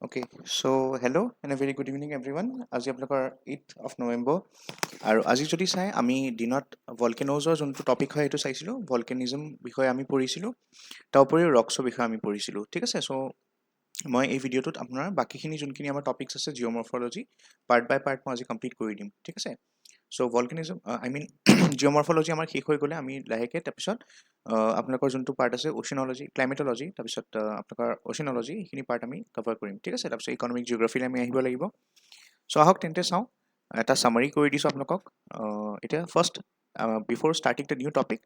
Okay, so hello and a very good evening everyone. আজি আপোনালোকৰ 8th of November আৰু আজি যদি চাই আমি দিনত ভলকেন'জৰ যোনটো টপিক হয় সেইটো চাইছিলোঁ, ভলকেনিজম বিষয়ে আমি পঢ়িছিলোঁ, তাৰ উপৰিও ৰক্সৰ বিষয়ে আমি পঢ়িছিলোঁ, ঠিক আছে। চ' মই এই ভিডিঅ'টোত আপোনাৰ বাকীখিনি যোনখিনি আমাৰ টপিকছ আছে জিঅ'মৰ্ফলজি পাৰ্ট বাই পাৰ্ট মই আজি কমপ্লিট কৰি দিম, ঠিক আছে। চ' ভলকেনিজম আই মিন জিঅ'মৰ্ফলজি আমাৰ শেষ হৈ গ'লে আমি লাহেকৈ তাৰপিছত আপোনালোকৰ যোনটো পাৰ্ট আছে অচিনলজি ক্লাইমেটলজি, তাৰপিছত আপোনালোকৰ অচিনলজি সেইখিনি পাৰ্ট আমি কভাৰ কৰিম, ঠিক আছে। তাৰপিছত ইকনমিক জিঅ'গ্ৰাফীলৈ আমি আহিব লাগিব। চ' আহক তেন্তে চাওঁ, এটা সামাरी কৰি দিছোঁ আপোনালোকক। এতিয়া first before starting the new topic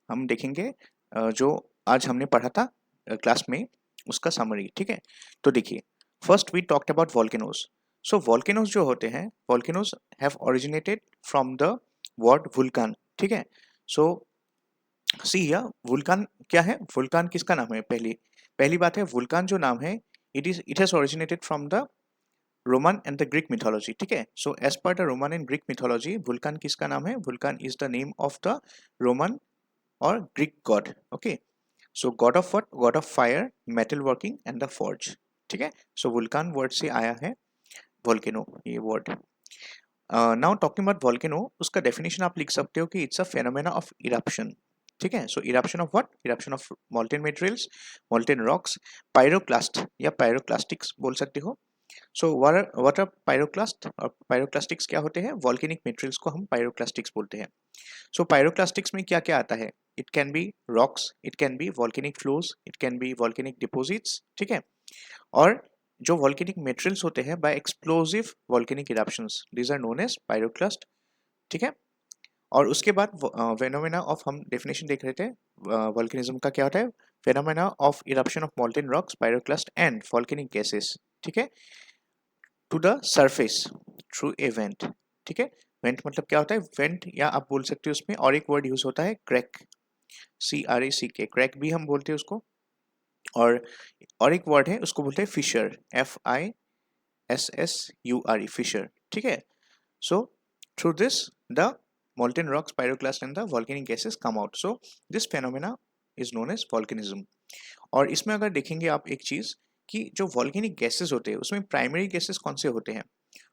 हम देखेंगे जो आज हमने पढ़ा था क्लास में उसका समरी, ठीक है। तो देखिए first we talked about volcanoes. So volcanoes जो होते हैं, volcanoes have originated from the word Vulcan, ठीक है। सो सी हियर वुल्कान क्या है, वुल्कान किसका नाम है, पहली बात है वुल्कान जो नाम है it has originated from the Roman and the Greek mythology, ठीक है। So as per the Roman and Greek mythology Vulcan किसका नाम है, Vulcan is the name of the Roman और Greek god, okay. So god of what, god of fire, metal working and the forge, ठीक है। सो वुल्कान word से आया है volcano ये word. Now talking about volcano, उसका डेफिनेशन आप लिख सकते हो कि it's a phenomena of eruption, ठीक है। So eruption of what, eruption of molten materials, molten rocks, pyroclast या पायरोक्लास्टिक्स बोल सकते हो। सो व्हाट आर पायरोक्लास्ट, और पायरोक्लास्टिक्स क्या होते हैं, वॉल्केनिक मटेरियल्स को हम पायरोक्लास्टिक्स बोलते हैं। सो पायरोक्लास्टिक्स में क्या क्या आता है, it can be rocks, it can be volcanic flows, it can be volcanic deposits, ठीक है। और जो वॉल्केनिक मटेरियल्स होते हैं by explosive volcanic eruptions, these are known as pyroclast, ठीक है। और उसके बाद फेनोमेना ऑफ, हम डेफिनेशन देख रहे थे वॉल्केनिज्म का क्या होता है, phenomena of eruption of molten rocks, pyroclast and volcanic gases, ठीक है, to the surface through a vent, ठीक है। वेंट मतलब क्या होता है, वेंट या आप बोल सकते हो उसमें और एक वर्ड यूज होता है क्रैक, CRACK, क्रैक भी हम बोलते हैं उसको। और एक वर्ड है उसको बोलते हैं फिशर, FISSURE, फिशर, ठीक है। So through this the molten rocks, pyroclast and the volcanic gases come out. So this phenomena is known as volcanism. और इसमें अगर देखेंगे आप एक चीज कि जो वॉल्केनिक गैसेस होते हैं उसमें प्राइमरी गैसेस कौन से होते हैं,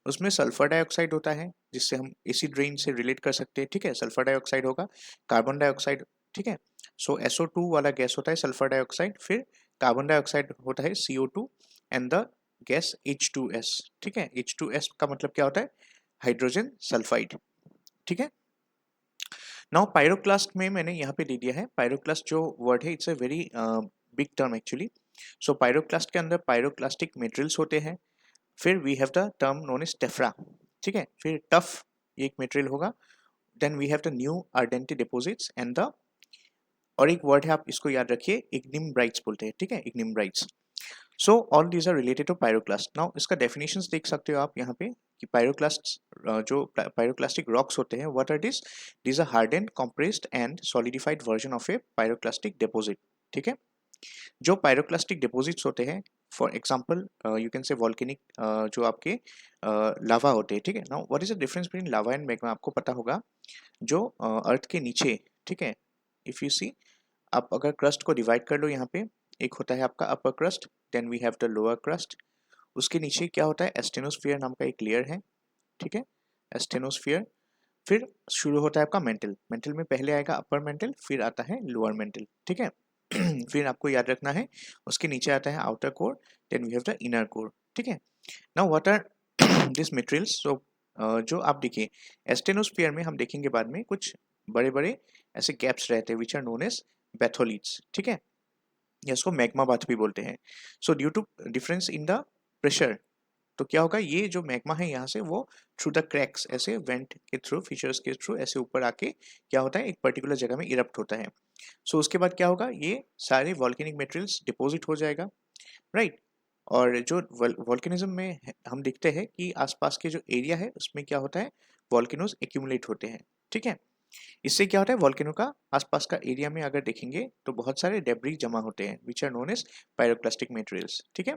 उसमें सल्फर डाइऑक्साइड होता है जिससे हम एसिड रेन से रिलेट कर सकते हैं, ठीक है। सल्फर डाइऑक्साइड होगा, कार्बन डाइऑक्साइड, ठीक है। सो SO2 वाला गैस होता है सल्फर डाइऑक्साइड, फिर कार्बन डाइऑक्साइड होता है CO2 and the gas H2S, ठीक है। H2S का मतलब क्या होता है, हाइड्रोजन सल्फाइड, ठीक है। नाउ पायरोक्लास्ट में मैंने यहाँ पे दे दिया है, पायरोक्लास्ट जो वर्ड है it's a very big term actually. So pyroclast के अंदर पायरोक्लास्टिक मटेरियल्स होते हैं, फिर we have the term known as tephra, ठीक है। फिर टफ ये एक मटेरियल होगा, then we have the nuee ardente deposits and the, और एक वर्ड है आप इसको याद रखिए, इग्निम्ब्राइट्स बोलते हैं, ठीक है, ignimbrites. So all these are related to pyroclast. Now इसका डेफिनेशंस देख सकते हो आप यहाँ पे कि पायरोक्लास्ट जो पायरोक्लास्टिक रॉक्स होते हैं, what are this are hardened, compressed and solidified version of a pyroclastic deposit, ठीक है। जो पायरोक्लास्टिक डिपोजिट्स होते हैं, for example you can say volcanic जो आपके लावा होते हैं, ठीक है। Now what is the difference between lava and magma, आपको पता होगा जो अर्थ के नीचे, ठीक है, इफ यू सी, आप अगर क्रस्ट को डिवाइड कर लो यहाँ पे, एक होता है आपका upper crust, then we have the lower crust, उसके नीचे क्या होता है, एस्टेनोस्फीयर नाम का एक लेयर है, ठीक है, एस्टेनोस्फीयर। फिर शुरू होता है आपका मेंटल, मेंटल में पहले आएगा अपर मेंटल, फिर आता है लोअर मेंटल, ठीक है। फिर आपको याद रखना है उसके नीचे आता है outer core, then we have the inner core, ठीक है। Now what are this materials, so जो आप देखिए एस्टेनोस्फीयर में हम देखेंगे बाद में कुछ बड़े बड़े ऐसे गैप्स रहते हैं which are known as batholiths, ठीक है, या इसको मैग्मा बाथ भी बोलते हैं। So due to difference in the pressure, तो क्या होगा, ये जो मैग्मा है यहाँ से वो थ्रू द क्रैक्स ऐसे वेंट के थ्रू, फिशर्स के थ्रू ऐसे ऊपर आके क्या होता है, एक पर्टिकुलर जगह में इरप्ट होता है। सो उसके बाद क्या होगा, ये सारे वॉल्केनिक मटेरियल्स डिपोजिट हो जाएगा, राइट। और जो वॉल्केनिज्म में हम देखते हैं कि आसपास के जो एरिया है उसमें क्या होता है, वॉल्केनोज एक्यूमुलेट होते हैं, ठीक है। इससे क्या होता है, वॉल्केनो का आसपास का एरिया में अगर देखेंगे तो बहुत सारे डेब्री जमा होते हैं which are known as pyroclastic materials, ठीक है।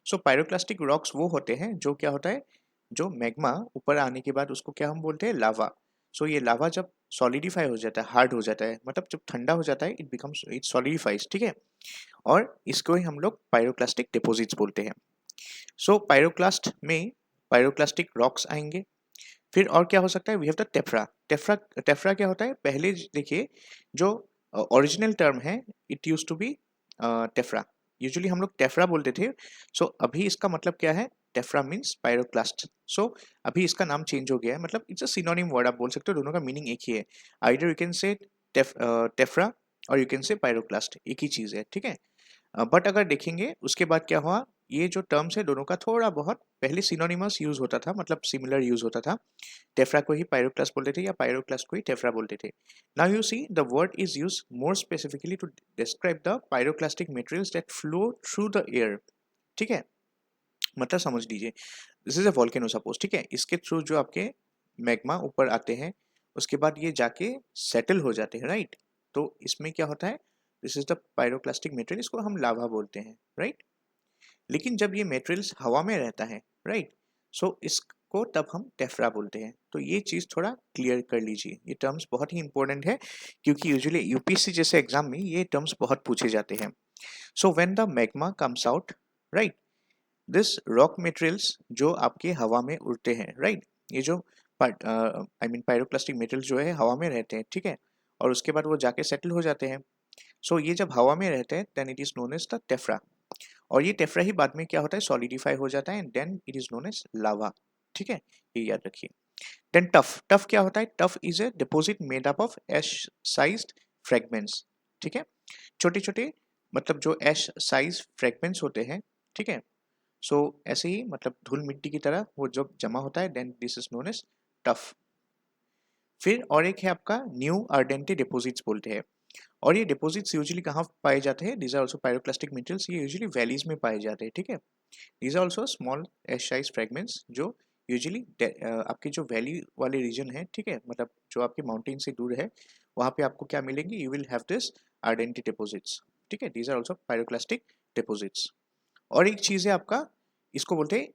सो पायरोक्लास्टिक रॉक्स वो होते हैं जो क्या होता है, जो मैग्मा ऊपर आने के बाद उसको क्या हम बोलते हैं, लावा। सो ये लावा जब सॉलिडिफाई हो जाता है, हार्ड हो जाता है, मतलब जब ठंडा हो जाता है, इट बिकम्स, इट सॉलिडिफाइज, ठीक है। और इसको ही हम लोग पायरोक्लास्टिक डिपोजिट्स बोलते हैं। सो पायरोक्लास्ट में पायरोक्लास्टिक रॉक्स आएंगे। फिर और क्या हो सकता है, we have the tephra. Tephra tephra क्या होता है, पहले देखिए जो ओरिजिनल टर्म है it use to be tephra, usually हम लोग टेफ्रा बोलते थे। सो अभी इसका मतलब क्या है, टेफ्रा मीन्स पायरोक्लास्ट। सो अभी इसका नाम चेंज हो गया है, मतलब इट्स अ सिनोनिम वर्ड, आप बोल सकते हो दोनों का मीनिंग एक ही है। आइदर यू कैन से टेफ्रा और यू कैन से पायरोक्लास्ट, एक ही चीज है, ठीक है। बट अगर देखेंगे उसके बाद क्या हुआ, ये जो टर्म्स है दोनों का थोड़ा बहुत पहले सिनोनिमस यूज होता था, मतलब सिमिलर यूज होता था। टेफ्रा को ही पायरोक्लास्ट बोलते थे या पायरोक्लास्ट को ही टेफ्रा बोलते थे। Now you see the word is use more specifically to describe the pyroclastic materials that flow through the air, ठीक है। मतलब समझ लीजिए this is a volcano suppose, ठीक है, इसके थ्रू जो आपके मैग्मा ऊपर आते हैं उसके बाद ये जाके सेटल हो जाते हैं, राइट। तो इसमें क्या होता है, this is the pyroclastic material, इसको हम लावा बोलते हैं, राइट। लेकिन जब ये मटेरियल्स हवा में रहता है, राइट, सो इसको तब हम टेफ्रा बोलते हैं। तो ये चीज़ थोड़ा क्लियर कर लीजिए, ये टर्म्स बहुत ही इंपॉर्टेंट है क्योंकि यूजुअली यूपीएससी जैसे एग्जाम में ये टर्म्स बहुत पूछे जाते हैं। So when the magma comes out, right, this rock materials जो आपके हवा में उड़ते हैं, राइट, ये जो आई मीन पायरोक्लास्टिक मटेरियल्स जो है हवा में रहते हैं, ठीक है, और उसके बाद वो जाके सेटल हो जाते हैं। सो ये जब हवा में रहते हैं then it is known as the tephra, और ये टेफ्रा ही बाद में क्या होता है, सॉलिडिफाई हो जाता है, then it is known as lava, ठीक है, ये याद रखिए। देन टफ, टफ क्या होता है, tuff is a deposit made up of ash sized fragments, ठीक है, छोटे छोटे मतलब जो एश साइज फ्रेगमेंट्स होते हैं, ठीक है। सो ऐसे ही मतलब धूल मिट्टी की तरह वो जब जमा होता है then this is known as tuff. फिर और एक है आपका न्यू अर्डेंटी डिपॉजिट्स बोलते हैं, और ये डिपॉजिट्स यूजुअली कहाँ पाए जाते हैं, these are also pyroclastic materials, ये यूजुअली वैलीज में पाए जाते हैं, ठीक है। These are also small ash size fragments जो यूजुअली आपके जो वैली वाले रीजन है, ठीक है, मतलब जो आपके माउंटेन से दूर है, वहाँ पे आपको क्या मिलेंगे, you will have this identity deposits, ठीक है, these are also pyroclastic deposits. और एक चीज़ है आपका, इसको बोलते हैं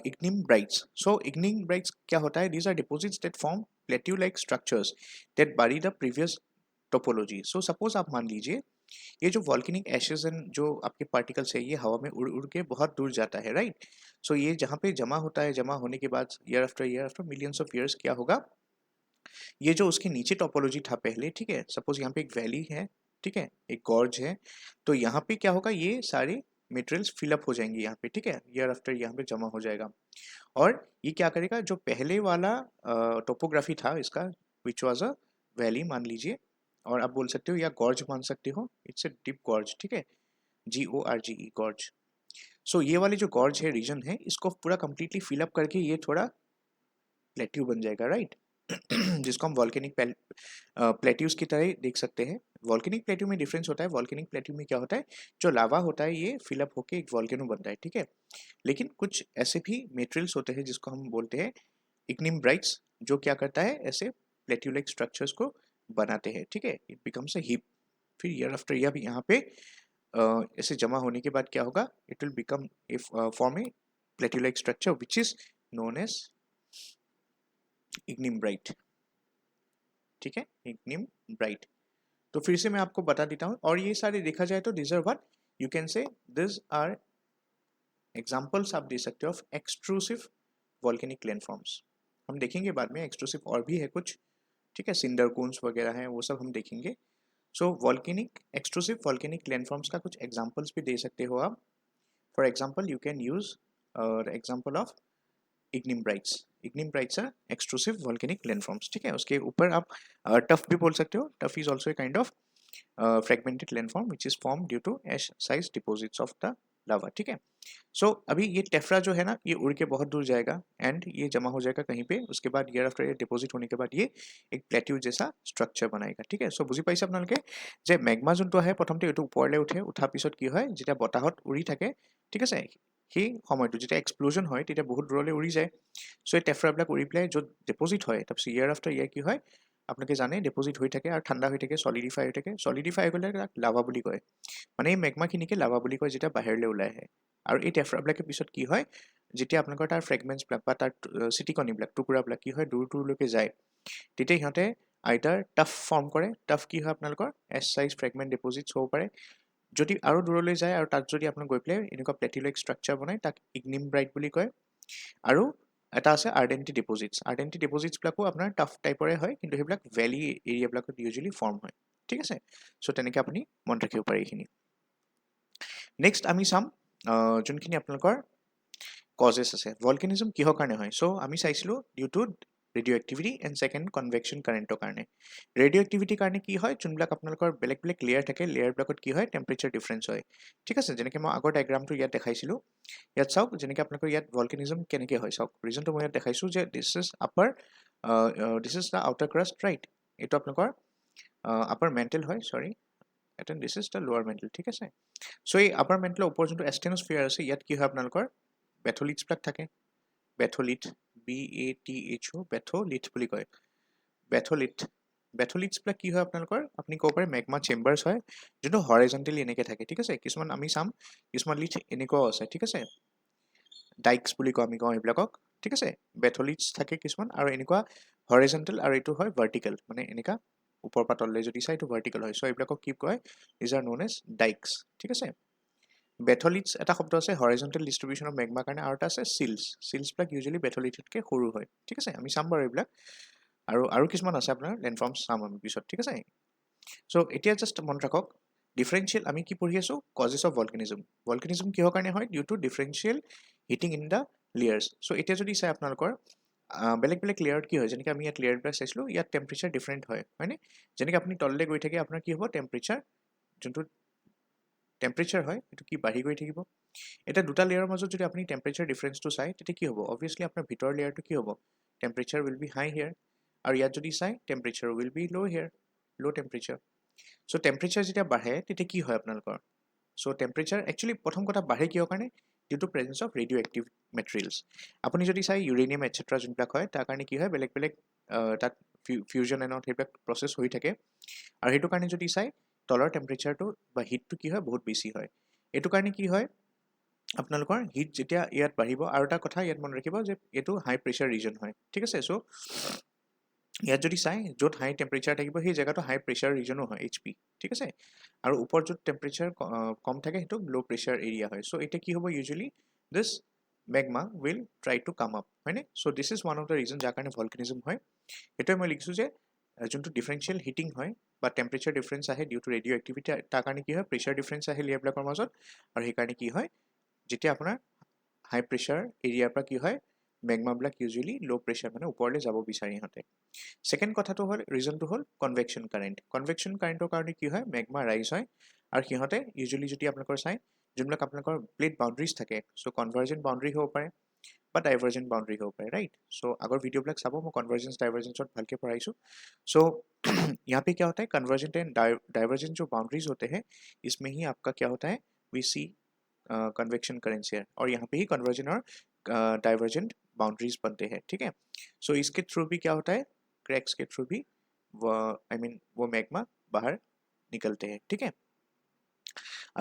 इग्निम ब्राइट्स। सो इग्निम ब्राइट्स क्या होता है, these are deposits that form plateau like structures that bury the previous topology. So suppose आप मान लीजिए ये जो वॉल्केनिक एशेज एंड जो आपके पार्टिकल्स है ये हवा में उड़ उड़ के बहुत दूर जाता है, राइट। सो ये जहाँ पे जमा होता है, जमा होने के बाद year after millions of years क्या होगा, ये जो उसके नीचे टोपोलॉजी था पहले, ठीक है, सपोज यहाँ पे एक वैली है, ठीक है, एक गॉर्ज है, तो यहाँ पे क्या होगा, ये सारे मटेरियल्स फिलअप हो जाएंगे यहाँ पे, ठीक है, ईयर आफ्टर यहाँ पे जमा हो जाएगा। और ये क्या करेगा, जो पहले वाला टोपोग्राफी था इसका, विच वाज अ वैली मान लीजिए, और आप बोल सकते हो या गॉर्ज मान सकते हो, इट्स ए डीप गॉर्ज, ठीक है, GORGE गॉर्ज। सो ये वाली जो गॉर्ज है, रीजन है, इसको पूरा कंप्लीटली फिलअप करके ये थोड़ा प्लेट्यू बन जाएगा, राइट। जिसको हम वॉल्केनिक प्लेट्यूज की तरह देख सकते हैं। वॉल्केनिक प्लेट्यू में डिफरेंस होता है, वॉल्केनिक प्लेट्यू में क्या होता है, जो लावा होता है ये फिलअप होके एक वॉल्केनो बनता है, ठीक है। लेकिन कुछ ऐसे भी मेटेरियल्स होते हैं जिसको हम बोलते हैं इग्निम ब्राइट्स, जो क्या करता है, ऐसे प्लेट्यू लाइक स्ट्रक्चर्स को बनाते हैं, ठीक है, इट बिकम्स अ हीप। फिर ईयर आफ्टर ईयर भी यहाँ पे ऐसे जमा होने के बाद क्या होगा, it will become form a plateau like structure which is known as ignimbrite, ठीक है, इग्निम ब्राइट। तो फिर से मैं आपको बता देता हूँ, और ये सारे देखा जाए तो this are what you can say, this are examples आप दे सकते हो ऑफ एक्सट्रूसिव वॉल्केनिक लैंडफॉर्म्स। हम देखेंगे बाद में एक्सट्रूसिव और भी है कुछ, ठीक है, सिंडर कून्स वगैरह हैं, वो सब हम देखेंगे। So volcanic extrusive volcanic landforms का कुछ एग्जांपल्स भी दे सकते हो आप। For example you can use example of ignimbrites. Ignimbrites are extrusive volcanic landforms, ठीक है, उसके ऊपर आप टफ भी बोल सकते हो, tough is also a kind of fragmented landform which is formed due to ash size deposits of the lava, ठीक है। सो अभी ये टेफ्रा जो है ना, ये उड़ के बहुत दूर जाएगा एंड ये जमा हो जाएगा कहीं पे, उसके बाद ईयर आफ्टर ईयर डिपॉजिट होने के बाद ये एक प्लेट्यू जैसा स्ट्राक्চাৰ बनाएगा, ठीक है। सो বুজি পাইছে আপোনালোকে যে মেগমা যোনটো আহে প্ৰথমতে এইটো ওপৰলৈ উঠে, উঠাৰ পিছত কি হয়, যেতিয়া বতাহত উৰি থাকে, ঠিক আছে, সেই সময়টো যেতিয়া এক্সপ্লোজন হয় তেতিয়া বহুত দূৰলৈ উৰি যায়। সো এই টেফ্ৰাবিলাক উৰি পেলাই য'ত ডিপ'জিট হয়, তাৰপিছত ইয়াৰ আফটাৰ ইয়াৰ কি হয়, আপোনালোকে জানে ডিপ'জিট হৈ থাকে আৰু ঠাণ্ডা হৈ থাকে, সলিডিফাই হৈ থাকে, সলিডিফাই হৈ গ'লে তাক লাভা বুলি কয়, মানে এই মেগমাখিনিকে লাভা বুলি কয় যেতিয়া বাহিৰলৈ ওলাই আহে। আৰু এই টেফ্ৰাবিলাকে পিছত কি হয়, যেতিয়া আপোনালোকৰ তাৰ ফ্ৰেগমেণ্টছবিলাক বা তাৰ চিটিকণিবিলাক টুকুৰাবিলাক কি হয় দূৰ দূৰলৈকে যায়, তেতিয়া সিহঁতে আইদাৰ টাফ ফৰ্ম কৰে, টাফ কি হয় আপোনালোকৰ এছ চাইজ ফ্ৰেগমেণ্ট ডিপ'জিটছ হ'ব পাৰে, যদি আৰু দূৰলৈ যায় আৰু তাত যদি আপোনাৰ গৈ পেলাই এনেকুৱা প্লেটিলয়েড ষ্ট্ৰাকচাৰ বনায় তাক ইগনিমব্ৰাইট বুলি কয়। আৰু এটা আছে আৰ্ডেণ্টি ডিপজিটছ। আৰ্ডেণ্টি ডিপজিটছবিলাকো আপোনাৰ টাফ টাইপৰে হয়, কিন্তু সেইবিলাক ভেলি এৰিয়াবিলাকত ইউজুৱেলি ফৰ্ম হয়, ঠিক আছে। চ' তেনেকৈ আপুনি মনত ৰাখিব পাৰে এইখিনি। নেক্সট আমি চাম যোনখিনি আপোনালোকৰ কজেছ আছে। ভলকেনিজম কিহৰ কাৰণে হয়? চ' আমি চাইছিলোঁ due to radioactivity and second convection কাৰেণ্টৰ কাৰণে। ৰেডিঅ' এক্টিভিটিৰ কাৰণে কি হয়, যোনবিলাক আপোনালোকৰ বেলেগ বেলেগ লেয়াৰ থাকে, লেয়াৰবিলাকত কি হয়, টেম্পাৰেচাৰ ডিফাৰেঞ্চ হয়, ঠিক আছে। যেনেকৈ মই আগৰ ডায়েগ্ৰামটো ইয়াত দেখাইছিলোঁ, ইয়াত চাওক যেনেকৈ আপোনালোকৰ ইয়াত ভলকেনিজম কেনেকৈ হয় চাওক। ৰিজনটো মই ইয়াত দেখাইছোঁ যে this is upper, this is the outer crust, right. এইটো আপোনালোকৰ আপাৰ মেণ্টেল হয়, চৰি, and this is the lower mantle, ঠিক আছে। চ' এই আপাৰ মেণ্টেলৰ ওপৰত যোনটো এষ্টেনস্ফিয়াৰ আছে, ইয়াত কি হয় আপোনালোকৰ বেথলিটছবিলাক থাকে। বেথলিট, BATHO, বেথলিট বুলি কয়। বেথলিটছবিলাক কি হয় আপোনালোকৰ, আপুনি ক'ব পাৰে মেগমা চেম্বাৰ্ছ হয়, যোনটো হৰাইজণ্টেলি এনেকৈ থাকে, ঠিক আছে। কিছুমান আমি চাম, কিছুমান লিট এনেকুৱাও আছে, ঠিক আছে। ডাইক্স বুলি কওঁ আমি এইবিলাকক, ঠিক আছে। বেথলিটছ থাকে কিছুমান, আৰু এনেকুৱা হৰাইজণ্টেল, আৰু এইটো হয় ভাৰ্টিকেল, মানে এনেকুৱা ওপৰ পৰা তললৈ যদি চাই এইটো ভাৰ্টিকেল হয়। চ' এইবিলাকক কি কয়, দিজ আৰ ন'ন এজ ডাইক্স, ঠিক আছে। বেথলিটছ এটা শব্দ আছে হৰাইজণ্টেল ডিষ্ট্ৰিবিউশ্যন অফ মেগমাৰ কাৰণে, আৰু এটা আছে চিলছ। চিলছবিলাক ইউজুৱেলি বেথলিটতকৈ সৰু হয়, ঠিক আছে। আমি চাম বাৰু এইবিলাক, আৰু কিছুমান আছে আপোনাৰ লেণ্ডফৰ্মছ চাম আমি পিছত, ঠিক আছে। চ' এতিয়া জাষ্ট মনত ৰাখক, ডিফাৰেঞ্চিয়েল আমি কি পঢ়ি আছোঁ, কজেছ অফ ভলকেনিজম। ভলকেনিজম কিহৰ কাৰণে হয়, due to differential heating in the layers. So' এতিয়া যদি চাই আপোনালোকৰ বেলেগ বেলেগ লেয়াৰত কি হয়, যেনেকৈ আমি ইয়াত লেয়াৰবিলাক চাইছিলোঁ, ইয়াত টেম্পাৰেচাৰ ডিফাৰেণ্ট হয়, হয়নে। যেনেকৈ আপুনি তললৈ গৈ থাকে আপোনাৰ কি হ'ব, টেম্পাৰেচাৰ, যোনটো টেম্পাৰেচাৰ হয় সেইটো কি বাঢ়ি গৈ থাকিব। এতিয়া দুটা লেয়াৰৰ মাজত যদি আপুনি টেম্পাৰেচাৰ ডিফাৰেঞ্চটো চাই, তেতিয়া কি হ'ব, অবভিয়াছলি আপোনাৰ ভিতৰৰ লেয়াৰটো কি হ'ব, temperature will be high here, আৰু ইয়াত যদি চাই temperature will be low' here, low' temperature. So' temperature যেতিয়া বাঢ়ে তেতিয়া কি হয় আপোনালোকৰ, চ' টেম্পাৰেচাৰ একচুৱেলি প্ৰথম কথা বাঢ়ে কিহৰ কাৰণে, due to presence of radioactive materials. আপুনি যদি চাই ইউৰেনিয়াম এটচেট্ৰা যোনবিলাক হয়, তাৰ কাৰণে কি হয়, বেলেগ বেলেগ তাত ফিউজন এনত সেইবিলাক প্ৰচেছ হৈ থাকে, আৰু সেইটো কাৰণে যদি চাই তলৰ টেম্পাৰেচাৰটো বা হিটটো কি হয়, বহুত বেছি হয়। এইটো কাৰণে কি হয়, আপোনালোকৰ হিট যেতিয়া ইয়াত বাঢ়িব, আৰু এটা কথা ইয়াত মনত ৰাখিব যে এইটো হাই প্ৰেছাৰ ৰিজন হয়, ঠিক আছে। চ' ইয়াত যদি চাই য'ত হাই টেম্পাৰেচাৰ থাকিব সেই জেগাটো হাই প্ৰেছাৰ ৰিজনো হয়, HP, ঠিক আছে। আৰু ওপৰত য'ত টেম্পাৰেচাৰ কম থাকে সেইটো ল' প্ৰেছাৰ এৰিয়া হয়। চ' এতিয়া কি হ'ব, usually this magma will try to come up, হয়নে। So' this is one of the reason যাৰ কাৰণে ভলকেনিজম হয়। সেইটোৱে মই লিখিছোঁ যে যোনটো ডিফাৰেঞ্চিয়েল হিটিং হয় বা টেম্পাৰেচাৰ ডিফাৰেঞ্চ আহে ডিউ টু ৰেডিঅ' এক্টিভিটি, তাৰ কাৰণে কি হয়, প্ৰেছাৰ ডিফাৰেঞ্চ আহে লেয়াৰবিলাকৰ মাজত, আৰু সেইকাৰণে কি হয়, যেতিয়া আপোনাৰ হাই প্ৰেছাৰ এৰিয়াৰ পৰা কি হয়, মেগমাবিলাক ইউজুৱেলি ল' প্ৰেছাৰ, মানে ওপৰলৈ যাব বিচাৰে ইহঁতে। ছেকেণ্ড কথাটো হ'ল, ৰিজনটো হ'ল কনভেকশ্যন কাৰেণ্ট। কনভেকশ্যন কাৰেণ্টৰ কাৰণে কি হয়, মেগমা ৰাইজ হয়, আৰু সিহঁতে ইউজুৱেলি যদি আপোনালোকৰ চাই যোনবিলাক আপোনালোকৰ প্লেট বাউণ্ডেৰীজ থাকে, চ' কনভাৰ্জেণ্ট বাউণ্ডেৰী হ'ব পাৰে বা ডাইভাৰ্জেণ্ট বাউণ্ডেৰী হ'ব পাৰে, ৰাইট। চ' আগৰ ভিডিঅ'বিলাক চাব, মই কনভাৰ্জেন্স डाइवर्जेंसত ভালকৈ पढ़ाईছোঁ। सो यहाँ पे क्या होता है, कन्वर्जेंट एंड डाइवर्जेंट जो बाउंड्रीज होते हैं, इसमें ही आपका क्या होता है, वी सी कन्वेक्शन करेंट्स है, और यहाँ पे ही कन्वर्जेंट और डाइवर्जेंट बाउंड्रीज बनते हैं, ठीक है। सो इसके थ्रू भी क्या होता है, क्रैक्स के थ्रू भी वो मैग्मा बाहर निकलते हैं, ठीक है।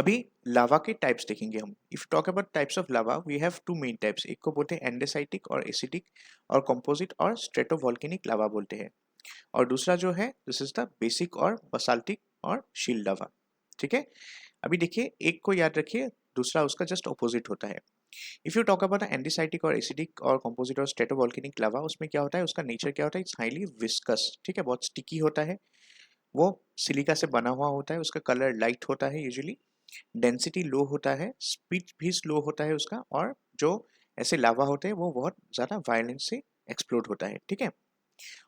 अभी लावा के टाइप्स देखेंगे हम। If talk about types of lava, we have two main types, एक को बोलते हैं एंडेसाइटिक और एसिडिक, और कंपोजिट और स्ट्रेटोवोल्केनिक लावा बोलते हैं, और दूसरा जो है दिस इज द बेसिक और बसाल्टिक और शील्ड लावा, ठीक है। अभी देखिए, एक को याद रखिए, दूसरा उसका जस्ट ऑपोजिट होता है। If you talk about andesitic और एसिडिक और कंपोजिट और स्ट्रेटोवोल्केनिक लावा, उसमें क्या होता है, उसका नेचर क्या होता है, इट्स हाईली विस्कस, ठीक है, बहुत स्टिकी होता है, वो सिलिका से बना हुआ होता है, उसका कलर लाइट होता है यूजुअली, डेंसिटी लो होता है, स्पीड भी स्लो होता है उसका, और जो ऐसे लावा होते हैं वो बहुत ज़्यादा वायलेंस से एक्सप्लोड होता है, ठीक है।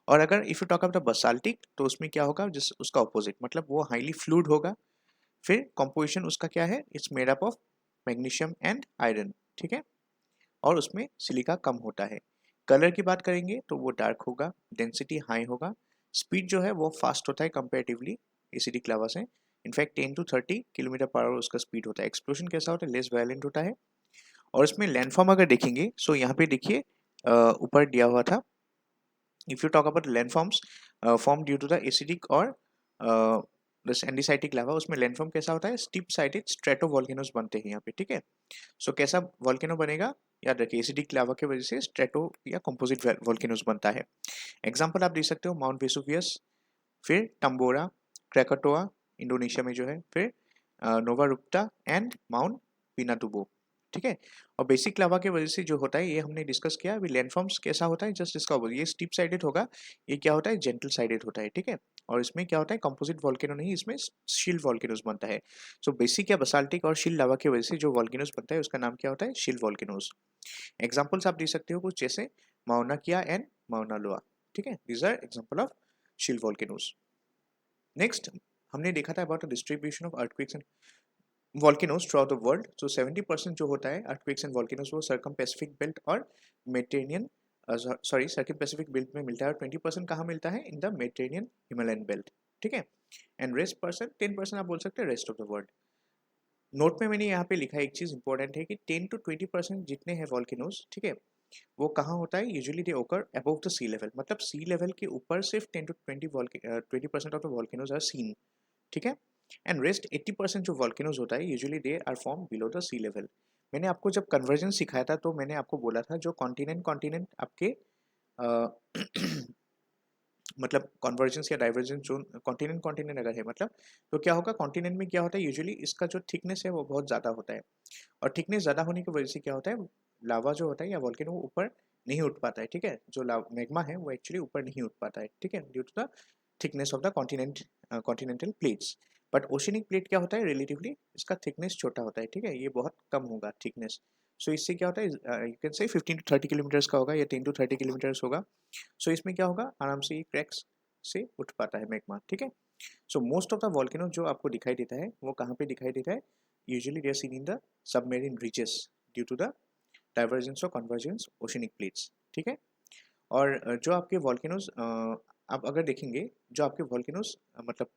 और अगर if you talk about basaltic, तो उसमें क्या होगा, जिस उसका ऑपोजिट, मतलब वो हाईली फ्लूइड होगा, फिर कंपोजिशन उसका क्या है, it's made up of magnesium and iron, ठीक है, और उसमें सिलिका कम होता है। कलर की बात करेंगे तो वो डार्क होगा, डेंसिटी हाई होगा, स्पीड जो है वो फास्ट होता है कंपेरेटिवली एसिडिक लावा से, in fact 10 to 30 kilometre per hour उसका स्पीड होता है। एक्सप्लोजन कैसा होता है, लेस वायलेंट होता है। और इसमें लैंडफॉर्म अगर देखेंगे, सो यहाँ पे देखिए ऊपर दिया हुआ था, if you talk about landforms form due to the acidic और एंडीसाइटिक लावा, उसमें लैंडफॉर्म कैसा होता है, स्टीप साइडेड स्ट्रेटोवोल्केनोज बनते हैं यहाँ पे, ठीक है। सो कैसा वोल्केनो बनेगा, याद रखिए, एसिडिक लावा की वजह से स्ट्रेटो या कंपोजिट वोल्केनोज बनता है। एग्जाम्पल आप देख सकते हो, माउंट वेसुवियस, फिर टम्बोरा, क्रैकाटोआ इंडोनेशिया में जो है, फिर नोवा रुप्टा एंड माउंट पिनातुबो, ठीक है। और बेसिक लावा की वजह से जो होता है ये हमने डिस्कस किया। अभी लैंडफॉर्म्स कैसा होता है जस्ट इसका ये स्टीप साइडेड होगा, ये क्या होता है जेंटल साइडेड होता है, ठीक है। और इसमें क्या होता है कंपोजिट वॉल्केनो नहीं, इसमें शील्ड वॉल्केनोज बनता है। सो बेसिक या बसाल्टिक और शील्ड लावा की वजह से जो वॉल्केनोज बनता है उसका नाम क्या होता है शील्ड वॉल्केनोज। एग्जाम्पल्स आप दे सकते हो कुछ जैसे माउना किया एंड माउना लोआ, ठीक है, these are example of shield volcanoes. Next हमने देखा था about the distribution of earthquakes and volcanoes throughout the world. So 70% जो होता है अर्थक्वेक्स एंड वॉल्केनोज वो सर्कम पैसिफिक बेल्ट और मेडिटेरेनियन सर्कम पैसिफिक बेल्ट में मिलता है, और 20% कहाँ मिलता है in the Mediterranean Himalayan belt, ठीक है। एंड रेस्ट परसेंट 10% आप बोल सकते हैं rest of the world. Note में मैंने यहाँ पे लिखा है एक चीज इंपॉर्टेंट है कि 10 to 20% जितने हैं वॉल्केनोज, ठीक है, वो कहाँ होता है यूजुअली दे ओकर अबव द सी लेवल, मतलब सी लेवल के ऊपर सिर्फ 10 to 20% of the volcanoes are seen, ठीक है। एंड रेस्ट 80% जो वॉल्केनोज होता है usually they are form below the sea level. मैंने आपको जब कन्वर्जन सिखाया था तो मैंने आपको बोला था जो कॉन्टिनेंट कॉन्टिनेंट आपके मतलब कॉन्वर्जेंस या डाइवर्जेंस जोन कॉन्टिनेंट कॉन्टिनेंट अगर है मतलब, तो क्या होगा कॉन्टिनेंट में क्या होता है यूजुअली इसका जो थिकनेस है वो बहुत ज़्यादा होता है, और थिकनेस ज़्यादा होने की वजह से क्या होता है लावा जो होता है या वॉल्केनो वो ऊपर नहीं उठ पाता है, ठीक है। जो मैग्मा है वो एक्चुअली ऊपर नहीं उठ पाता है, ठीक है, due to the thickness of the continental plates. But oceanic plate क्या होता है रिलेटिवली इसका थिकनेस छोटा होता है, ठीक है, ये बहुत कम होगा थिकनेस। सो इससे क्या होता है यू कैन से 15 to 30 किलोमीटर्स का होगा या 10 to 30 किलोमीटर्स होगा। सो इसमें क्या होगा आराम से ये क्रैक्स से उठ पाता है मैग्मा, ठीक है। So most of the volcano जो आपको दिखाई देता है वो कहाँ पे दिखाई देता है usually they are seen in the submarine reaches due to the divergence और कन्वर्जेंस ओशनिक प्लेट्स, ठीक है। और जो आपके वॉल्केनोज आप अगर देखेंगे जो आपके वॉल्केनोज मतलब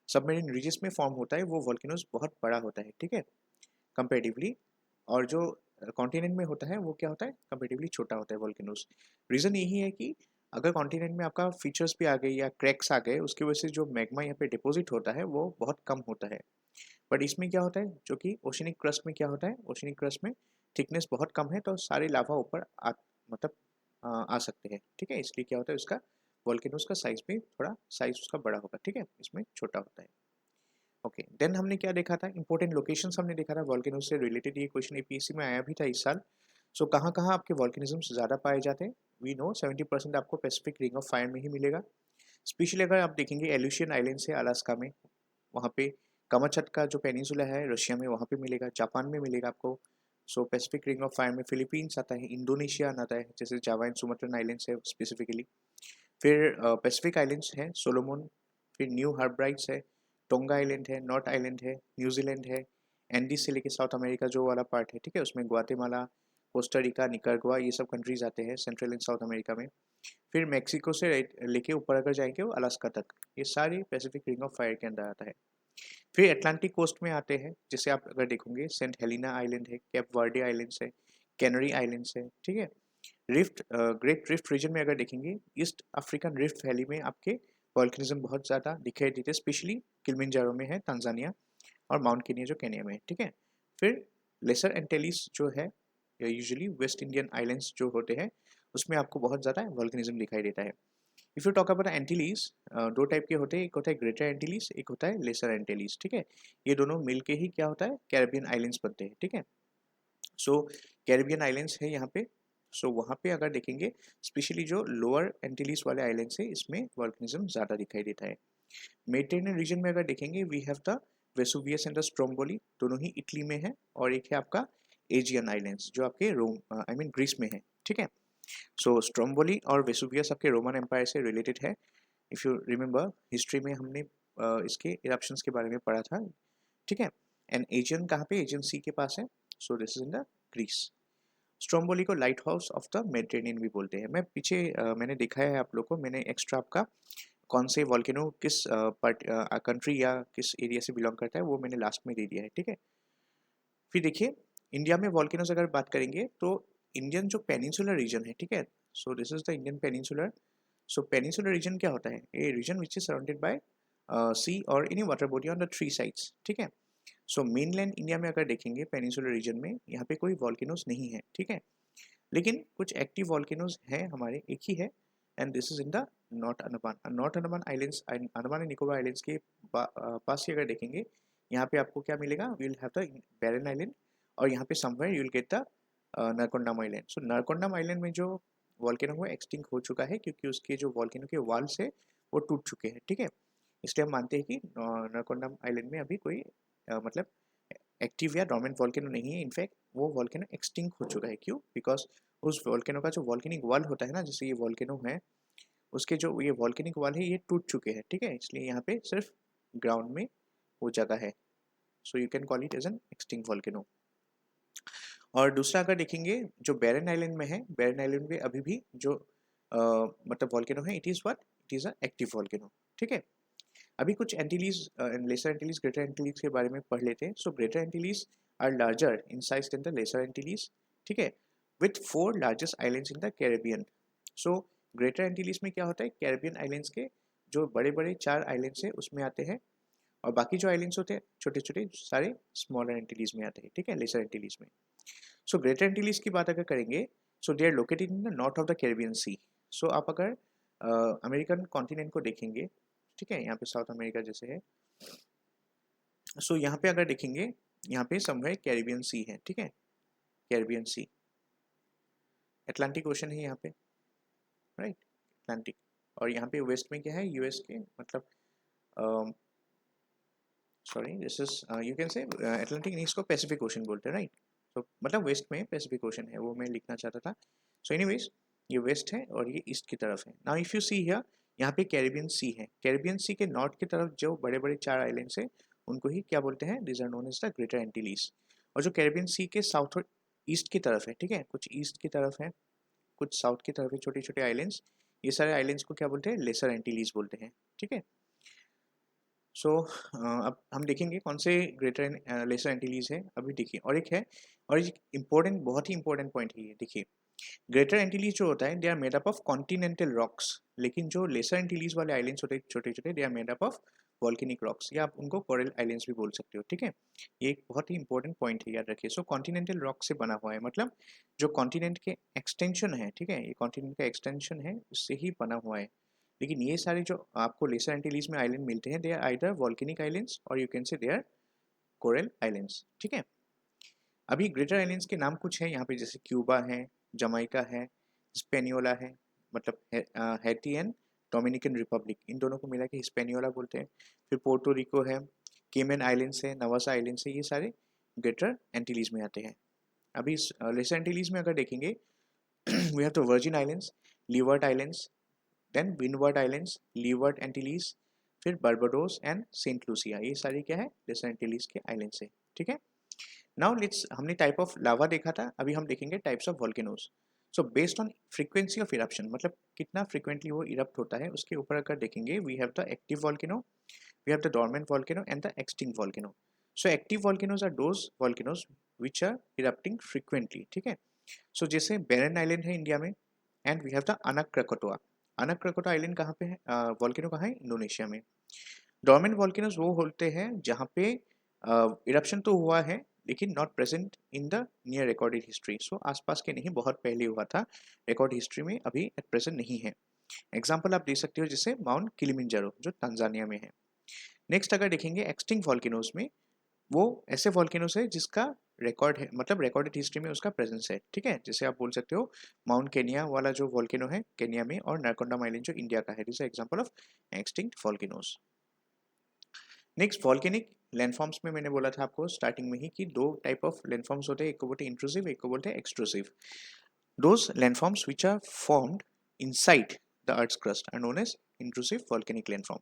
सबमेरिन रीचेस में फॉर्म होता है वो वॉल्केनोज बहुत बड़ा होता है, ठीक है, कंपेरेटिवली। और जो कॉन्टिनेंट में होता है वो क्या होता है कंपेरेटिवली छोटा होता है वॉल्केनोज। रीज़न यही है कि अगर कॉन्टिनेंट में आपका फीचर्स भी आ गए या क्रैक्स आ गए उसकी वजह से जो मैग्मा यहाँ पे डिपॉजिट होता है वो बहुत कम होता है। बट इसमें क्या होता है जो कि ओशनिक क्रस्ट में क्या होता है ओशनिक क्रस्ट में थिकनेस बहुत कम है तो सारे लावा ऊपर मतलब आ सकते हैं, ठीक है। इसलिए क्या होता है उसका वॉल्केनोज का साइज भी थोड़ा साइज उसका बड़ा होगा, ठीक है, इसमें छोटा होता है। ओके देन हमने क्या देखा था इंपॉर्टेंट लोकेशंस हमने देखा था वॉल्केनो से रिलेटेड, ये क्वेश्चन एपीएससी में आया भी था इस साल। सो कहाँ कहाँ आपके वॉल्केनिज्म ज़्यादा पाए जाते हैं, वी नो 70% आपको पैसिफिक रिंग ऑफ फायर में ही मिलेगा। स्पेशली अगर आप देखेंगे एल्यूशियन आइलैंड से अलास्का में, वहाँ पे कामाचट का जो पेनिसुला है रशिया में वहाँ पे मिलेगा, जापान में मिलेगा आपको। सो पैसिफिक रिंग ऑफ फायर में फिलीपींस आता है, इंडोनेशिया आता है, जैसे जावा एंड सुमाट्रन आइलैंड्स है स्पेसिफिकली। फिर पैसिफिक आइलैंड्स हैं सोलोमोन, फिर न्यू हार्ब्राइट्स है, टोंगा आइलैंड है, नॉर्थ आइलैंड है, न्यूजीलैंड है, एंडीज से लेके साउथ अमेरिका जो वाला पार्ट है, ठीक है, उसमें ग्वाटेमाला, कोस्टा रिका, निकारागुआ ये सब कंट्रीज आते हैं सेंट्रल एंड साउथ अमेरिका में। फिर मैक्सिको से लेके ऊपर अगर जाएंगे वो अलास्का तक, ये सारे पैसिफिक रिंग ऑफ फायर के अंदर आता है। फिर अटलांटिक कोस्ट में आते हैं, जैसे आप अगर देखोगे सेंट हेलिना आइलैंड है, कैप वर्डे आइलैंड्स है, कैनरी आइलैंड्स है, ठीक है। रिफ्ट ग्रेट रिफ्ट रीजन में अगर देखेंगे ईस्ट अफ्रीकन रिफ्ट वैली में आपके वॉल्केनिज्म बहुत ज़्यादा दिखाई देते हैं, स्पेशली किलिमंजारो में है तंजानिया, और माउंट केनिया जो केनिया में है, ठीक है। फिर लेसर एंटेलिस जो है यूजुअली वेस्ट इंडियन आइलैंड्स जो होते हैं उसमें आपको बहुत ज़्यादा वॉल्केनिज्म दिखाई देता है। इफ़ यू टॉक अबाउट एंटीलीज, दो टाइप के होते हैं, एक होता है ग्रेटर एंटीलीज, एक होता है लेसर एंटीलीज, ठीक है। ये दोनों मिलके ही क्या होता है कैरेबियन आइलैंड्स बनते हैं, ठीक है। सो कैरिबियन आइलैंड्स है यहाँ पे। सो वहाँ पे अगर देखेंगे स्पेशली जो लोअर एंटीलीज वाले आइलैंड्स है इसमें वॉल्केनिज्म ज़्यादा दिखाई देता है। मेडिटेरेनियन रीजन में अगर देखेंगे we have the Vesuvius and the Stromboli, दोनों ही इटली में है, और एक है आपका एजियन आइलैंड्स जो आपके रोम आई मीन ग्रीस में है, ठीक है। सो स्ट्रोम्बोली और वेसुवियस आपके रोमन एम्पायर से रिलेटेड है। इफ़ यू रिमेंबर हिस्ट्री में हमने इसके इरप्शंस के बारे में पढ़ा था, ठीक है। एंड एजियन कहाँ पे एजियन सी के पास है, so this is in the Greece. Stromboli को lighthouse of the Mediterranean भी बोलते हैं। मैं पीछे मैंने देखा है आप लोग को, मैंने एक्स्ट्रा आपका कौन से वॉल्केनो किस कंट्री या किस एरिया से बिलोंग करता है वो मैंने लास्ट में दे दिया है, ठीक है। फिर देखिए इंडिया में वॉल्केनोज अगर बात करेंगे तो इंडियन जो पेनिनसुलर रीजन है, ठीक है, so this is the Indian peninsular. So peninsular region क्या होता है, a region which is surrounded by sea और any water body on the three sides, ठीक है। सो मेनलैंड इंडिया में अगर देखेंगे पेनिनसुलर रीजन में यहाँ पे कोई वॉल्केनोज नहीं है, ठीक है, लेकिन कुछ एक्टिव वॉल्केनोज हैं हमारे, एक ही है, and this is in the north Andaman. North Andaman islands, Andaman and Nicobar islands के पास ही अगर देखेंगे यहाँ पे आपको क्या मिलेगा, will have the Barren Island, और यहाँ पे somewhere you will get the Narcondam island. So Narcondam island में जो वॉल्केनो वो एक्सटिंक्ट हो चुका है क्योंकि उसके जो वॉल्केनो के वाल्स है वो टूट चुके हैं, ठीक है। इसलिए हम मानते हैं कि नरकोंडम आइलैंड में अभी कोई मतलब एक्टिव या डोर्मेंट वॉल्केनो नहीं है। इनफैक्ट वो वॉल्केनो एक्सटिंक्ट हो चुका है। क्यों? बिकॉज उस वॉल्केनो का जो वॉल्केनिक वॉल होता है ना, जैसे ये वॉल्केनो है, उसके जो ये वॉल्केनिक वॉल है ये टूट चुके हैं, ठीक है। इसलिए यहाँ पे सिर्फ ग्राउंड में वो जगह है। So you can call it as an extinct volcano. और दूसरा अगर देखेंगे जो बैरन आइलैंड में है, बैरन आइलैंड में अभी भी जो मतलब वॉल्केनो है, it is what, it is a active volcano, ठीक है। अभी कुछ एंटिलीज, लेसर एंटिलीज, ग्रेटर एंटिलीज के बारे में पढ़ लेते हैं। So Greater Antilles are larger in size than the Lesser Antilles, ठीक है, with 4 largest islands in the Caribbean. So Greater Antilles में क्या होता है, कैरेबियन आइलैंड्स के जो बड़े बड़े 4 आइलैंड्स हैं उसमें आते हैं, और बाकी जो आइलैंड्स होते हैं छोटे छोटे सारे स्मॉलर एंटिलीज में आते हैं, ठीक है, लेसर एंटिलीज में। सो ग्रेटर एंटिलीज की बात अगर करेंगे, so they are located in the north of the Caribbean sea. So आप अगर अमेरिकन कॉन्टिनेंट को देखेंगे, ठीक है, यहाँ पे साउथ अमेरिका जैसे है, सो यहाँ पे अगर देखेंगे, यहाँ पे समवेयर कैरिबियन सी है, ठीक है, कैरिबियन सी, अटलांटिक ओशन है यहाँ पे, राइट, अटलांटिक। और यहाँ पे वेस्ट में क्या है, यूएस के, मतलब sorry this is you can से अटलांटिक नहीं, इसको पैसिफिक ओशन बोलते हैं, राइट। तो मतलब वेस्ट में पैसिफिक ओशन है, वो मैं लिखना चाहता था। सो एनीवेज ये वेस्ट है और ये ईस्ट की तरफ है। Now if you see here, यहाँ पे कैरिबियन सी है, कैरिबियन सी के नॉर्थ की तरफ जो बड़े बड़े 4 आइलैंड्स हैं उनको ही क्या बोलते हैं, this are known as the Greater Antilles. और जो कैरिबियन सी के साउथ और ईस्ट की तरफ है, ठीक है, कुछ ईस्ट की तरफ है, कुछ साउथ की तरफ है, छोटे छोटे आइलैंड्स, ये सारे आइलैंड्स को क्या बोलते हैं, लेसर एंटिलीज बोलते हैं, ठीक है। सो अब हम देखेंगे कौन से ग्रेटर लेसर एंटिलीज है, अभी देखिए। और एक है, और एक इम्पोर्टेंट, बहुत ही इंपॉर्टेंट पॉइंट है ये, देखिए। ग्रेटर एंटिलीज जो होता है, they are made up of continental rocks, लेकिन जो लेसर एंटिलीज वाले आइलैंड्स होते हैं छोटे छोटे, they are made up of volcanic rocks, या आप उनको कोरल आइलैंड्स भी बोल सकते हो, ठीक है। ये एक बहुत ही इंपॉर्टेंट पॉइंट है, याद रखिए। सो कॉन्टिनेंटल रॉक से बना हुआ है, मतलब जो कॉन्टिनेंट के एक्सटेंशन है, ठीक है, ये कॉन्टिनेंट का एक्सटेंशन है, उससे ही बना हुआ है। लेकिन ये सारे जो आपको लेसर एंटिलीज में आइलैंड मिलते हैं, they are either volcanic islands और you can say they are coral islands, ठीक है। अभी ग्रेटर आइलैंड्स के नाम कुछ हैं यहाँ पे, जैसे क्यूबा है, जमाइका है, हिस्पेनियोला है, मतलब हैती एंड डोमिनिकन रिपब्लिक, इन दोनों को मिला के हिस्पेनियोला बोलते हैं। फिर पोर्टो रिको है, केमन आइलैंड्स है, नवासा आइलैंड्स है, ये सारे ग्रेटर एंटिलीज में आते हैं। अभी लेसर एंटिलीज में अगर देखेंगे, we have the Virgin Islands, Leeward Islands, then Windward Islands, Leeward Antilles, फिर बारबाडोस एंड सेंट लूसिया, ये सारी क्या है, लेसर एंटिलीज के आइलैंड्स है, ठीक है। नाउ लेट्स, हमने टाइप ऑफ लावा देखा था, अभी हम देखेंगे types of volcanoes. So based on frequency of eruption, मतलब कितना फ्रीक्वेंटली वो इरप्ट होता है, उसके ऊपर अगर देखेंगे, we have the active volcano, we have the dormant volcano and the extinct volcano. So active volcanoes are those volcanoes which are erupting frequently, ठीक है। सो जैसे बैरन आइलैंड है इंडिया में, and we have the Anak Krakatoa. Anak Krakatoa island कहाँ पे है, volcano कहाँ है, इंडोनेशिया में। डोर्मेंट वॉल्केनोज वो होते हैं जहाँ पे इरप्शन तो हुआ है लेकिन not present in the near recorded history. So आसपास के नहीं, बहुत पहले हुआ था, रिकॉर्ड हिस्ट्री में अभी एट प्रेजेंट नहीं है। एग्जाम्पल आप दे सकते हो जैसे माउंट किलिमिंजारो जो तंजानिया में है। नेक्स्ट अगर देखेंगे एक्सटिंक्ट वॉल्केनोज में, वो ऐसे वॉल्केनोज है जिसका रिकॉर्ड है, मतलब रिकॉर्डेड हिस्ट्री में उसका प्रेजेंस है, ठीक है। जैसे आप बोल सकते हो माउंट केनिया वाला जो वॉल्केनो है केनिया में, और नारकोंडम आइलैंड जो इंडिया का है, this example of extinct volcanoes. Next volcanic landforms में मैंने बोला था आपको स्टार्टिंग में ही कि 2 टाइप ऑफ लैंडफॉर्म्स होते हैं, एक को बोलते हैं इंट्रूसिव, एक को बोलते हैं extrusive. Those landforms which are formed inside the earth's crust are known as intrusive volcanic landform.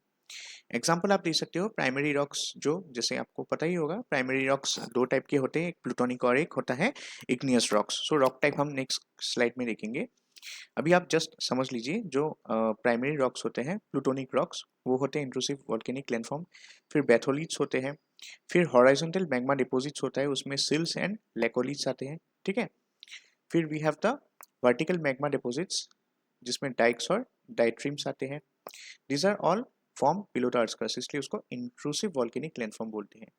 Example आप दे सकते हो प्राइमरी रॉक्स, जो जैसे आपको पता ही होगा, प्राइमरी रॉक्स 2 टाइप के होते हैं, एक प्लूटोनिक और एक होता है इग्नियस रॉक्स। सो रॉक टाइप हम नेक्स्ट स्लाइड में देखेंगे। अभी आप जस्ट समझ लीजिए, जो प्राइमरी रॉक्स होते हैं प्लूटोनिक रॉक्स, वो होते हैं इंट्रूसिव वॉल्केनिक लैंडफॉर्म। फिर बैथोलिट्स होते हैं, फिर हॉराइजॉन्टल मैग्मा डिपॉजिट्स होता है, उसमें सिल्स एंड लेकोलिट्स आते हैं, ठीक है। फिर we have the vertical magma deposits जिसमें डाइक्स और डाइट्रीम्स आते हैं। These are all form below the earth crust, इसलिए उसको इंट्रूसिव वॉल्केनिक लैंडफॉर्म बोलते हैं।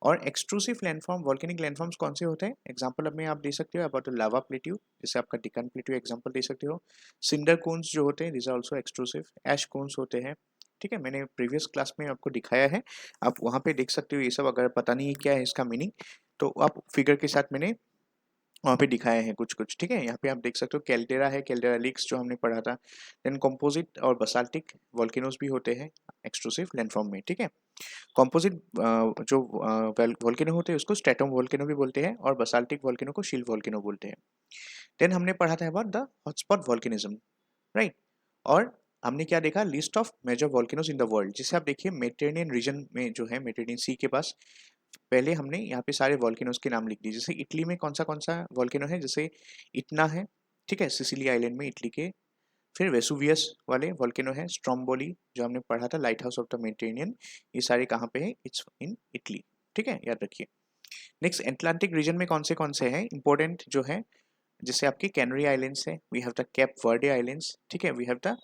और एक्सट्रूसिव लैंडफॉर्म, वॉल्केनिक लैंडफॉर्म्स कौन से होते हैं, एग्जांपल अब में आप दे सकते हो अबाउट लावा प्लेट्यू, जैसे आपका डिकन प्लेट्यू एग्जांपल दे सकते हो। सिंडर कोन्स जो होते हैं, this are also extrusive. Ash cones होते हैं, ठीक है, मैंने प्रीवियस क्लास में आपको दिखाया है, आप वहाँ पे देख सकते हो ये सब। अगर पता नहीं है क्या है इसका मीनिंग, तो आप फिगर के साथ मैंने वहाँ पे दिखाए हैं कुछ कुछ। ठीक है, यहाँ पे आप देख सकते हो कैल्डेरा है, कैल्डेरा लीक्स जो हमने पढ़ा था। देन कंपोजिट और बसाल्टिक वोल्केनोज भी होते हैं एक्सट्रूसिव लैंडफॉर्म में। ठीक है, कंपोजिट जो वोल्केनो होते हैं उसको स्ट्रेटम वोल्केनो भी बोलते हैं, और बसाल्टिक वोल्केनो को शील्ड वोल्केनो बोलते हैं। देन हमने पढ़ा था about the hotspot volcanism, right. और हमने क्या देखा, list of major volcanoes in the world, जिसे आप देखिए मेडिटेरेनियन रीजन में जो है, मेडिटेरेनियन सी के पास पहले हमने यहाँ पे सारे वोल्केनोज के नाम लिख दिए। जैसे इटली में कौन सा वोल्केनो है, जैसे इटना है, ठीक है, सिसिली आइलैंड में इटली के। फिर वेसुवियस वाले वोल्केनो है, स्ट्रोम्बोली जो हमने पढ़ा था, light house of the Mediterranean, ये सारे कहाँ पे है, इट्स इन इटली। ठीक है, याद रखिए। नेक्स्ट एटलांटिक रीजन में कौन से हैं इंपॉर्टेंट जो है, जैसे आपकी कैनरी आइलैंड्स है, we have the Cape Verde Islands. ठीक है, वी हैव द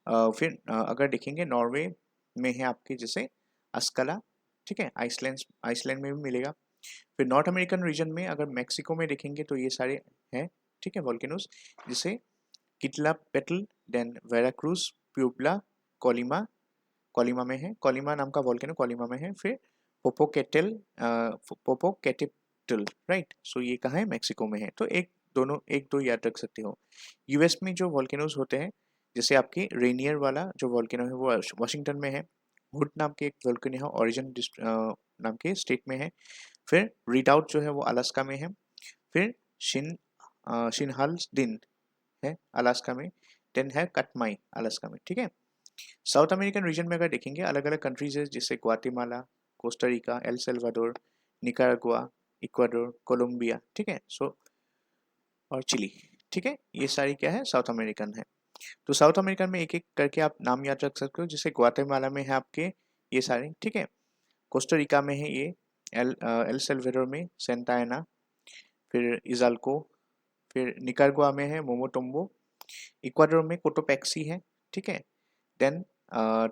फिर अगर देखेंगे नॉर्वे में है आपके जैसे अस्कला। ठीक है, आइसलैंड, आइसलैंड में भी मिलेगा। फिर नॉर्थ अमेरिकन रीजन में अगर मेक्सिको में देखेंगे तो ये सारे हैं, ठीक है, वोल्केनोज, जैसे Citlaltepetl, then Veracruz, Puebla, Colima, Colima में है, कोलिमा नाम का वोल्केनो कोलिमा में है। फिर पोपोकेटेल, पोपोकेटेप्टल, राइट। सो ये कहाँ है, मेक्सिको में है। तो एक दो याद रख सकते हो। यूएस में जो वोल्केनोज होते हैं, जैसे आपके रेनियर वाला जो वोल्केनो है वो वाशिंगटन में है। हुड नाम के एक वोल्केनो है, ओरिजिन नाम के स्टेट में है। फिर रीडाउट जो है वो अलास्का में है। फिर शिनहाल्सडिन है अलास्का में। देन है कटमाई अलास्का में। ठीक है, साउथ अमेरिकन रीजन में अगर देखेंगे अलग अलग कंट्रीज है, जैसे Guatemala, Costa Rica, El Salvador, Nicaragua, Ecuador, Colombia. ठीक है, सो और चिली। ठीक है, ये सारी क्या है, साउथ अमेरिकन है। तो साउथ अमेरिकन में एक एक करके आप नाम याद रख सकते हो। जैसे ग्वाटेमाला में है आपके ये सारे, ठीक है। कोस्टारिका में है ये एल सल्वाडोर में सेंटा एना, फिर इजाल्को। फिर निकारागुआ में है मोमोटोम्बो। इक्वाडोर में कोटोपैक्सी है, ठीक है। देन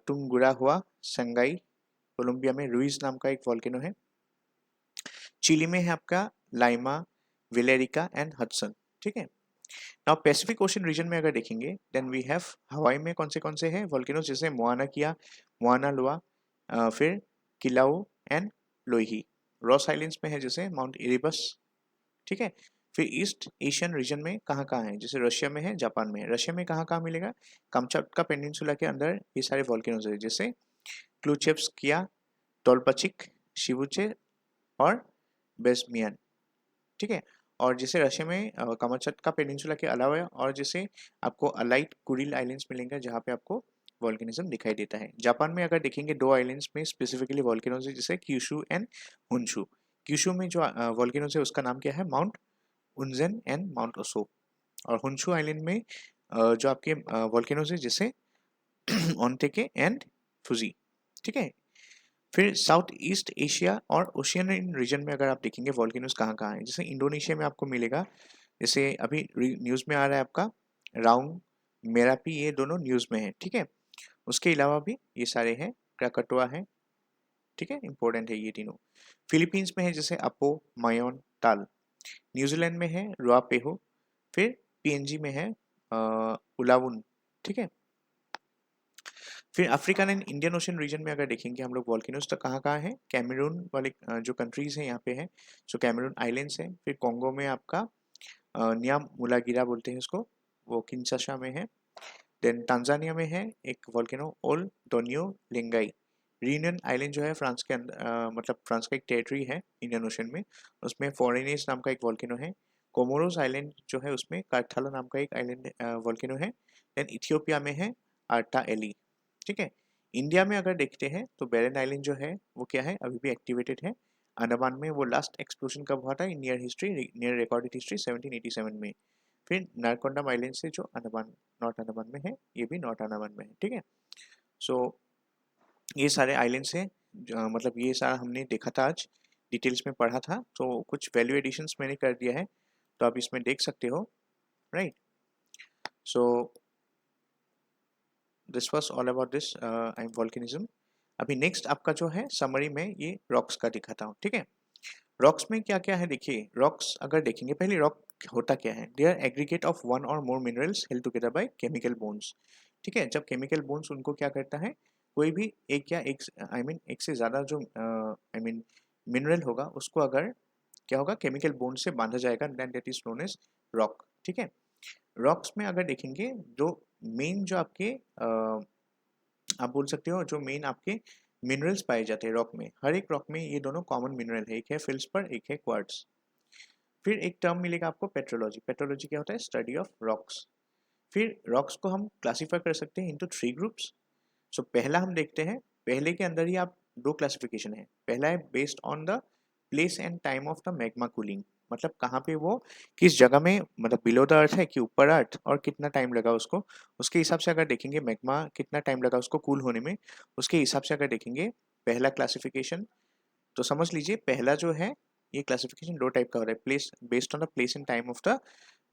टुंगुरा हुआ संगाई। कोलंबिया में रुइज नाम का एक वोल्केनो है। चिली में है आपका लाइमा, विलेरिका एंड हडसन। ठीक है, नाउ पैसिफिक ओशन रीजन में अगर देखेंगे देन वी हैव हवाई में कौन से हैं वोल्केनोज, जैसे मोआना किया, मोआना लोआ, फिर किलाउ एंड लोही। रॉस आइलैंड्स में है जैसे माउंट इरिबस। ठीक है, फिर ईस्ट एशियन रीजन में कहाँ है, जैसे रशिया में है, जापान में है। रशिया में कहाँ मिलेगा, कामचाटका पेनिनसुला के अंदर ये सारे वोल्केनोज है, जैसे क्लूचेव्स्किया, टोल्पचिक, शिवुचे और बेस्मियन। ठीक है, और जैसे रशिया में कामाचटका पेनिनसुला के अलावा और जैसे आपको अलाइट कुरिल आइलैंड्स मिलेंगे जहाँ पे आपको वोल्केनिज्म दिखाई देता है। जापान में अगर देखेंगे दो आइलैंड्स में स्पेसिफिकली वोल्केनोज है, जैसे क्यूशु एंड हुनशु। क्यूशु में जो वोल्केनोज है उसका नाम क्या है, माउंट उनजेन एंड माउंट ओसो। और हुनशु आइलैंड में जो आपके वोल्केनोज है, जैसे ओंटेके एंड फुजी। ठीक है, फिर साउथ ईस्ट एशिया और ओशियन रीजन में अगर आप देखेंगे वोल्केनोज कहाँ है, जैसे इंडोनेशिया में आपको मिलेगा, जैसे अभी न्यूज़ में आ रहा है आपका राउंग, मेरापी, ये दोनों न्यूज़ में है। ठीक है, उसके अलावा भी ये सारे हैं, क्राकटुआ है। ठीक है, इंपॉर्टेंट है ये तीनों। फिलीपींस में है जैसे अपो, मायोन, ताल। न्यूजीलैंड में है रुआपेहु। फिर पीएनजी में है उलावुन। ठीक है, फिर African and Indian Ocean region में अगर देखेंगे हम लोग वोल्केनोज तो कहाँ है, कैमरून वाले जो कंट्रीज हैं यहाँ पे हैं, सो कैमरून आइलैंड्स हैं। फिर कॉन्गो में आपका नियाम मुलागिरा बोलते हैं उसको, वो किंशासा में है। देन टांजानिया में है एक वोल्केनो ओल डोनियो लेंगाई। रीयूनियन आइलैंड जो है फ्रांस के अंदर मतलब फ्रांस का एक टेरिटरी है इंडियन ओशन में, उसमें फोरेनिस नाम का एक वोल्केनो है। कोमोरोस आइलैंड जो है उसमें कार्थालो नाम का एक आइलैंड वोल्केनो है। देन इथियोपिया में है आर्टा एली। ठीक है, इंडिया में अगर देखते हैं तो बैरन आइलैंड जो है वो क्या है, अभी भी एक्टिवेटेड है। अंडमान में वो लास्ट एक्सप्लोजन कब हुआ था, near history, near recorded history 1787 में। फिर नारकोंडम आइलैंड से जो अंडमान, नॉर्थ अंडमान में है, ये भी नॉर्थ अंडमान में है। ठीक है, सो ये सारे आइलैंड्स हैं, मतलब ये सारा हमने देखा था आज, डिटेल्स में पढ़ा था। तो कुछ वैल्यू एडिशंस मैंने कर दिया है, तो आप इसमें देख सकते हो, right. So this was all about this I volcanism. अभी नेक्स्ट आपका जो है समरी में ये रॉक्स का दिखाता हूँ। ठीक है, रॉक्स में क्या क्या है देखिए। रॉक्स अगर देखेंगे, पहले रॉक होता क्या है, they are aggregate of one or more minerals held together by chemical bonds. ठीक है, जब केमिकल बोन्स उनको क्या करता है, कोई भी एक या एक एक से ज़्यादा जो मिनरल होगा उसको अगर क्या होगा केमिकल बॉन्ड से बांधा जाएगा, then that is known as rock. ठीक है, रॉक्स में अगर देखेंगे जो मेन जो आपके आप बोल सकते हो जो मेन आपके मिनरल्स पाए जाते हैं रॉक में, हर एक रॉक में ये दोनों कॉमन मिनरल है, एक है फेल्सपर एक है क्वार्ट्ज। फिर एक टर्म मिलेगा आपको पेट्रोलॉजी। पेट्रोलॉजी क्या होता है? Study of rocks. फिर रॉक्स को हम क्लासीफाई कर सकते हैं इनटू 3 ग्रुप्स। सो पहला हम देखते हैं, पहले के अंदर ही आप 2 क्लासिफिकेशन है। पहला है based on the place and time of the magma cooling, मतलब कहाँ पे वो किस जगह में, मतलब बिलो द अर्थ है कि ऊपर अर्थ, और कितना टाइम लगा उसको, उसके हिसाब से अगर देखेंगे मैग्मा कितना टाइम लगा उसको कूल होने में, उसके हिसाब से अगर देखेंगे पहला क्लासिफिकेशन। तो समझ लीजिए पहला जो है ये क्लासिफिकेशन 2 टाइप का हो रहा है, place based on the place and time of the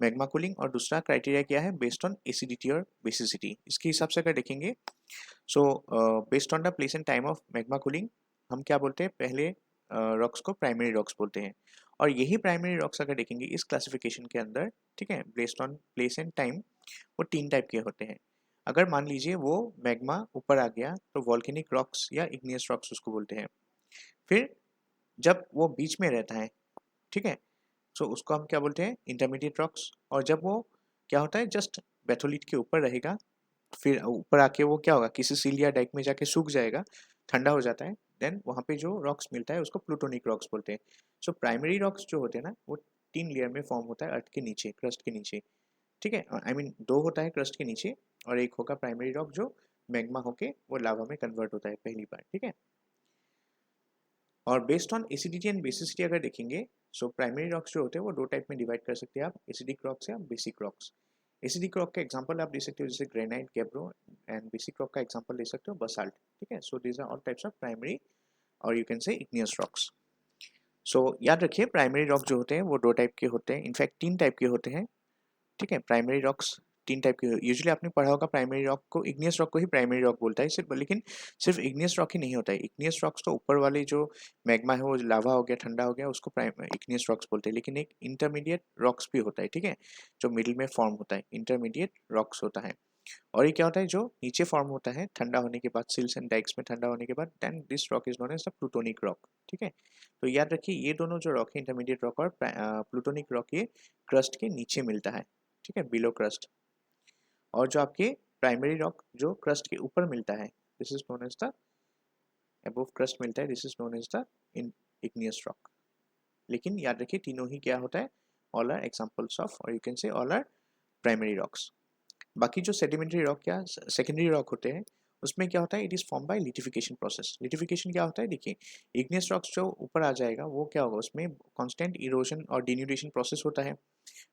magma cooling, और दूसरा क्राइटेरिया क्या है? बेस्ड ऑन एसिडिटी और बेसिसिटी। इसके हिसाब से अगर देखेंगे so based on the place and time of magma cooling हम क्या बोलते हैं? पहले रॉक्स को प्राइमरी रॉक्स बोलते हैं। और यही प्राइमरी रॉक्स अगर देखेंगे इस क्लासिफिकेशन के अंदर, ठीक है, based on place and time, वो 3 टाइप के होते हैं। अगर मान लीजिए वो मैग्मा ऊपर आ गया तो वॉल्केनिक रॉक्स या इग्नियस रॉक्स उसको बोलते हैं। फिर जब वो बीच में रहता है, ठीक है, सो उसको हम क्या बोलते हैं? Intermediate rocks. और जब वो क्या होता है जस्ट बैथोलिट के ऊपर रहेगा, फिर ऊपर आके वो क्या होगा किसी सील या डाइक में जाके सूख जाएगा, ठंडा हो जाता है, देन वहाँ पे जो रॉक्स मिलता है उसको प्लूटोनिक रॉक्स बोलते हैं। सो प्राइमरी रॉक्स जो होते हैं ना वो 3 लेयर में फॉर्म होता है अर्थ के नीचे, क्रस्ट के नीचे। ठीक है, दो होता है क्रस्ट के नीचे, और एक होगा प्राइमरी रॉक जो मैग्मा होके वो लावा में कन्वर्ट होता है पहली बार। ठीक है, और based on acidity and basicity अगर देखेंगे, सो प्राइमरी रॉक्स जो होते हैं वो 2 टाइप में डिवाइड कर सकते हैं आप, एसिडिक रॉक्स या बेसिक रॉक्स। एसिडिक रॉक का एग्जांपल आप दे सकते हो जैसे granite, gabbro, and basic rock का एग्जांपल ले सकते हो बसाल्ट। ठीक है, so these are all types of primary और you can say igneous rocks. So याद रखिए प्राइमरी रॉक जो होते हैं वो 2 टाइप के होते हैं, इनफैक्ट 3 टाइप के होते हैं। ठीक है, प्राइमरी रॉक्स 3 टाइप के यूजुअली आपने पढ़ा होगा, प्राइमरी रॉक को, इग्नियस रॉक को ही प्राइमरी रॉक बोलता है सिर्फ, लेकिन सिर्फ इग्नियस रॉक ही नहीं होता है। इग्नियस रॉक्स तो ऊपर वाले जो मैग्मा है वो लावा हो गया, ठंडा हो गया, उसको इग्नियस रॉक्स बोलते हैं, लेकिन एक इंटरमीडिएट रॉक्स भी होता है। ठीक है, जो मिडिल में फॉर्म होता है इंटरमीडिएट रॉक्स होता है। और ये क्या होता है जो नीचे फॉर्म होता है ठंडा होने के बाद, सिल्स एंड डाइक्स में ठंडा होने के बाद, then this rock is known as the plutonic rock. ठीक है, तो याद रखिए ये दोनों जो रॉक है इंटरमीडिएट रॉक और प्लूटोनिक रॉक, ये क्रस्ट के नीचे मिलता है। ठीक है, बिलो क्रस्ट। और जो आपके प्राइमरी रॉक जो क्रस्ट के ऊपर मिलता है, this is known as the above crust मिलता है, this is known as the igneous rock. लेकिन याद रखिए तीनों ही क्या होता है? ऑल आर एग्जांपल्स ऑफ, और you can say all are primary rocks. बाकी जो सेडिमेंट्री रॉक या सेकेंडरी रॉक होते हैं उसमें क्या होता है? It is form by lithification process. Lithification क्या होता है? देखिए इग्नियस रॉक्स जो ऊपर आ जाएगा वो क्या होगा, उसमें कांस्टेंट इरोजन और डिन्यूडेशन प्रोसेस होता है,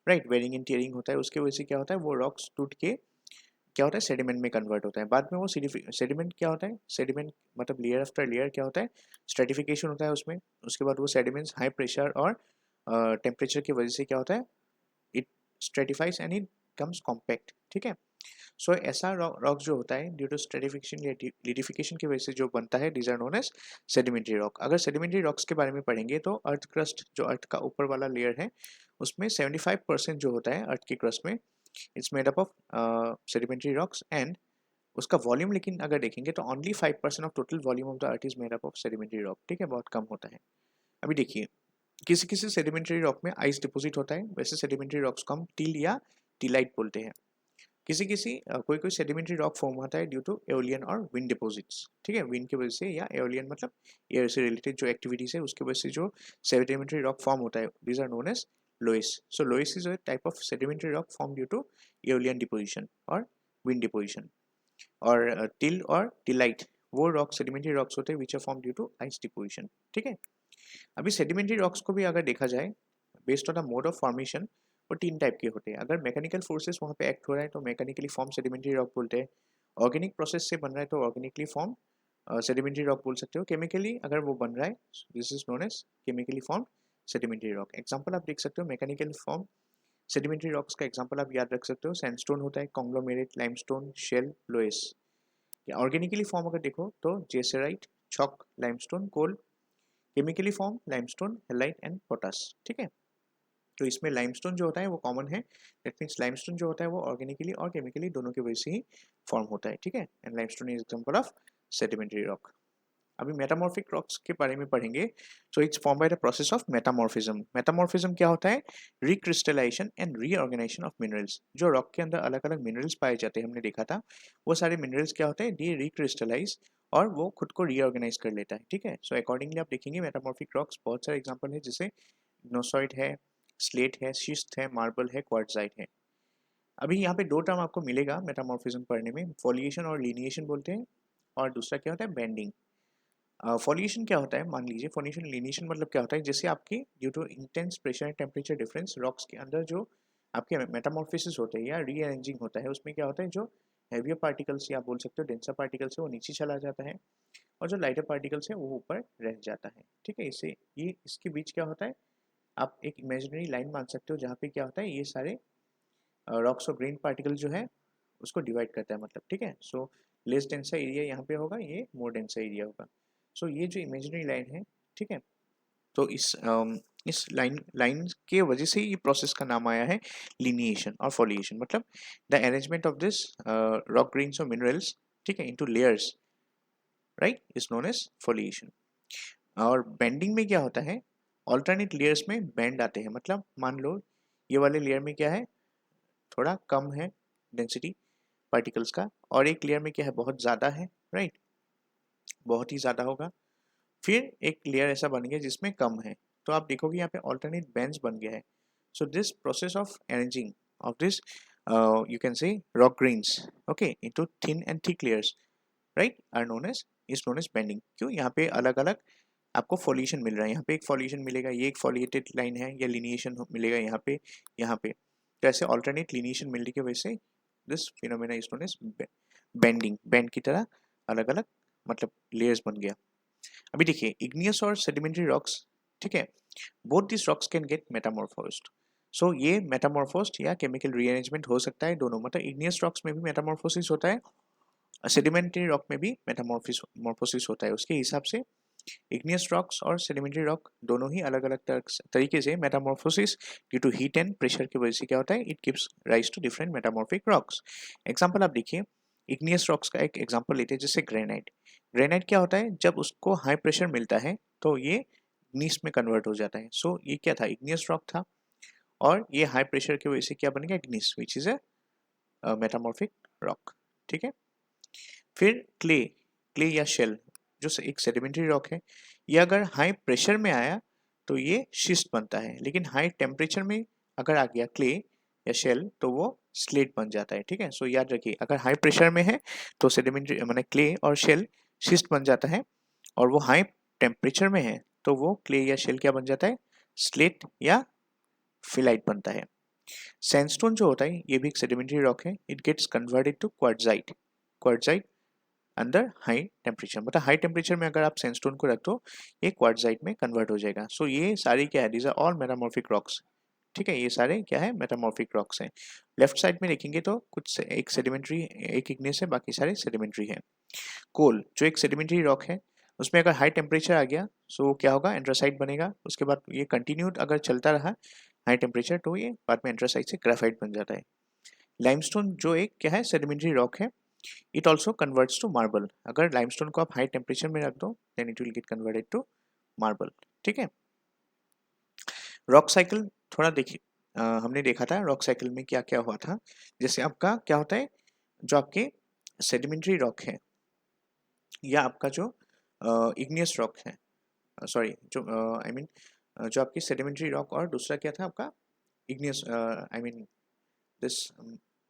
राइट, वेरिंग एंड टियरिंग होता है, उसके वजह से क्या होता है वो रॉक्स टूट के क्या होता है सेडिमेंट में कन्वर्ट होता है। बाद में वो सेडिमेंट क्या होता है? सेडिमेंट मतलब लेयर आफ्टर लेयर क्या होता है? स्ट्रेटिफिकेशन होता है उसमें। उसके बाद वो सेडिमेंट्स हाई प्रेशर और टेम्परेचर की वजह से क्या होता है? It stratifies and it comes compact. ठीक है, सो ऐसा रॉक जो होता है ड्यू टू स्ट्रेटिफिकेशन या लिडिफिकेशन की वजह से जो बनता है, these are known as sedimentary rock. अगर सेडिमेंट्री रॉक्स के बारे में पढ़ेंगे तो अर्थ क्रस्ट जो अर्थ का ऊपर वाला लेयर है उसमें 75% जो होता है अर्थ की क्रस्ट में, it's made up of sedimentary rocks, and उसका वॉल्यूम लेकिन अगर देखेंगे तो only 5% of total volume of the earth is made up of sedimentary rock. ठीक है, बहुत कम होता है। अभी देखिए किसी किसी सेडिमेंट्री रॉक में आइस डिपोजिट होता है, वैसे सेडिमेंट्री रॉक्स को हम टिल या टिलाइट बोलते हैं। किसी किसी कोई कोई सेडिमेंट्री रॉक फॉर्म होता है ड्यू टू एओलियन और विंड डिपॉजिट्स। ठीक है, विंड की वजह से, या एओलियन मतलब एयर से रिलेटेड जो एक्टिविटीज है उसकी वजह से जो सेडिमेंट्री रॉक फॉर्म होता है, these are known as loess. So loess is a type of sedimentary rock form due to aeolian deposition और विंड डिपोजिशन। और टिल और टिलाइट वो रॉक सेडिमेंट्री रॉक्स होते हैं which are form due to ice deposition. ठीक है, अभी sedimentary rocks को भी अगर देखा जाए based on the mode of formation, वो 3 टाइप के होते हैं। अगर मैकेनिकल फोर्सेस वहाँ पे एक्ट हो रहा है तो मैकेनिकली फॉर्म सेडिमेंट्री रॉक बोलते हैं। ऑर्गेनिक प्रोसेस से बन रहा है तो ऑर्गेनिकली फॉर्म सेडिमेंट्री रॉक बोल सकते हो। केमिकली अगर वो बन रहा है, this is known as chemically form sedimentary rock. Example आप देख सकते हो मैकेनिकल फॉर्म सेडिमेंट्री रॉक्स का एग्जाम्पल आप याद रख सकते हो, सैंडस्टोन होता है, conglomerate, limestone, shale, loess. Organically form अगर देखो तो geyserite, chalk, limestone, coal. Chemically form limestone, halite and potash. ठीक है, तो इसमें लाइमस्टोन जो होता है वो कॉमन है, दैट मीन्स लाइमस्टोन जो होता है वो ऑर्गेनिकली और केमिकली दोनों की वजह से ही फॉर्म होता है। ठीक है, and limestone is example of sedimentary rock. अभी मेटामॉर्फिक रॉक्स के बारे में पढ़ेंगे। So it's form by the process of metamorphism. Metamorphism क्या होता है? Recrystallisation and reorganisation of minerals. जो रॉक के अंदर अलग अलग मिनरल्स पाए जाते हैं, हमने देखा था, वो सारे मिनरल्स क्या होते हैं? ये रिक्रिस्टलाइज और वो खुद को रीऑर्गेनाइज कर लेता है, ठीक है। सो अकॉर्डिंगली आप देखेंगे मेटामॉर्फिक रॉक्स बहुत सारे एग्जाम्पल है, जैसे ग्नोसॉइड है, स्लेट है, शिस्ट है, मार्बल है, क्वार्ट्जाइट है। अभी यहाँ पे दो टर्म आपको मिलेगा मेटामॉर्फिज्म पढ़ने में, फॉलिएशन और लीनिएशन बोलते हैं, और दूसरा क्या होता है? बेंडिंग। फॉलिएशन क्या होता है? मान लीजिए फॉलिएशन लीनिएशन मतलब क्या होता है? जैसे आपकी due to intense pressure and temperature difference rocks के अंदर जो आपके मेटामॉर्फिसिस होते हैं या रीअरेंजिंग होता है, उसमें क्या होता है? जो हैवियर पार्टिकल्स या आप बोल सकते हो डेंसर पार्टिकल्स है, वो नीचे चला जाता है, और जो लाइटर पार्टिकल्स है वो ऊपर रह जाता है, ठीक है। इससे ये इसके बीच क्या होता है? आप एक इमेजिनरी लाइन मान सकते हो, जहाँ पे क्या होता है? ये सारे रॉक्स और ग्रेन पार्टिकल जो है उसको डिवाइड करता है, मतलब, ठीक है। सो लेस डेंसर एरिया यहाँ पे होगा, ये मोर डेंसर एरिया होगा। सो ये जो इमेजिनरी लाइन है, ठीक है, तो इस लाइन के वजह से ये प्रोसेस का नाम आया है लिनिएशन और फॉलिएशन। मतलब the arrangement of this rock grains और मिनरल्स, ठीक है, into layers, right, is known as foliation. और बेंडिंग में क्या होता है? ऑल्टरनेट लेयर्स में बेंड आते हैं। मतलब मान लो ये वाले लेयर में क्या है? थोड़ा कम है डेंसिटी पार्टिकल्स का, और एक लेयर में क्या है? बहुत ज़्यादा है, राइट, बहुत ही ज़्यादा होगा। फिर एक लेयर ऐसा बन गया जिसमें कम है, तो आप देखोगे यहाँ पे ऑल्टरनेट बैंड्स बन गया है। So this process of arranging of this you can say rock grains, okay, into thin and thick layers, right, are known as is known as bending. क्यों? यहाँ पे अलग अलग आपको फॉलिएशन मिल रहा है। यहाँ पे एक फॉलिएशन मिलेगा, ये एक फॉलिएटेड लाइन है, या लिनिएशन मिलेगा यहाँ पे, यहाँ पे। तो ऐसे ऑल्टरनेट लिनिएशन मिलने की वजह से this phenomena is known as bending. Bend की तरह अलग अलग मतलब लेयर्स बन गया। अभी देखिए इग्नियस और सेडिमेंट्री रॉक्स, ठीक है, both this rocks can get metamorphosed. So ये मेटामॉर्फोस्ड या केमिकल रीअरेंजमेंट हो सकता है दोनों, मतलब इग्नियस रॉक्स में भी मेटामॉर्फोसिस होता है, सेडिमेंट्री रॉक में भी मेटामॉर्फोसिस होता है। उसके हिसाब से इग्नियस रॉक्स और सेडिमेंट्री रॉक दोनों ही अलग अलग तरीके से metamorphosis due to heat and pressure की वजह से क्या होता है? It gives rise to different metamorphic rocks. Example आप देखिए, इग्नियस रॉक्स का एक एग्जांपल लेते हैं, जैसे ग्रेनाइट। ग्रेनाइट क्या होता है? जब उसको हाई प्रेशर मिलता है तो ये ग्नीस में कन्वर्ट हो जाता है। सो ये क्या था? इग्नियस रॉक था, और ये हाई प्रेशर की वजह से क्या बन गया? Gneiss, which is a metamorphic rock, ठीक है। फिर क्ले, क्ले या शेल जो एक सेडिमेंट्री रॉक है, ये अगर हाई प्रेशर में आया तो ये शिस्ट बनता है, लेकिन हाई टेम्परेचर में अगर आ गया क्ले या शेल तो वो स्लेट बन जाता है, ठीक है। सो याद रखिए, अगर हाई प्रेशर में है तो सेडिमेंट्री माने क्ले और शेल शिस्ट बन जाता है, और वो हाई टेम्परेचर में है तो वो क्ले या शेल क्या बन जाता है? स्लेट या फिलाइट बनता है। सैंडस्टोन जो होता है ये भी एक सेडिमेंट्री रॉक है, it gets converted to quartzite. Quartzite अंदर हाई टेम्परेचर, मतलब हाई टेम्परेचर में अगर आप सैंडस्टोन को रख दो ये क्वार्ट्जाइट में कन्वर्ट हो जाएगा। सो ये सारे क्या है? These are all metamorphic rocks, ठीक है, ये सारे क्या है? मेटामॉर्फिक रॉक्स हैं। लेफ्ट साइड में देखेंगे तो कुछ एक सेडिमेंट्री, एक इग्नियस है, बाकी सारे सेडिमेंट्री है। कोल जो एक सेडिमेंट्री रॉक है, उसमें अगर हाई टेम्परेचर आ गया सो क्या होगा? एंड्रासाइट बनेगा। उसके बाद ये कंटिन्यूड अगर चलता रहा हाई टेम्परेचर तो ये बाद में एंड्रासाइट से ग्राफाइट बन जाता है। लाइमस्टोन जो एक क्या है? सेडिमेंट्री रॉक है, it also converts to marble. अगर लाइमस्टोन को आप हाई टेम्परेचर में रख दो then it will get converted to marble, ठीक है। रॉक साइकिल थोड़ा देखिए, हमने देखा था रॉक साइकिल में क्या क्या हुआ था। जैसे आपका क्या होता है? जो आपके सेडिमेंट्री रॉक है या आपका जो इग्नियस रॉक है, सॉरी जो आई मीन जो आपकी सेडिमेंट्री रॉक, और दूसरा क्या था आपका? Igneous, I mean this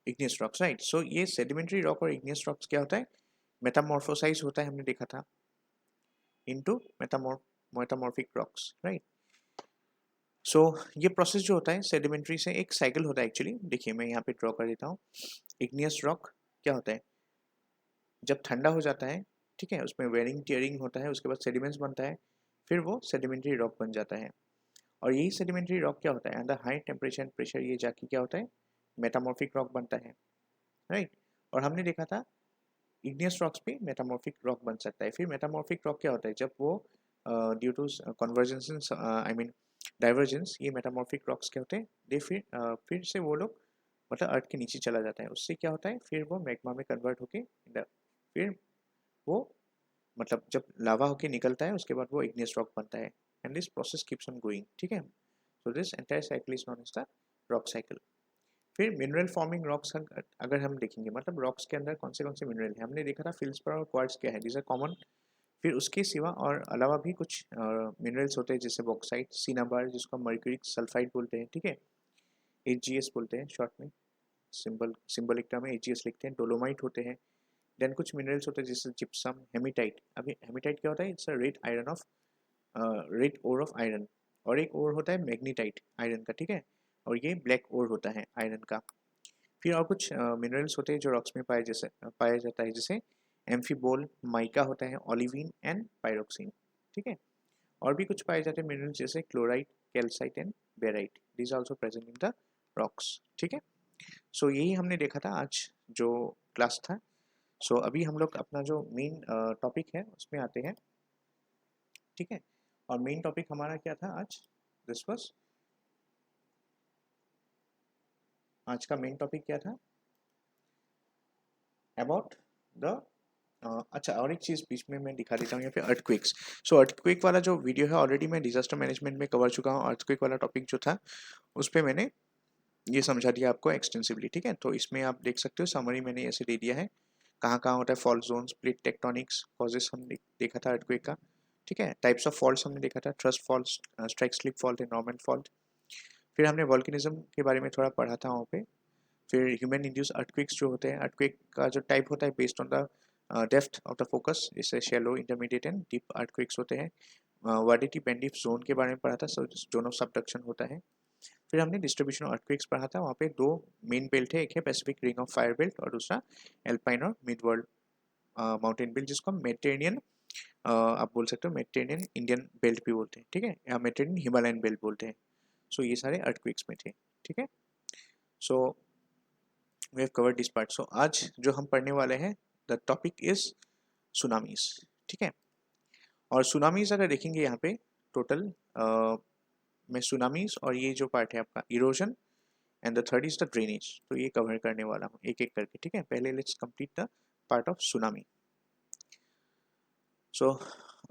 igneous rocks, right. So ये सेडिमेंट्री रॉक और इग्नियस रॉक्स क्या होता है? मेटामॉर्फोसाइज होता है, हमने देखा था, into metamorphic rocks, right. So ये प्रोसेस जो होता है सेडिमेंट्री से एक साइकिल होता है एक्चुअली। देखिए मैं यहाँ पे ड्रॉ कर देता हूँ। इग्नियस रॉक क्या होता है? जब ठंडा हो जाता है, ठीक है, उसमें वेरिंग टियरिंग होता है, उसके बाद सेडिमेंट्स बनता है, फिर वो सेडिमेंट्री रॉक बन जाता है। और यही सेडिमेंट्री रॉक क्या होता है? अंदर हाई टेम्परेचर एंड प्रेशर ये जाके क्या होता है? मेटामॉर्फिक रॉक बनता है, राइट। और हमने देखा था इग्नियस रॉक्स पे मेटामॉर्फिक रॉक बन सकता है। फिर मेटामॉर्फिक रॉक क्या होता है? जब वो due to convergence, I mean divergence, ये मेटामॉर्फिक रॉक्स क्या होते हैं? दे फिर से वो लोग मतलब अर्थ के नीचे चला जाता है। उससे क्या होता है? फिर वो मैग्मा में कन्वर्ट होके फिर वो मतलब जब लावा होके निकलता है उसके बाद वो इग्नियस रॉक बनता है and this process keeps on going, ठीक है। So this entire cycle is known as the rock cycle. फिर मिनरल फॉर्मिंग रॉक्स अगर हम देखेंगे, मतलब रॉक्स के अंदर कौन से मिनरल है, हमने देखा था फील्ड्सपर और क्वार्ट्ज क्या है, दिस आर कॉमन। फिर उसके सिवा और अलावा भी कुछ मिनरल्स होते हैं जैसे बॉक्साइट, सिनाबार जिसको हम मर्क्यूरिक सल्फाइड बोलते हैं, ठीक है, एजीएस बोलते हैं शॉर्ट में, सिंबलिक टर्म में एजीएस लिखते हैं। डोलोमाइट होते हैं। देन कुछ मिनरल्स होते हैं जैसे जिप्सम, हेमिटाइट। अभी हेमिटाइट क्या होता है, it's a red iron of red ore of iron. और एक और होता है मैग्नीटाइट आयरन का, ठीक है, और ये ब्लैक ओर होता है आयरन का। फिर और कुछ मिनरल्स होते हैं जो रॉक्स में पाया जाता है जैसे एम्फीबोल, माइका होता है, ओलिवीन एंड पायरोक्सिन, ठीक है। और भी कुछ पाए जाते हैं मिनरल्स जैसे chlorite, calcite and barite, this also present in the rocks, ठीक है। सो यही हमने देखा था आज जो क्लास था। सो अभी हम लोग अपना जो मेन टॉपिक है उसमें आते हैं, ठीक है। और मेन टॉपिक हमारा क्या था आज, दिस वाज, आज का मेन टॉपिक क्या था, अबाउट द अच्छा, और एक चीज़ बीच में मैं दिखा देता हूँ यहाँ पे, अर्थक्वेक्स। सो अर्थक्वेक वाला जो वीडियो है ऑलरेडी मैं डिजास्टर मैनेजमेंट में कवर चुका हूँ। अर्थक्वेक वाला टॉपिक जो था उस पर मैंने ये समझा दिया आपको एक्सटेंसिवली, ठीक है। तो इसमें आप देख सकते हो समरी मैंने ऐसे दे दिया है, कहाँ कहाँ होता है fault zones, plate tectonics, causes हम देखा था अर्थक्वेक का, ठीक है। टाइप्स ऑफ फॉल्ट्स हमने देखा था, trust fault, strike slip fault and normal fault. फिर हमने वॉल्केनिज्म के बारे में थोड़ा पढ़ा था वहाँ पे। फिर ह्यूमन इंड्यूस अर्थक्वेक्स जो होते हैं, अर्थक्वेक का जो टाइप होता है based on the depth of the focus, इससे shallow, intermediate and deep earthquakes होते हैं। वाडिटी बेंडिफ जोन के बारे में पढ़ा था, जोन ऑफ सबडक्शन होता है। फिर हमने डिस्ट्रीब्यूशन ऑफ अर्थक्वेक्स पढ़ा था, वहाँ पे दो मेन बेल्ट है, एक है Pacific ring of fire belt और दूसरा एल्पाइन और मिड वर्ल्ड माउंटेन बेल्ट, जिसको हम मेडिटेरेनियन आप बोल सकते हो, मेडिटेरेनियन इंडियन बेल्ट भी बोलते हैं, ठीक है, या मेडिटेरेनियन हिमालयन बेल्ट बोलते हैं। सो ये सारे अर्थक्वेक्स में थे, ठीक है। So we have covered this part. So आज जो हम पढ़ने वाले हैं, द टॉपिक इज सुनामीज, ठीक है। और सुनामीज अगर देखेंगे यहाँ पे टोटल में सुनामीज और ये जो पार्ट है आपका erosion and the third is the drainage, तो ये कवर करने वाला हूँ एक एक करके, ठीक है। पहले let's complete the part of tsunami. So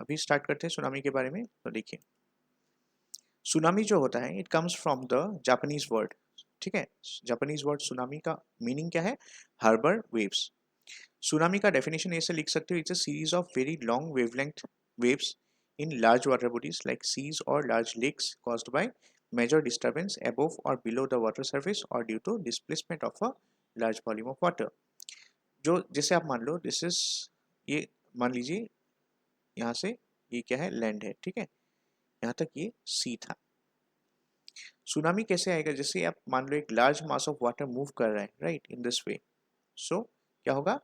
अभी स्टार्ट करते हैं सुनामी के बारे में। तो देखिए, सुनामी जो होता है it comes from the Japanese word, ठीक है। जापानीज वर्ड सुनामी का मीनिंग क्या है, हार्बर वेव्स। सुनामी का डेफिनेशन ऐसे लिख सकते हो, it's a series of very long wavelength waves in large water bodies like seas और large lakes caused by major disturbance above or below the water surface or due to displacement of a large volume of water। जो जैसे आप मान लो this is, ये मान लीजिए यहाँ से ये क्या है, लैंड है, ठीक है, यहाँ तक ये सी था। सुनामी कैसे आएगा, जैसे आप मान लो एक large mass of water move कर रहा है, right, in this way. So क्या होगा,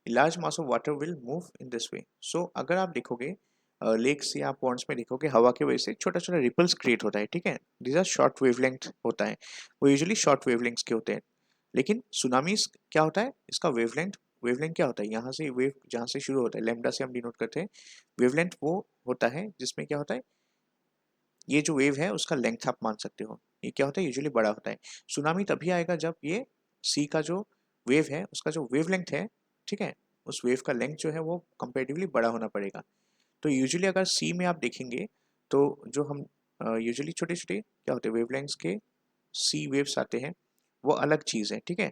large mass of water will move in this way. So अगर आप देखोगे लेक्स या पॉन्ड्स में देखोगे, हवा की वजह से छोटा छोटा रिपल्स क्रिएट होता है, ठीक है, दिस आर शॉर्ट वेवलेंथ होता है, वो यूजुअली शॉर्ट वेवलेंथ्स के होते हैं। लेकिन सुनामीज क्या होता है, इसका वेवलेंथ, वेवलेंथ क्या होता है, यहाँ से वेव जहाँ से शुरू होता है, लैम्डा से हम डिनोट करते हैं, वेवलेंथ वो होता है जिसमें क्या होता है, ये जो वेव है उसका लेंथ आप मान सकते हो, ये क्या होता है, यूजुअली बड़ा होता है। सुनामी तभी आएगा जब ये सी का जो वेव है उसका जो वेवलेंथ है, ठीक है, उस वेव का लेंथ जो है वो कंपेरेटिवली बड़ा होना पड़ेगा। तो यूजुअली अगर सी में आप देखेंगे तो जो हम यूजुअली छोटे छोटे क्या होते हैं वेवलेंथ्स के सी वेव्स आते हैं, वो अलग चीज़ है, ठीक है।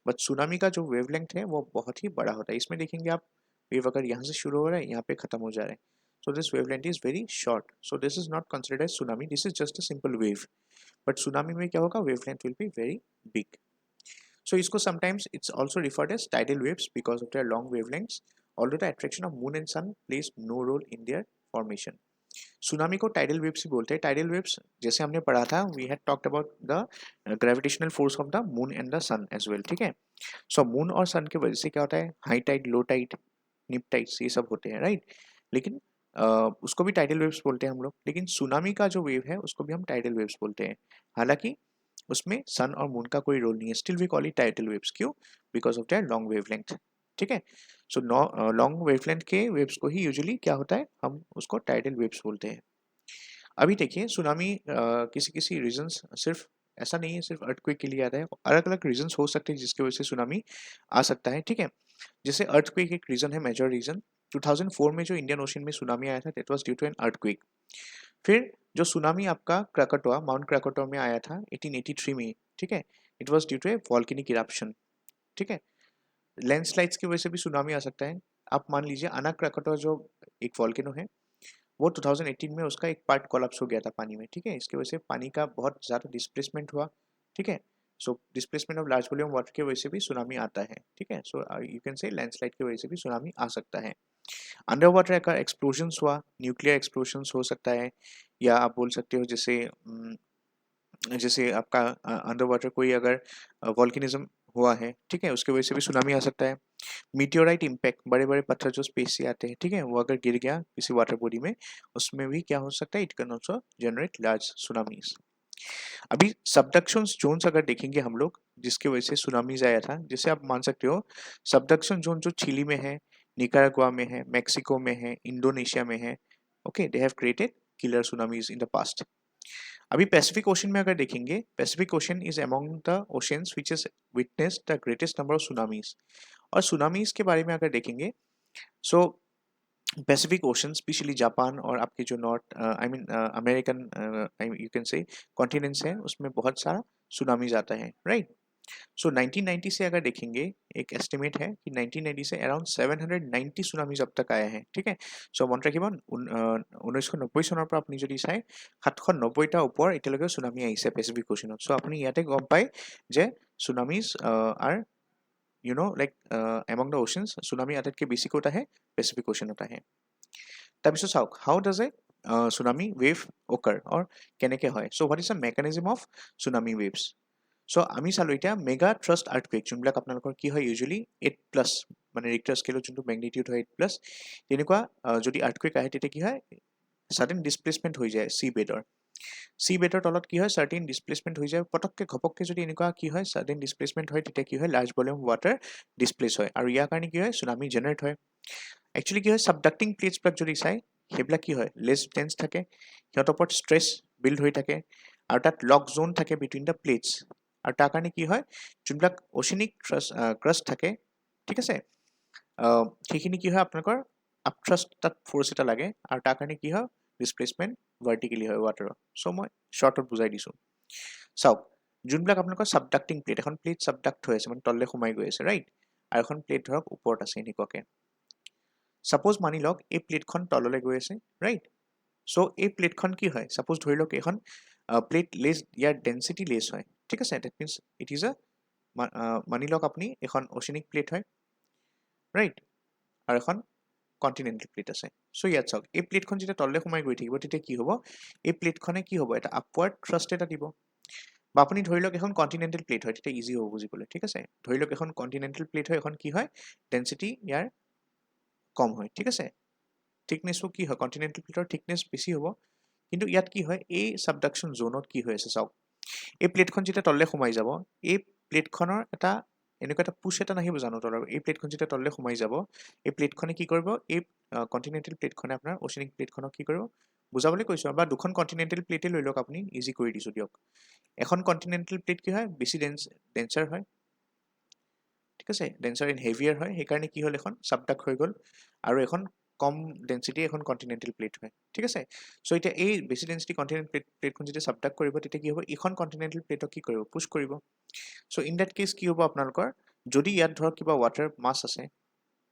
बट सुनामी का जो वेवलेंथ है वो बहुत ही बड़ा होता है। इसमें देखेंगे आप, वेव अगर यहाँ से शुरू हो रहा है यहाँ पे खत्म हो जा रहा है, so this wavelength is very short, so this is not considered as tsunami, this is just a simple wave। but tsunami में क्या होगा, wavelength will be very big। so इसको sometimes it's also referred as tidal waves because of their long wavelengths, although the attraction of moon and sun plays no role in their formation। Tsunami को tidal waves ही बोलते हैं। Tidal waves जैसे हमने पढ़ा था, we had talked about the gravitational force of the moon and the sun as well, ठीक है। सो मून और सन की वजह से क्या होता है, हाई टाइड, लो टाइड, निप टाइड्स, ये सब होते हैं, राइट। लेकिन उसको भी टाइडल वेव्स बोलते हैं हम लोग, लेकिन सुनामी का जो वेव है उसको भी हम टाइडल वेव्स बोलते हैं। हालांकि उसमें सन और मून का कोई रोल नहीं है, still we call it tidal waves, क्यों, because of their long wavelength, ठीक है। सो लॉन्ग वेवलेंथ के वेव्स को ही यूजुअली क्या होता है, हम उसको टाइडल वेव्स बोलते हैं। अभी देखिए सुनामी किसी किसी रीजंस, सिर्फ ऐसा नहीं है सिर्फ अर्थक्वेक के लिए आता है, अलग अलग रीजंस हो सकते हैं जिसकी वजह से सुनामी आ सकता है, ठीक है। जैसे अर्थक्वेक एक रीजन है, मेजर रीजन, 2004 में जो इंडियन ओशन में सुनामी आया था that was due to an earthquake. फिर जो सुनामी आपका क्राकाटोआ माउंट क्राकाटोआ में आया था 1883 में, ठीक है, it was due to a volcanic eruption, ठीक है। लैंडस्लाइड्स की वजह से भी सुनामी आ सकता है। आप मान लीजिए अना क्राकाटोआ जो एक वॉल्केनो है वो 2018 में उसका एक पार्ट कोलैप्स हो गया था पानी में, ठीक है। इसकी वजह से पानी का बहुत ज़्यादा डिस्प्लेसमेंट हुआ, ठीक है। So displacement of large volume water की वजह से भी सुनामी आता है, ठीक है। सो यू कैन से लैंडस्लाइड की वजह से भी सुनामी आ सकता है। अंडर वाटर का एक्सप्लोजन्स हुआ, न्यूक्लियर एक्सप्लोजन्स हो सकता है, या आप बोल सकते हो जैसे आपका अंडर वाटर कोई अगर वॉल्केनिज्म हुआ है, ठीक है, उसकी वजह से भी सुनामी आ सकता है। मीटियोराइट इम्पैक्ट, बड़े बड़े पत्थर जो स्पेस से आते हैं, ठीक है, वो अगर गिर गया किसी वाटर बॉडी में, उसमें भी क्या हो सकता है, it can also generate large tsunamis. अभी सबडक्शन जोन्स अगर देखेंगे हम लोग जिसकी वजह से सुनामीज आया था, जैसे आप मान सकते हो सबडक्शन जोन जो चिली में है, निकारागुआ में है, मेक्सिको में है, इंडोनेशिया में है, okay, they have created killer tsunamis in the past. अभी पैसिफिक ओशन में अगर देखेंगे, Pacific ocean is among the oceans which is witnessed the greatest number of tsunamis. और सुनामीज के बारे में अगर देखेंगे, सो पैसिफिक ओशन स्पेशली जापान और आपके जो north I mean American you can से कॉन्टिनेंट्स हैं, उसमें बहुत सारा सुनामीज आता है, राइट। सो 1990 से अगर देखेंगे, एक एस्टिमेट है कि 1990 से अराउंड 790 सुनामीज अब तक आया है, ঠিক আছে। সো মনত ৰাখিব 1990 চনৰ পৰা আপুনি যদি চাই 790টা ওপৰ এতিয়ালৈকে সুনামি আহিছে পেচিফিক অ'চনত। সো আপুনি ইয়াতে গম পায় যে সুনামিজ আৰ you know like among the oceans tsunami আটাইতকৈ বেছি ক'ত আহে, পেচিফিক অ'চনত আহে। তাৰপিছত চাওক how does a tsunami wave occur or কেনেকৈ হয়। So what is the mechanism of tsunami waves। So আমি চালো এতিয়া মেগা থ্ৰাষ্ট আৰ্থকুৱেক যোনবিলাক আপোনালোকৰ কি হয় ইউজুৱেলি 8+ মানে ৰিক্টাৰ স্কেলত যোনটো মেগনিটিউড হয় 8+, তেনেকুৱা যদি আৰ্থকুৱেক আহে তেতিয়া কি হয় ছাডেন ডিছপ্লেচমেণ্ট হৈ যায় চি বেডৰ তলত কি হয় চাৰ্টেইন ডিছপ্লেচমেণ্ট হৈ যায়, পটককৈ ঘপককৈ যদি এনেকুৱা কি হয় ছাডেন ডিছপ্লেচমেণ্ট হয় তেতিয়া কি হয় লাৰ্জ ভলিউম ৱাটাৰ ডিছপ্লেচ হয়, আৰু ইয়াৰ কাৰণে কি হয় চুনামি জেনেৰেট হয়। একচুৱেলি কি হয় ছাবডাক্টিং প্লেটছবিলাক যদি চাই সেইবিলাক কি হয় লেছ ডেন্স থাকে, সিহঁতৰ ওপৰত ষ্ট্ৰেছ বিল্ড হৈ থাকে, আৰু তাত লক জোন থাকে বিটুইন দ্য প্লেটছ, আৰু তাৰ কাৰণে কি হয় যোনবিলাক অচিনিক ক্ৰাষ্ট থাকে, ঠিক আছে, সেইখিনি কি হয় আপোনালোকৰ আপথ্ৰাষ্ট তাত ফ'ৰ্চ এটা লাগে, আৰু তাৰ কাৰণে কি হয় ডিছপ্লেচমেণ্ট ভাৰ্টিকেলি হয় ৱাটাৰৰ। চ' মই শ্বৰ্টত বুজাই দিছোঁ। চাওক যোনবিলাক আপোনালোকৰ ছাবডাক্টিং প্লেট, এখন প্লেট ছাবডাক্ট হৈ আছে মানে তললৈ সোমাই গৈ আছে, ৰাইট, আৰু এখন প্লেট ধৰক ওপৰত আছে এনেকুৱাকৈ। ছাপ'জ মানি লওক এই প্লেটখন তললৈ গৈ আছে, ৰাইট। চ' এই প্লেটখন কি হয় ছাপ'জ ধৰি লওক এইখন প্লেট লেছ, ইয়াৰ ডেঞ্চিটি লেছ হয়, ঠিক আছে। That means it is money লওক আপুনি এখন অচিনিক প্লেট হয়, ৰাইট, আৰু এখন কণ্টিনেণ্টেল প্লেট আছে। চ' ইয়াত চাওক এই প্লেটখন যেতিয়া তললৈ সোমাই গৈ থাকিব তেতিয়া কি হ'ব, এই প্লেটখনে কি হ'ব এটা আপৱাৰ্ড থ্ৰাষ্ট এটা দিব। বা আপুনি ধৰি লওক এখন কণ্টিনেণ্টেল প্লেট হয়, তেতিয়া ইজি হ'ব বুজিবলৈ, ঠিক আছে। ধৰি লওক এখন কণ্টিনেণ্টেল প্লেট হয়, এখন কি হয় ডেঞ্চিটি ইয়াৰ কম হয়, ঠিক আছে। থিকনেছো কি হয় কণ্টিনেণ্টেল প্লেটৰ থিকনেছ বেছি হ'ব, কিন্তু ইয়াত কি হয় এই ছাবডাকশ্যন জোনত কি হৈ আছে চাওক, এই প্লেটখন যেতিয়া তললৈ সোমাই যাব, এই প্লেটখনৰ এটা এনেকুৱা এটা পুছ এটা নাহিব জানো তলৰ, এই প্লেটখন যেতিয়া তললৈ সোমাই যাব এই প্লেটখনে কি কৰিব, এই কণ্টিনেণ্টেল প্লেটখনে আপোনাৰ অচিনিক প্লেটখনক কি কৰিব বুজাবলৈ কৈছোঁ, বা দুখন কণ্টিনেণ্টেল প্লেটেই লৈ লওক আপুনি, ইজি কৰি দিছোঁ দিয়ক। এখন কণ্টিনেণ্টেল প্লেট কি হয় বেছি ডেঞ্চাৰ হয়, ঠিক আছে, ডেঞ্চাৰ এণ্ড হেভিয়াৰ হয়, সেইকাৰণে কি হ'ল এখন ছাবডাক্ট হৈ গ'ল, আৰু এখন কম ডেঞ্চিটি এখন কণ্টিনেণ্টেল প্লেট হয়, ঠিক আছে। চ' এতিয়া এই বেছি ডেঞ্চিটি কণ্টিনেণ্টেল প্লেটখন যেতিয়া ছাবডাক্ট কৰিব তেতিয়া কি হ'ব এইখন কণ্টিনেণ্টেল প্লেটক কি কৰিব পুছ কৰিব। চ' ইন ডেট কেছ কি হ'ব আপোনালোকৰ, যদি ইয়াত ধৰক কিবা ৱাটাৰ মাছ আছে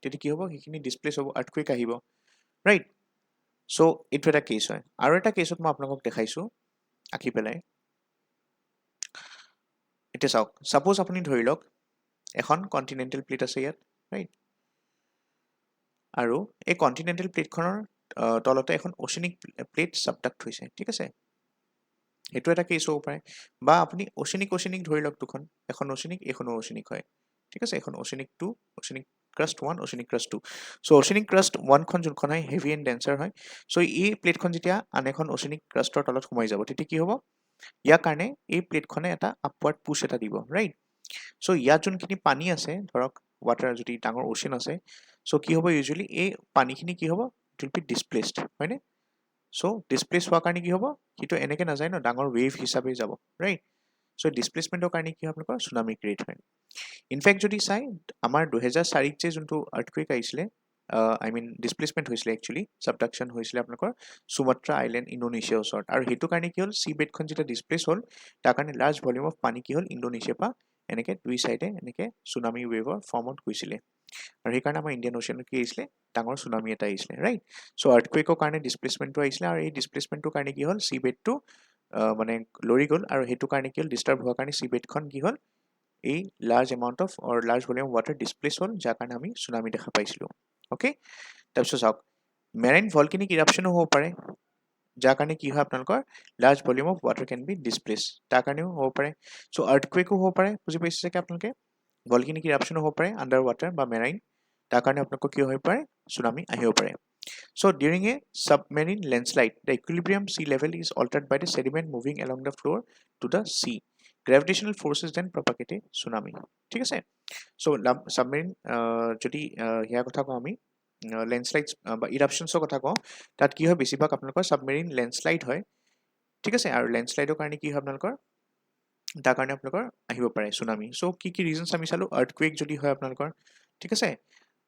তেতিয়া কি হ'ব সেইখিনি ডিছপ্লেচ হ'ব, আৰ্থকুৱেক আহিব, ৰাইট। চ' এইটো এটা কেছ হয়। আৰু এটা কেছত মই আপোনালোকক দেখাইছোঁ আঁকি পেলাই। এতিয়া চাওক ছাপ'জ আপুনি ধৰি লওক এখন কণ্টিনেণ্টেল প্লেট আছে ইয়াত, ৰাইট, আৰু এই কণ্টিনেণ্টেল প্লেটখনৰ তলতে এখন অচিনিক প্লেট ছাবডাক্ট হৈছে, ঠিক আছে। এইটো এটা কেছ হ'ব পাৰে, বা আপুনি অচিনিক ধৰি লওক দুখন, এখন অচিনিক এখনো অচিনিক হয়, ঠিক আছে। এখন অচিনিক 2, অচিনিক ক্ৰাষ্ট 1, অচিনিক ক্ৰাষ্ট 2। চ' অচিনিক ক্ৰাষ্ট 1খন যোনখন হয় হেভি এণ্ড ডেঞ্চাৰ হয়। চ' এই প্লেটখন যেতিয়া আন এখন অচিনিক ক্ৰাষ্টৰ তলত সোমাই যাব তেতিয়া কি হ'ব, ইয়াৰ কাৰণে এই প্লেটখনে এটা আপৱাৰ্ড পুছ এটা দিব, ৰাইট। চ' ইয়াত যোনখিনি পানী আছে ধৰক ৱাটাৰ যদি ডাঙৰ অ'চেন আছে, চ' কি হ'ব ইউজুৱেলি এই পানীখিনি কি হ'ব ইট উইল বি ডিছপ্লেচড, হয়নে। চ' ডিছপ্লেচ হোৱাৰ কাৰণে কি হ'ব সিটো এনেকৈ নাযায় ন, ডাঙৰ ৱেভ হিচাপে যাব, ৰাইট। চ' ডিছপ্লেচমেণ্টৰ কাৰণে কি হয় আপোনালোকৰ চুনামি ক্ৰিয়েট হয়। ইনফেক্ট যদি চাই আমাৰ 2004 যে যোনটো আৰ্থকুৱেক আহিছিলে আই মিন ডিছপ্লেচমেণ্ট হৈছিলে একচুৱেলি ছাবডাকশ্যন হৈছিলে আপোনালোকৰ সুমাত্ৰা আইলেণ্ড ইণ্ডোনেছিয়াৰ ওচৰত আৰু সেইটো কাৰণে কি হ'ল চি বেডখন যেতিয়া ডিছপ্লেচ হ'ল তাৰ কাৰণে লাৰ্জ ভলিউম অফ পানী কি হ'ল ইণ্ডোনেছিয়াৰ পৰা এনেকৈ দুই চাইডে এনেকৈ চুনামি ৱেভৰ ফৰ্মত গৈছিলে আৰু সেইকাৰণে আমাৰ ইণ্ডিয়ান অ'চিয়ানত কি আহিছিলে ডাঙৰ চুনামি এটা আহিছিলে ৰাইট চ' আৰ্থকুৱেকৰ কাৰণে ডিছপ্লেচমেণ্টটো আহিছিলে আৰু এই ডিছপ্লেচমেণ্টটোৰ কাৰণে কি হ'ল চি বেডটো মানে লৰি গ'ল আৰু সেইটো কাৰণে কি হ'ল ডিষ্টাৰ্ব হোৱাৰ কাৰণে চি বেডখন কি হ'ল এই large amount of or large volume of water displace হ'ল যাৰ কাৰণে আমি চুনামি দেখা পাইছিলোঁ অ'কে তাৰপিছত চাওক মেৰাইন ভলকেনিক ইৰাপশ্যনো হ'ব পাৰে যাৰ কাৰণে কি হয় আপোনালোকৰ লাৰ্জ ভলিউম অফ ৱাটাৰ কেন বি ডিছপ্লেচ তাৰ কাৰণেও হ'ব পাৰে চ' আৰ্থকুৱেকো হ'ব পাৰে বুজি পাইছে চাগে আপোনালোকে ভলকেনিক ইৰাপশ্যনো হ'ব পাৰে আণ্ডাৰ ৱাটাৰ বা মেৰাইন তাৰ কাৰণে আপোনালোকৰ কি হ'ব পাৰে চুনামি আহিব পাৰে So during a submarine landslide, the equilibrium sea level is altered by the sediment moving along the floor to the sea. Gravitational forces then propagate a tsunami. ঠিক আছে so submarine যদি ইয়াৰ কথা কওঁ আমি লেণ্ডশ্লাইডছ বা ইৰাপশ্যনছৰ কথা কওঁ তাত কি হয় বেছিভাগ আপোনালোকৰ ছাবমেৰিন লেণ্ডশ্লাইড হয় ঠিক আছে আৰু লেণ্ডশ্লাইডৰ কাৰণে কি হয় আপোনালোকৰ তাৰ কাৰণে আপোনালোকৰ আহিব পাৰে চুনামি চ' কি ৰিজনছ আমি চালোঁ আৰ্থকুৱেক যদি হয় আপোনালোকৰ ঠিক আছে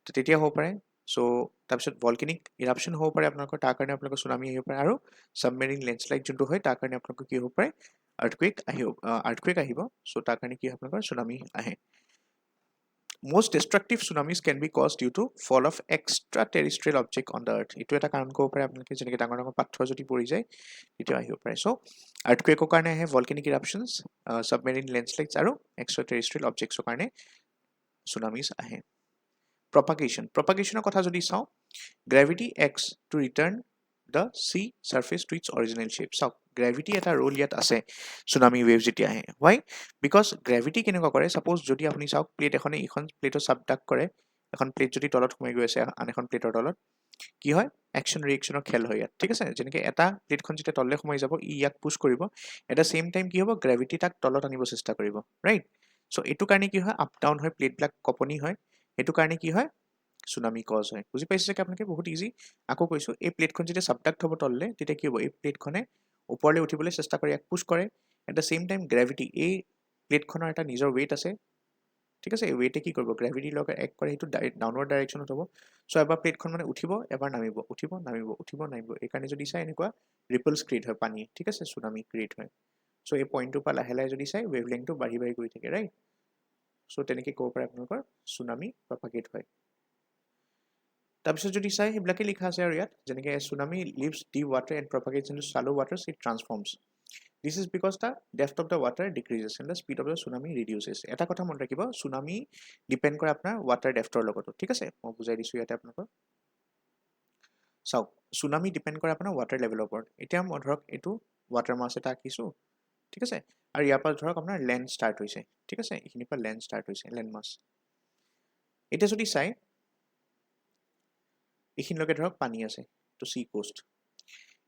তেতিয়া হ'ব পাৰে চ' তাৰপিছত ভলকেনিক ইৰাপশ্যন হ'ব পাৰে আপোনালোকৰ তাৰ কাৰণে আপোনালোকৰ চুনামি আহিব পাৰে আৰু ছাবমেৰিন লেণ্ডশ্লাইড যোনটো হয় তাৰ কাৰণে আপোনালোকৰ কি হ'ব পাৰে আৰ্থকুৱেক আহিব চ' তাৰ কাৰণে কি হয় আপোনালোকৰ চুনামি আহে Most destructive tsunamis can be caused due to fall of extraterrestrial object on the earth. এইটো এটা কাৰণ ক'ব পাৰে আপোনালোকে যেনেকৈ ডাঙৰ ডাঙৰ পাথৰ যদি পৰি যায় তেতিয়া আহিব পাৰে চ' আৰ্থকুৱেকৰ কাৰণে আহে ভলকেনিক ইৰাপশ্যনছ ছাবমেৰিন লেণ্ডশ্লাইডছ আৰু এক্সট্ৰাটেৰেষ্ট্ৰিয়েল অবজেক্টছৰ কাৰণে চুনামিজ আহে প্ৰপাগেশ্যনৰ কথা যদি চাওঁ gravity acts to return the sea surface to its original shape চাওক গ্ৰেভিটি এটা ৰোল ইয়াত আছে চুনামি ৱেভ যেতিয়া আহে ৱাই বিকজ গ্ৰেভিটি কেনেকুৱা কৰে ছাপ'জ যদি আপুনি চাওক প্লেট এখনে ইখন প্লেটত ছাবডাক্ট কৰে এখন প্লেট যদি তলত সোমাই গৈ আছে আন এখন প্লেটৰ তলত কি হয় একশ্যন ৰিয়েকশ্যনৰ খেল হয় ইয়াত ঠিক আছে যেনেকৈ এটা প্লেটখন যেতিয়া তললৈ সোমাই যাব ই ইয়াক পুছ কৰিব এট দ্য ছেইম টাইম কি হ'ব গ্ৰেভিটি তাক তলত আনিব চেষ্টা কৰিব ৰাইট চ' এইটো কাৰণে কি হয় আপ ডাউন হয় প্লেটবিলাক কঁপনি হয় সেইটো কাৰণে কি হয় চুনামি কজ হয় বুজি পাইছে চাগে আপোনালোকে বহুত ইজি আকৌ কৈছোঁ এই প্লেটখন যেতিয়া ছাবডাক্ট হ'ব তললৈ তেতিয়া কি হ'ব এই প্লেটখনে ওপৰলৈ উঠিবলৈ চেষ্টা কৰে ইয়াক পুছ কৰে at the same time gravity এই প্লেটখনৰ এটা নিজৰ ৱেইট আছে ঠিক আছে এই ৱেইটে কি কৰিব গ্ৰেভিটিৰ লগত এক কৰে সেইটো ডাউনৱাৰ্ড ডাইৰেকশ্যনত হ'ব চ' এবাৰ প্লেটখন মানে উঠিব এবাৰ নামিব উঠিব নামিব এইকাৰণে যদি চাই এনেকুৱা ৰিপলছ ক্ৰিয়েট হয় পানী ঠিক আছে চুনামি ক্ৰিয়েট হয় চ' এই পইণ্টটোৰ পৰা লাহে লাহে যদি চাই ৱেভ লেংথটো বাঢ়ি গৈ থাকে ৰাইট চ' তেনেকৈ ক'ব পাৰে আপোনালোকৰ চুনামি প্ৰপাগেট হয় তাৰপিছত যদি চাই সেইবিলাকে লিখা আছে আৰু ইয়াত যেনেকৈ tsunami leaves deep water and propagates into shallow waters it transforms this is because the depth of the water decreases and the speed of the tsunami reduces এটা কথা মনত ৰাখিব চুনামি ডিপেণ্ড কৰে আপোনাৰ ৱাটাৰ ডেপ্থৰ লগতো ঠিক আছে মই বুজাই দিছোঁ ইয়াতে আপোনালোকক চাওক চুনামি ডিপেণ্ড কৰে আপোনাৰ ৱাটাৰ লেভেলৰ ওপৰত এতিয়া মই ধৰক এইটো ৱাটাৰ মাছ এটা আঁকিছোঁ ঠিক আছে আৰু ইয়াৰ পৰা ধৰক আপোনাৰ লেণ্ড ষ্টাৰ্ট হৈছে ঠিক আছে এইখিনিৰ পৰা লেণ্ড ষ্টাৰ্ট হৈছে লেণ্ড মাছ এতিয়া যদি চাই এইখিনিলৈকে ধৰক পানী আছে তো চি কোষ্ট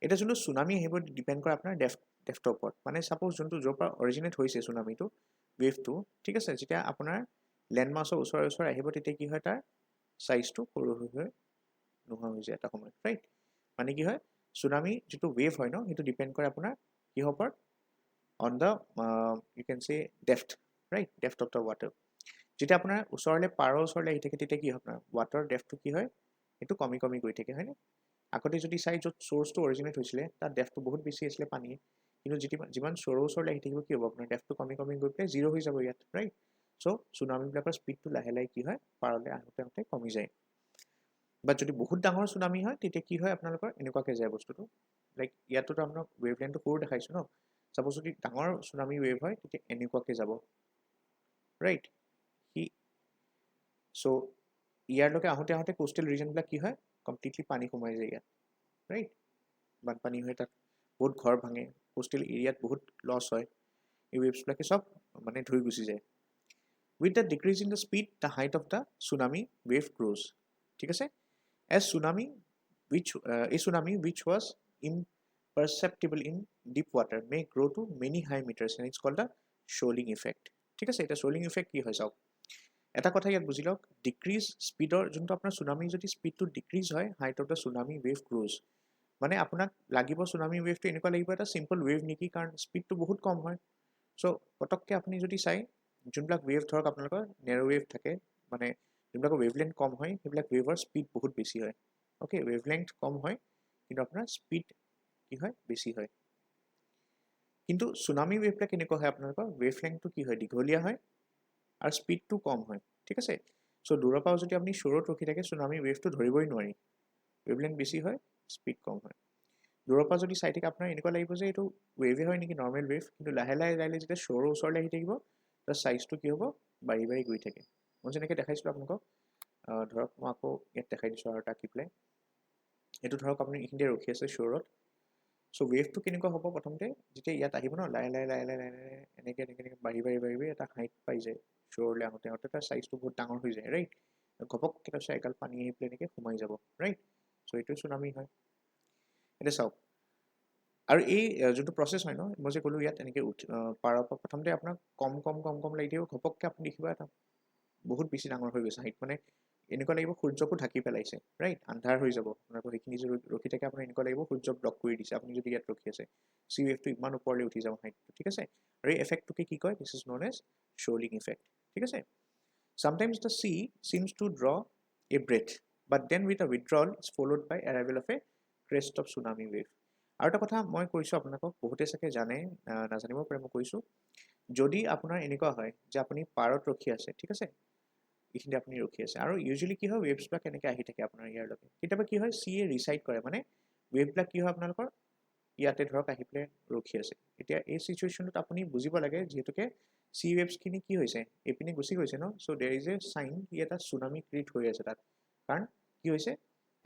এতিয়া যোনটো চুনামি আহিব ডিপেণ্ড কৰে আপোনাৰ ডেপ্থৰ ওপৰত মানে ছাপ'জ যোনটো য'ৰ পৰা অৰিজিনেট হৈছে চুনামিটো ৱেভটো ঠিক আছে যেতিয়া আপোনাৰ লেণ্ড মাছৰ ওচৰে আহিব তেতিয়া কি হয় তাৰ চাইজটো সৰু হৈ নোহোৱা হৈ যায় এটা সময়ত ৰাইট মানে কি হয় চুনামি যিটো ৱেভ হয় ন সেইটো ডিপেণ্ড কৰে আপোনাৰ কিহৰ ওপৰত অন দ্য ইউ কেন চে depth right depth of the water যেতিয়া আপোনাৰ পাৰৰ ওচৰলৈ আহি থাকে তেতিয়া কি হয় আপোনাৰ ৱাটাৰ ডেপ্থটো কি হয় সেইটো কমি গৈ থাকে হয়নে আগতে যদি চাই য'ত চ'ৰ্চটো অৰিজিনেট হৈছিলে তাত ডেপ্থটো বহুত বেছি আছিলে পানীৰ কিন্তু যিমান চ'ৰৰ ওচৰলৈ আহি থাকিব কি হ'ব আপোনাৰ ডেপ্থটো কমি গৈ পেলাই জিৰ' হৈ যাব ইয়াত ৰাইট চ' চুনামিবিলাকৰ স্পীডটো লাহে লাহে কি হয় পাৰলৈ আহোঁতে কমি যায় বাট যদি বহুত ডাঙৰ চুনামি হয় তেতিয়া কি হয় আপোনালোকৰ এনেকুৱাকৈ যায় বস্তুটো লাইক ইয়াতোতো আপোনাক ৱেভ লেনটো সৰু দেখাইছোঁ ন চাপ'জ যদি ডাঙৰ চুনামি ৱেভ হয় তেতিয়া এনেকুৱাকৈ যাব ৰাইট চ' ইয়াৰলৈকে আহোঁতে কোষ্টেল ৰিজনবিলাক কি হয় কমপ্লিটলি পানী সোমাই যায় ইয়াত ৰাইট বানপানী হৈ তাত বহুত ঘৰ ভাঙে কোষ্টেল এৰিয়াত বহুত লছ হয় এই ৱেভছবিলাকে চব মানে ধুই গুচি যায় with the decrease in the speed the height of the tsunami wave grows ঠিক আছে as tsunami which was imperceptible in deep water may grow to many high meters and it's called the shoaling effect ঠিক আছে এতিয়া shoaling effect কি হয় চাওক এটা কথা ইয়াত বুজি লওক ডিক্ৰিজ স্পীডৰ যোনটো আপোনাৰ চুনামি যদি স্পীডটো ডিক্ৰিজ হয় height of the tsunami wave grows মানে আপোনাক লাগিব চুনামি ৱেভটো এনেকুৱা লাগিব এটা চিম্পল ৱেভ নেকি কাৰণ স্পীডটো বহুত কম হয় চ' পটককৈ আপুনি যদি চাই যোনবিলাক ৱেভ ধৰক আপোনালোকৰ নেৰ' ৱেভ থাকে মানে যোনবিলাকৰ ৱেভলেংথ কম হয় সেইবিলাক ৱেভৰ স্পীড বহুত বেছি হয় অ'কে ৱেভলেংথ কম হয় কিন্তু আপোনাৰ স্পীড কি হয় বেছি হয় কিন্তু সুনামি ৱেভবিলাক কেনেকুৱা হয় আপোনালোকৰ ৱেভলেংথটো কি হয় দীঘলীয়া হয় আৰু স্পীডটো কম হয় ঠিক আছে চ' দূৰৰ পৰা যদি আপুনি শ্ব'ৰত ৰখি থাকে সুনামি ৱেভটো ধৰিবই নোৱাৰি ৱেভলেংথ বেছি হয় স্পীড কম হয় দূৰৰ পৰা যদি চাই থাকে আপোনাৰ এনেকুৱা লাগিব যে এইটো ৱেভে হয় নেকি নৰ্মেল ৱেভ কিন্তু লাহে লাহে লাহে যেতিয়া শ্ব'ৰৰ ওচৰলৈ আহি থাকিব তাৰ চাইজটো কি হ'ব বাঢ়ি বাঢ়ি গৈ থাকে মই যেনেকৈ দেখাইছিলোঁ আপোনালোকক ধৰক মই আকৌ ইয়াত দেখাই দিছোঁ আৰু এটা কি পেলাই এইটো ধৰক আপুনি এইখিনিতে ৰখি আছে শ্ব'ৰত চ' ৱেভটো কেনেকুৱা হ'ব প্ৰথমতে যেতিয়া ইয়াত আহিব ন লাহে লাহে লাহে লাহে লাহে এনেকৈ এনেকৈ এনেকৈ বাঢ়ি বাঢ়ি বাঢ়ি বাঢ়ি এটা হাইট পাই যায় শ্ব'ৰলৈ আহোঁতে আহোঁতে তাৰ চাইজটো বহুত ডাঙৰ হৈ যায় ৰাইট ঘপককৈ তাৰপিছত এগাল পানী আহি পেলাই এনেকৈ সোমাই যাব ৰাইট চ' এইটো চুনামি হয় এতিয়া চাওক আৰু এই যোনটো প্ৰচেছ হয় ন মই যে ক'লোঁ ইয়াত এনেকৈ পাৰৰ পৰা প্ৰথমতে আপোনাক কম কম কম কম লাগি থাকিব ঘপককৈ আপুনি দেখিব এটা বহুত বেছি ডাঙৰ হৈ গৈছে হাইট মানে এনেকুৱা লাগিব সূৰ্যকো ঢাকি পেলাইছে ৰাইট আন্ধাৰ হৈ যাব আপোনালোকৰ সেইখিনি যদি ৰখি থাকে আপোনাৰ এনেকুৱা লাগিব সূৰ্যক ব্লক কৰি দিছে আপুনি যদি ইয়াত ৰখি আছে চি ৱেভটো ইমান ওপৰলৈ উঠি যাব হাইটটো ঠিক আছে আৰু এই এফেক্টটোকে কি কয় this is known as shoaling effect ঠিক আছে sometimes the sea seems to draw a breath but then with a withdrawal is followed by arrival of a crest of tsunami wave আৰু এটা কথা মই কৈছোঁ আপোনালোকক বহুতে চাগে জানে নাজানিব পাৰে মই কৈছোঁ যদি আপোনাৰ এনেকুৱা হয় যে আপুনি পাৰত ৰখি আছে ঠিক আছে এইখিনি আপুনি ৰখি আছে আৰু ইউজুৱেলি কি হয় ৱেভছবিলাক কেনেকৈ আহি থাকে আপোনাৰ ইয়াৰলৈকে কেতিয়াবা কি হয় চিয়ে ৰিচাইড কৰে মানে ৱেভবিলাক কি হয় আপোনালোকৰ ইয়াতে ধৰক আহি পেলাই ৰখি আছে এতিয়া এই চিচুৱেশ্যনটোত আপুনি বুজিব লাগে যিহেতুকে চি ৱেভছখিনি কি হৈছে এইপিনে গুচি গৈছে ন চ' দেৰ ইজ এ চাইন ই এটা চুনামি ক্ৰিয়েট হৈ আছে তাত কাৰণ কি হৈছে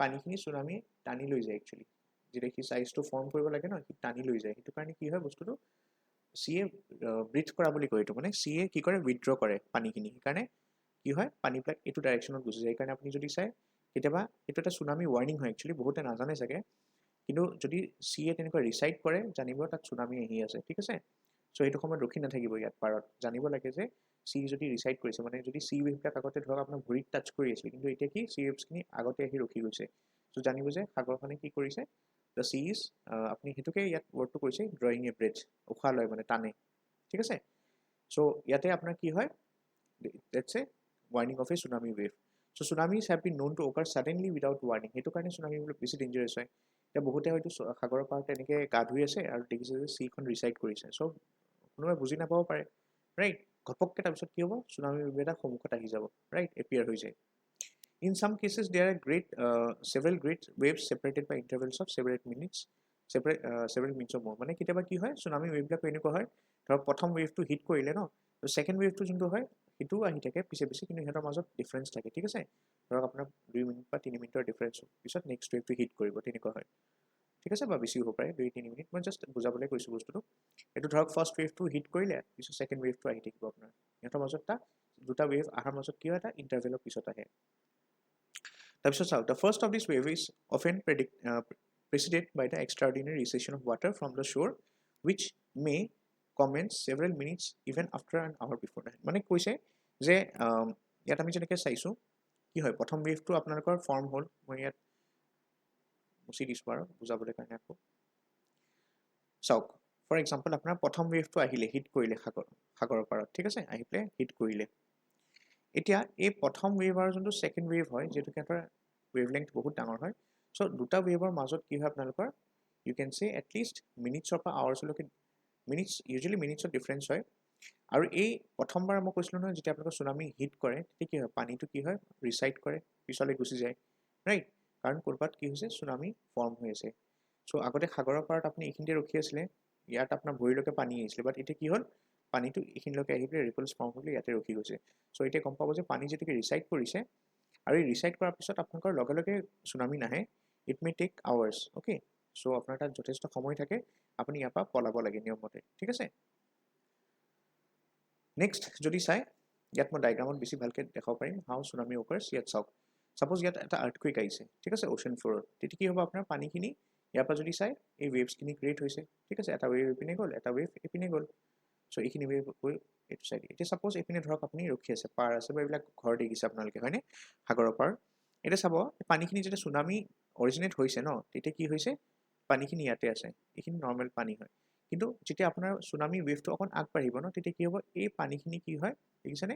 পানীখিনি চুনামি টানি লৈ যায় একচুৱেলি যেতিয়া সি চাইজটো ফৰ্ম কৰিব লাগে ন সি টানি লৈ যায় সেইটো কাৰণে কি হয় বস্তুটো চিয়ে ব্ৰিথ কৰা বুলি কয় এইটো মানে চিয়ে কি কৰে উইথড্ৰ কৰে পানীখিনি সেইকাৰণে কি হয় পানীবিলাক এইটো ডাইৰেকশ্যনত গুচি যায় সেইকাৰণে আপুনি যদি চাই কেতিয়াবা এইটো এটা চুনামি ৱাৰ্ণিং হয় একচুৱেলি বহুতে নাজানে চাগে কিন্তু যদি চিয়ে তেনেকুৱা ৰিচাইড কৰে জানিব তাত চুনামি আহি আছে ঠিক আছে চ' সেইটো সময়ত ৰখি নাথাকিব ইয়াত পাৰত জানিব লাগে যে চি যদি ৰিচাইড কৰিছে মানে যদি চি ৱেভবিলাক আগতে ধৰক আপোনাৰ ভৰিত টাচ কৰি আছিলে কিন্তু এতিয়া কি চি ৱেভছখিনি আগতে আহি ৰখি গৈছে চ' জানিব যে সাগৰখনে কি কৰিছে দ্য চি ইজ আপুনি সেইটোকে ইয়াত ৱৰ্ডটো কৰিছে ড্ৰয়িং এ ব্ৰেথ উশাহ লয় মানে টানে ঠিক আছে চ' ইয়াতে আপোনাৰ কি হয় let's a warning of a tsunami wave so' tsunamis have been known to occur suddenly without warning সেইটো কাৰণে চুনামিবিলাক বেছি ডেঞ্জাৰাছ হয় এতিয়া বহুতে হয়তো সাগৰৰ পাৰত তেনেকৈ গা ধুই আছে আৰু দেখিছে যে চিখন ৰিচাইড কৰিছে চ' কোনোবাই বুজি নাপাব পাৰে ৰাইট ঘপককৈ তাৰপিছত কি হ'ব চুনামি ৱেভ এটা সন্মুখত আহি যাব ৰাইট এপিয়াৰ হৈ যায় in some cases there are several great waves separated by intervals of several minutes of more মানে কেতিয়াবা কি হয় চুনামি ৱেভবিলাক এনেকুৱা হয় ধৰক প্ৰথম ৱেভটো হিট কৰিলে ন ছেকেণ্ড ৱেভটো যোনটো হয় সেইটোও আহি থাকে পিছে পিছে কিন্তু সিহঁতৰ মাজত ডিফাৰেঞ্চ থাকে ঠিক আছে ধৰক আপোনাৰ 2 মিনিট বা 3 মিনিটৰ ডিফাৰেঞ্চ পিছত নেক্সট ৱেভটো হিট কৰিব তেনেকুৱা হয় ঠিক আছে বা বেছি হ'ব পাৰে 2-3 মিনিট মই জাষ্ট বুজাবলৈ কৈছোঁ বস্তুটো এইটো ধৰক ফাৰ্ষ্ট ৱেভটো হিট কৰিলে পিছত ছেকেণ্ড ৱেভটো আহি থাকিব আপোনাৰ সিহঁতৰ মাজত এটা দুটা ৱেভ অহাৰ মাজত কি হয় এটা ইণ্টাৰভেলৰ পিছত আহে তাৰপিছত চাওক the first of this wave is often preceded by the extraordinary recession of water from the shore which may commence several minutes even after an hour before that মানে কৈছে যে ইয়াত আমি যেনেকৈ চাইছোঁ কি হয় প্ৰথম ৱেভটো আপোনালোকৰ ফৰ্ম হ'ল মই ইয়াত মুচি দিছোঁ আৰু বুজাবলৈ কাৰণে আকৌ চাওক ফৰ এক্সাম্পল আপোনাৰ প্ৰথম ৱেভটো আহিলে হিট কৰিলে সাগৰৰ পাৰত ঠিক আছে আহি পেলাই হিট কৰিলে এতিয়া এই প্ৰথম ৱেভ আৰু যোনটো ছেকেণ্ড ৱেভ হয় যিহেতু সিহঁতৰ ৱেভলেংথ বহুত ডাঙৰ হয় চ' দুটা ৱেভৰ মাজত কি হয় আপোনালোকৰ ইউ কেন চে এটলিষ্ট মিনিটছৰ পৰা আৱাৰ্ছলৈকে ইউজুৱেলি মিনিটছত ডিফাৰেঞ্চ হয় আৰু এই প্ৰথমবাৰ মই কৈছিলোঁ নহয় যেতিয়া আপোনালোকৰ চুনামি হিট কৰে তেতিয়া কি হয় পানীটো কি হয় ৰিচাইড কৰে পিছলৈ গুচি যায় ৰাইট কাৰণ ক'ৰবাত কি হৈছে চুনামি ফৰ্ম হৈ আছে চ' আগতে সাগৰৰ পাৰত আপুনি এইখিনিতে ৰখি আছিলে ইয়াত আপোনাৰ ভৰিলৈকে পানী আহিছিলে বাট এতিয়া কি হ'ল পানীটো এইখিনিলৈকে আহি পেলাই ৰিপলছ ফৰ্ম হৈ ইয়াতে ৰখি গৈছে চ' এতিয়া গম পাব যে পানী যেতিয়াকৈ ৰিচাইড কৰিছে আৰু এই ৰিচাইড কৰাৰ পিছত আপোনালোকৰ লগে লগে চুনামি নাহে it may take hours okay so' আপোনাৰ তাত যথেষ্ট সময় থাকে আপুনি ইয়াৰ পৰা পলাব লাগে নিয়মমতে ঠিক আছে নেক্সট যদি চাই ইয়াত মই ডায়েগ্ৰামত বেছি ভালকৈ দেখাব পাৰিম হাউ চুনামি অকাৰ্ছ ইয়াত চাওক ছাপ'জ ইয়াত এটা আৰ্থকুইক আহিছে ঠিক আছে অ'চেন ফ্ল'ৰত তেতিয়া কি হ'ব আপোনাৰ পানীখিনি ইয়াৰ পৰা যদি চাই এই ৱেভছখিনি ক্ৰিয়েট হৈছে ঠিক আছে এটা ৱেভ এইপিনে গ'ল এটা ৱেভ এইপিনে গ'ল চ' এইখিনি ৱেভ গৈ এইটো চাইড এতিয়া ছাপ'জ এইপিনে ধৰক আপুনি ৰখি আছে পাৰ আছে বা এইবিলাক ঘৰ দেখিছে আপোনালোকে হয়নে সাগৰৰ পাৰ এতিয়া চাব পানীখিনি যেতিয়া চুনামি অৰিজিনেট হৈছে ন তেতিয়া কি হৈছে পানীখিনি ইয়াতে আছে এইখিনি নৰ্মেল পানী হয় কিন্তু যেতিয়া আপোনাৰ চুনামি ৱেভটো অকণ আগবাঢ়িব ন তেতিয়া কি হ'ব এই পানীখিনি কি হয় দেখিছেনে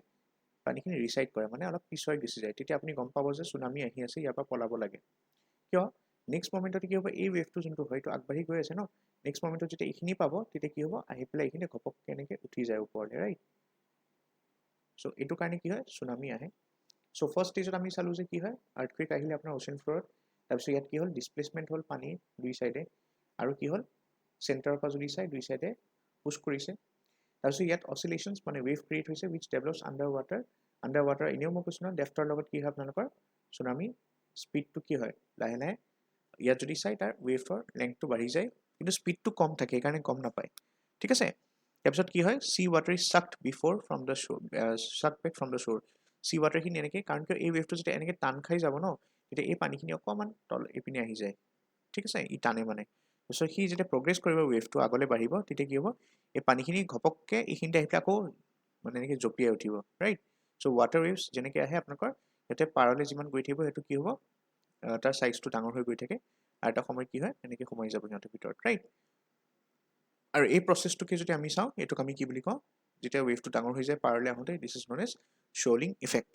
পানীখিনি ৰিচাইড কৰে মানে অলপ পিছুৱাই গুচি যায় তেতিয়া আপুনি গম পাব যে চুনামি আহি আছে ইয়াৰ পৰা পলাব লাগে কিয় নেক্সট মমেণ্টত কি হ'ব এই ৱেভটো যোনটো হয় এইটো আগবাঢ়ি গৈ আছে ন নেক্সট মমেণ্টত যেতিয়া এইখিনি পাব তেতিয়া কি হ'ব আহি পেলাই এইখিনি ঘপককৈ এনেকৈ উঠি যায় ওপৰলৈ ৰাইট চ' এইটো কাৰণে কি হয় চুনামি আহে চ' ফাৰ্ষ্ট ষ্টেজত আমি চালোঁ যে কি হয় আৰ্থকুৱেক আহিলে আপোনাৰ অ'চেন ফ্ল'ৰত তাৰপিছত ইয়াত কি হ'ল ডিছপ্লেচমেণ্ট হ'ল পানী দুই চাইডে আৰু কি হ'ল চেণ্টাৰৰ পৰা যদি চাই দুই চাইডে পুছ কৰিছে তাৰপিছত ইয়াত অচিলেশ্যনছ মানে ৱেভ ক্ৰিয়েট হৈছে উইচ ডেভেলপছ আণ্ডাৰ ৱাটাৰ এনেও মই কৈছোঁ ন ডেফ্টৰ লগত কি হয় আপোনালোকৰ চুনামি স্পীডটো কি হয় লাহে লাহে ইয়াত যদি চাই তাৰ ৱেভৰ লেংথটো বাঢ়ি যায় কিন্তু স্পীডটো কম থাকে সেইকাৰণে গম নাপায় ঠিক আছে তাৰপিছত কি হয় sea water is sucked before from the shore suck bake from the শ্ব'ৰ চি ৱাটাৰখিনি এনেকৈ কাৰণ কিয় এই ৱেভটো যেতিয়া এনেকৈ টান খাই যাব ন তেতিয়া এই পানীখিনি অকণমান তল এইপিনে আহি যায় ঠিক আছে ই টানে মানে চ' সি যেতিয়া প্ৰগ্ৰেছ কৰিব ৱেভটো আগলৈ বাঢ়িব তেতিয়া কি হ'ব এই পানীখিনি ঘপককৈ এইখিনিতে আহি পেলাই আকৌ মানে এনেকৈ জঁপিয়াই উঠিব ৰাইট চ' ৱাটাৰ ৱেভছ যেনেকৈ আহে আপোনালোকৰ ইয়াতে পাৰলৈ যিমান গৈ থাকিব সেইটো কি হ'ব তাৰ চাইজটো ডাঙৰ হৈ গৈ থাকে আৰু এটা সময় কি হয় এনেকৈ সোমাই যাব সিহঁতৰ ভিতৰত ৰাইট আৰু এই প্ৰচেছটোকে যদি আমি চাওঁ এইটোক আমি কি বুলি কওঁ যেতিয়া ৱেভটো ডাঙৰ হৈ যায় পাৰলৈ আহোঁতে this is known as shoaling effect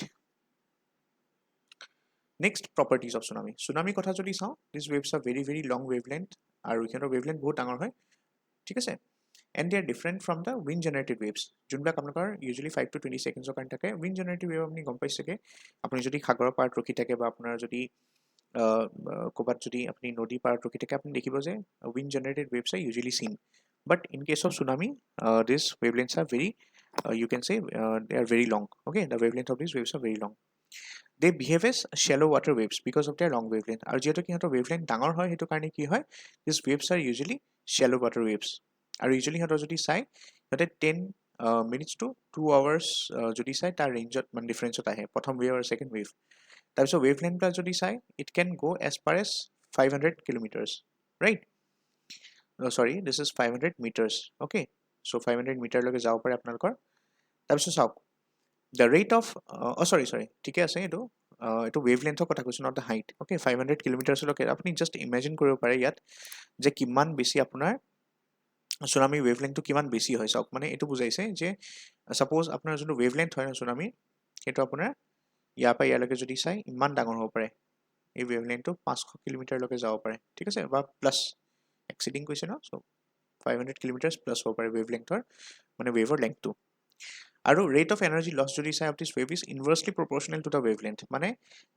next properties of tsunami চুনামিৰ কথা যদি চাওঁ দিছ ৱেভছ আৰ ভেৰি ভেৰি লং ৱেভলেন্থ আৰু সিহঁতৰ ৱেভলেন্থ বহুত ডাঙৰ হয় ঠিক আছে and they are different from the wind generated waves যোনবিলাক আপোনালোকৰ ইউজুৱেলি 5 to 20 ছেকেণ্ডছৰ কাৰণে থাকে উইণ্ড জেনেৰেটেড ৱেভ আপুনি গম পাইছেগে আপুনি যদি সাগৰৰ পাৰত ৰখি থাকে বা আপোনাৰ যদি ক'ৰবাত যদি আপুনি নদীৰ পাৰত ৰখি থাকে আপুনি দেখিব যে wind generated waves are usually seen but in case of tsunami this wavelengths R very you can say they are very long okay the wavelength of these waves are very long they behave as shallow water waves because of their long wavelength আৰু যেহেতু কি সিহঁতৰ wavelength ডাঙৰ হয় সেইটো কাৰণে কি হয় these waves are usually shallow water waves আৰু usually সিহঁতৰ যদি চাই সিহঁতে 10 minutes to 2 hours যদি চাই তাৰ ৰেঞ্জত মানে ডিফাৰেঞ্চত আহে প্ৰথম ৱেভ আৰু ছেকেণ্ড ৱেভ তাৰপিছত ৱেভলেন্থ যদি চাই ইট কেন go' as far as 500 kilometers right sorry this is 500 meters okay so 500 মিটাৰলৈকে যাব পাৰে আপোনালোকৰ তাৰপিছত চাওক দ্য ৰেট অফ চৰি ঠিকে আছে এইটো এইটো ৱেভলেন্থৰ কথা কৈছোঁ নট দ্য হাইট অ'কে 500 কিলোমিটাৰ্ছলৈকে আপুনি জাষ্ট ইমেজিন কৰিব পাৰে ইয়াত যে কিমান বেছি আপোনাৰ চুনামি ৱেভলেন্থটো কিমান বেছি হয় চাওক মানে এইটো বুজাইছে যে ছাপ'জ আপোনাৰ যোনটো ৱেভলেন্থ হয় ন চুনামি সেইটো আপোনাৰ ইয়াৰ পৰা ইয়ালৈকে যদি চাই ইমান ডাঙৰ হ'ব পাৰে এই ৱেভলেন্থটো 500 কিলোমিটাৰলৈকে যাব পাৰে ঠিক আছে বা প্লাছ এক্সিডিং কৈছে ন চ' 500 কিলোমিটাৰ্ছ প্লাছ হ'ব পাৰে ৱেভলেন্থৰ মানে ৱেভৰ লেংথটো আৰু ৰেট অফ এনাৰ্জি লছ যদি চাই of this wave is inversely proportional to the wavelength মানে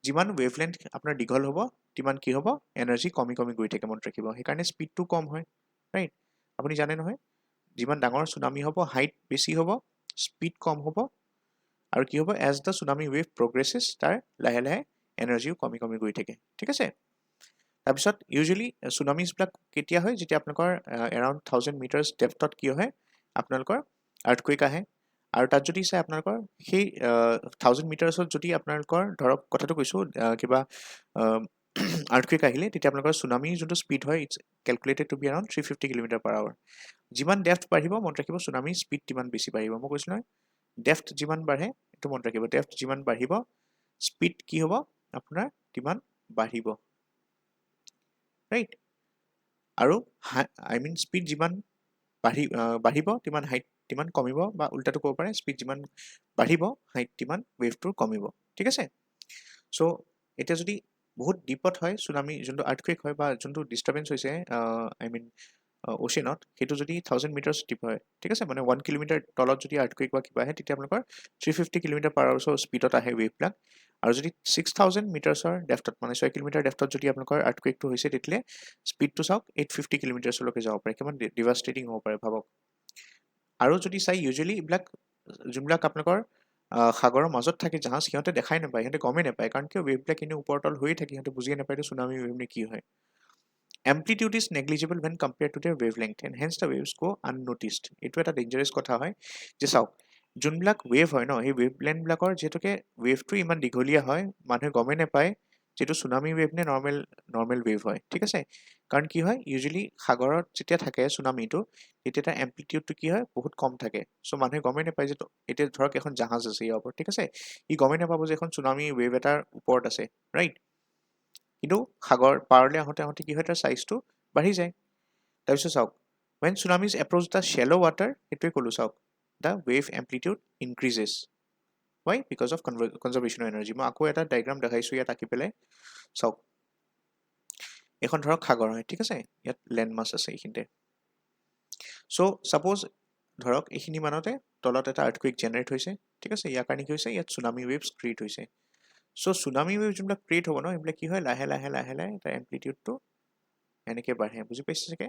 যিমান ৱেভলেন্থ আপোনাৰ দীঘল হ'ব তিমান কি হ'ব এনাৰ্জি কমি কমি গৈ থাকে মনত ৰাখিব সেইকাৰণে স্পীডটো কম হয় ৰাইট আপুনি জানে নহয় যিমান ডাঙৰ চুনামি হ'ব হাইট বেছি হ'ব স্পীড কম হ'ব আৰু কি হ'ব এজ দ্য চুনামি ৱেভ প্ৰগ্ৰেছেছ তাৰ লাহে লাহে এনাৰ্জিও কমি কমি গৈ থাকে ঠিক আছে তাৰপিছত ইউজুৱেলি চুনামিজবিলাক কেতিয়া হয় যেতিয়া আপোনালোকৰ এৰাউণ্ড 1000 মিটাৰ্ছ ডেপ্থত কি হয় আপোনালোকৰ আৰ্থকুৱেক আহে আৰু তাত যদি চাই আপোনালোকৰ সেই 1000 মিটাৰ্ছত যদি আপোনালোকৰ ধৰক কথাটো কৈছোঁ কিবা আৰ্থকুৱেক আহিলে তেতিয়া আপোনালোকৰ চুনামি যোনটো স্পীড হয় it's calculated to be around 350 kilometre per hour যিমান ডেফ্থ বাঢ়িব মনত ৰাখিব চুনামি স্পীড তিমান বেছি বাঢ়িব মই কৈছোঁ নহয় ডেফ্থ যিমান বাঢ়ে এইটো মনত ৰাখিব ডেফ্থ যিমান বাঢ়িব স্পীড কি হ'ব আপোনাৰ তিমান বাঢ়িব ৰাইট আৰু আই মিন স্পীড যিমান বাঢ়িব তিমান হাইট তিমান কমিব বা উল্টাটো ক'ব পাৰে স্পীড যিমান বাঢ়িব হাইট তিমান ৱেভটোৰ কমিব ঠিক আছে চ' এতিয়া যদি বহুত ডিপত হয় চুনামি যোনটো আৰ্থকুৱেক হয় বা যোনটো ডিষ্টাৰ্বেঞ্চ হৈছে আই মিন অ'চেনত সেইটো যদি 1000 মিটাৰ্ছ ডিপ হয় ঠিক আছে মানে 1 কিলোমিটাৰ তলত যদি আৰ্থকুৱেক বা কিবা আহে তেতিয়া আপোনালোকৰ 350 কিলোমিটাৰ পাৰ আৱাৰ্ছৰ স্পীডত আহে ৱেভবিলাক আৰু যদি 6000 মিটাৰ্ছৰ ডেফ্টত মানে 6 কিলোমিটাৰ ডেফ্টত যদি আপোনালোকৰ আৰ্থকুৱেকটো হৈছে তেতিয়াহ'লে স্পীডটো চাওক 850 কিলোমিটাৰ্ছলৈকে যাব পাৰে কিমান ডিভাষ্টেটিং হ'ব পাৰে ভাবক আৰু যদি চাই ইউজুৱেলি এইবিলাক যোনবিলাক আপোনালোকৰ সাগৰৰ মাজত থাকে জাহাজ সিহঁতে দেখাই নাপায় সিহঁতে গমেই নাপায় কাৰণ কিয় ৱেভবিলাক এনেই ওপৰতল হৈয়ে থাকে সিহঁতে বুজিয়ে নাপায় এইটো চুনামি ৱেভ নে কি হয় amplitude is negligible when compared to their wavelength and hence the waves go unnoticed এইটো এটা ডেঞ্জাৰাছ কথা হয় যে চাওক যোনবিলাক ৱেভ হয় ন সেই ৱেভলেন্থবিলাকৰ যিহেতুকে ৱেভটো ইমান দীঘলীয়া হয় মানুহে গমেই নাপায় যিটো চুনামি ৱেভ নে নৰ্মেল ৱেভ হয় ঠিক আছে কাৰণ কি হয় ইউজুৱেলি সাগৰত যেতিয়া থাকে চুনামিটো তেতিয়া তাৰ এম্প্লিটিউডটো কি হয় বহুত কম থাকে চ' মানুহে গমেই নাপায় যে এতিয়া ধৰক এখন জাহাজ আছে ইয়াৰ ওপৰত ঠিক আছে ই গমেই নাপাব যে এখন চুনামি ৱেভ এটাৰ ওপৰত আছে ৰাইট কিন্তু সাগৰ পাৰলৈ আহোঁতে আহোঁতে কি হয় তাৰ চাইজটো বাঢ়ি যায় তাৰপিছত চাওক when tsunamis approach the shallow water সেইটোৱে ক'লোঁ চাওক the wave amplitude increases why because of conservation of energy মই আকৌ এটা ডায়াগ্ৰাম দেখাইছো ইয়াত আঁকি পেলাই চাওক এখন ধৰক সাগৰ হয় ঠিক আছে ইয়াত ল্যান্ড মাছ আছে এইখিনিতে সো সাপোজ ধৰক এইখিনি মানতে তলত এটা আৰ্থকুইক জেনাৰেট হৈছে ঠিক আছে ইয়াৰ কাৰণে কি হৈছে ইয়াত সুনামি ৱেভছ ক্ৰিয়েট হৈছে সো সুনামি ৱেভ যোনবিলাক ক্ৰিয়েট হ'ব ন এইবিলাক কি হয় লাহে লাহে লাহে লাহে তাৰ এম্প্লিটিউডটো এনেকৈ বাঢ়ে বুজি পাইছে চাগে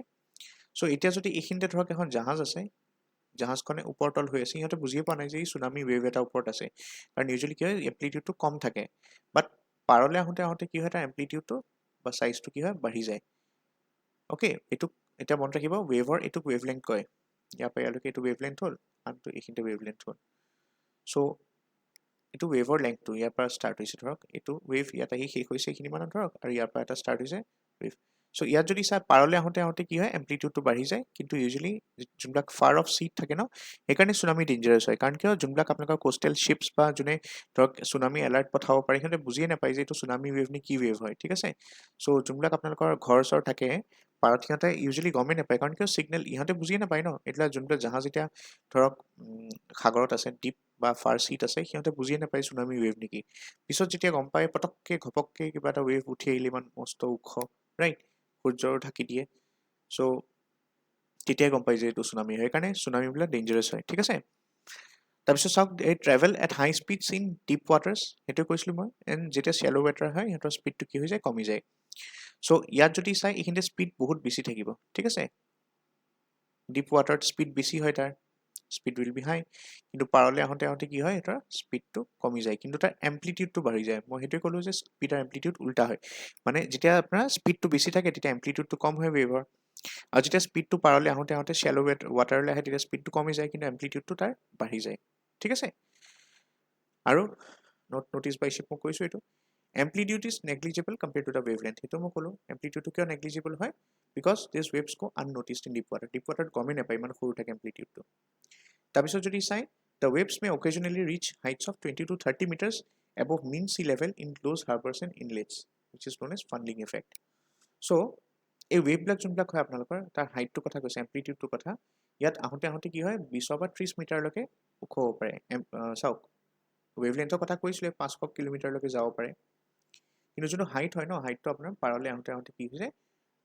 সো এতিয়া যদি এইখিনিতে ধৰক এখন জাহাজ আছে জাহাজখনে ওপৰ তল হৈ আছে ইহঁতে বুজিয়ে পোৱা নাই যে এই সুনামি ৱেভ এটা ওপৰত আছে কাৰণ ইউজুৱেলি কি হয় এম্প্লিটিউডটো কম থাকে বাট পাৰলে আহোঁতে আহোঁতে কি হয় তাৰ এম্প্লিটিউডটো বা সাইজটো কি হয় বাঢ়ি যায় ওকে এইটো এটা মনত ৰাখিব ৱেভৰ এইটো ৱেভলেংথ কয় ইয়াৰ পৰা ইয়ালৈকে এইটো ৱেভলেংথ হ'ল আনটো এইখিনিতে ৱেভলেংথ হ'ল সো এইটো ৱেভৰ লেংথটো ইয়াৰ পৰা ষ্টাৰ্ট হৈছে ধৰক এইটো ৱেভ ইয়াত আহি শেষ হৈছে এইখিনি মানত ধৰক আৰু ইয়াৰ পৰা এটা ষ্টাৰ্ট হৈছে ৱেভ সো ইয়াত যদি চাই পাৰলে আহোঁতে আহোঁতে কি হয় এম্প্লিটিউডটো বাঢ়ি যায় কিন্তু ইউজুৱেলি যোনবিলাক ফাৰ অফ চিট থাকে ন সেইকাৰণে সুনামি ডেঞ্জাৰাছ হয় কাৰণ কিয় যোনবিলাক আপোনালোকৰ কোষ্টেল শিপছ বা যোনে ধৰক সুনামি এলাৰ্ট পঠাব পাৰে সিহঁতে বুজিয়ে নাপায় যে এইটো সুনামি ৱেভ নে কি ৱেভ হয় ঠিক আছে সো যোনবিলাক আপোনালোকৰ ঘৰ চৰ থাকে পাৰত সিহঁতে ইউজুৱেলি গমেই নাপায় কাৰণ কিয় চিগনেল ইহঁতে বুজিয়ে নাপায় ন এইবিলাক যোনবিলাক জাহাজ এতিয়া ধৰক সাগৰত আছে ডিপ বা ফাৰ চিট আছে সিহঁতে বুজিয়ে নাপায় সুনামি ৱেভ নেকি পিছত যেতিয়া গম পায় পটককে ঘপককে কিবা এটা ৱেভ উঠি আহিলে ইমান মস্ত ওখ ৰাইট সূৰ্যৰ ঢাকি দিয়ে সো তেতিয়া গম পাই যে এইটো সুনামি হয় সেইকাৰণে সুনামিবিলাক ডেঞ্জাৰাছ হয় ঠিক আছে তাৰপিছত চাওক এই travel at high speeds in deep waters সেইটো কৈছিলোঁ মই এণ্ড যেতিয়া শ্বেল' ৱাটাৰ হয় সিহঁতৰ স্পীডটো কি হৈ যায় কমি যায় সো ইয়াত যদি চাই এইখিনিতে স্পীড বহুত বেছি থাকিব ঠিক আছে ডিপ ৱাটাৰত স্পীড বেছি হয় তাৰ স্পীড উইল বি হাই কিন্তু পাৰলে আহোঁতে আহোঁতে কি হয় তাৰ স্পীডটো কমি যায় কিন্তু তাৰ এম্প্লিটিউডটো বাঢ়ি যায় মই সেইটোৱে ক'লোঁ যে স্পীড আৰু এম্প্লিটিউড উল্টা হয় মানে যেতিয়া আপোনাৰ স্পীডটো বেছি থাকে তেতিয়া এম্প্লিটিউডটো কম হয় ৱেভৰ আৰু যেতিয়া স্পীডটো পাৰলে আহোঁতে আহোঁতে শ্বেল' ৱাটাৰলৈ আহে তেতিয়া স্পীডটো কমি যায় কিন্তু এম্প্লিটিউডটো তাৰ বাঢ়ি যায় ঠিক আছে আৰু নটিছ বাই শ্বিপ মই কৈছোঁ এইটো amplitude is negligible compare to the wavelength সেইটো মই ক'লোঁ এম্প্লিটিউডটো কিয় নেগলিজিবল হয় because this waves go unnoticed in deep ৱাটাৰত গমেই নাপায় ইমান সৰু থাকে এম্প্লিটিউডটো তাৰপিছত যদি চাই the waves may occasionally reach heights of 20 to 30 metres above mean sea level in close harbors and inlets which is known as funneling effect so এই ৱেভবিলাক যোনবিলাক হয় আপোনালোকৰ তাৰ হাইটটোৰ কথা কৈছে এম্প্লিটিউডটোৰ কথা ইয়াত আহোঁতে আহোঁতে কি হয় 20 বা 30 মিটাৰলৈকে ওখ হ'ব পাৰে চাওক ৱেভলেন্থৰ কথা কৈছিলে 500 কিলোমিটাৰলৈকে যাব পাৰে কিন্তু যোনটো হাইট হয় ন হাইটটো আপোনাৰ পাৰলে আহোঁতে আহোঁতে কি হৈ যায়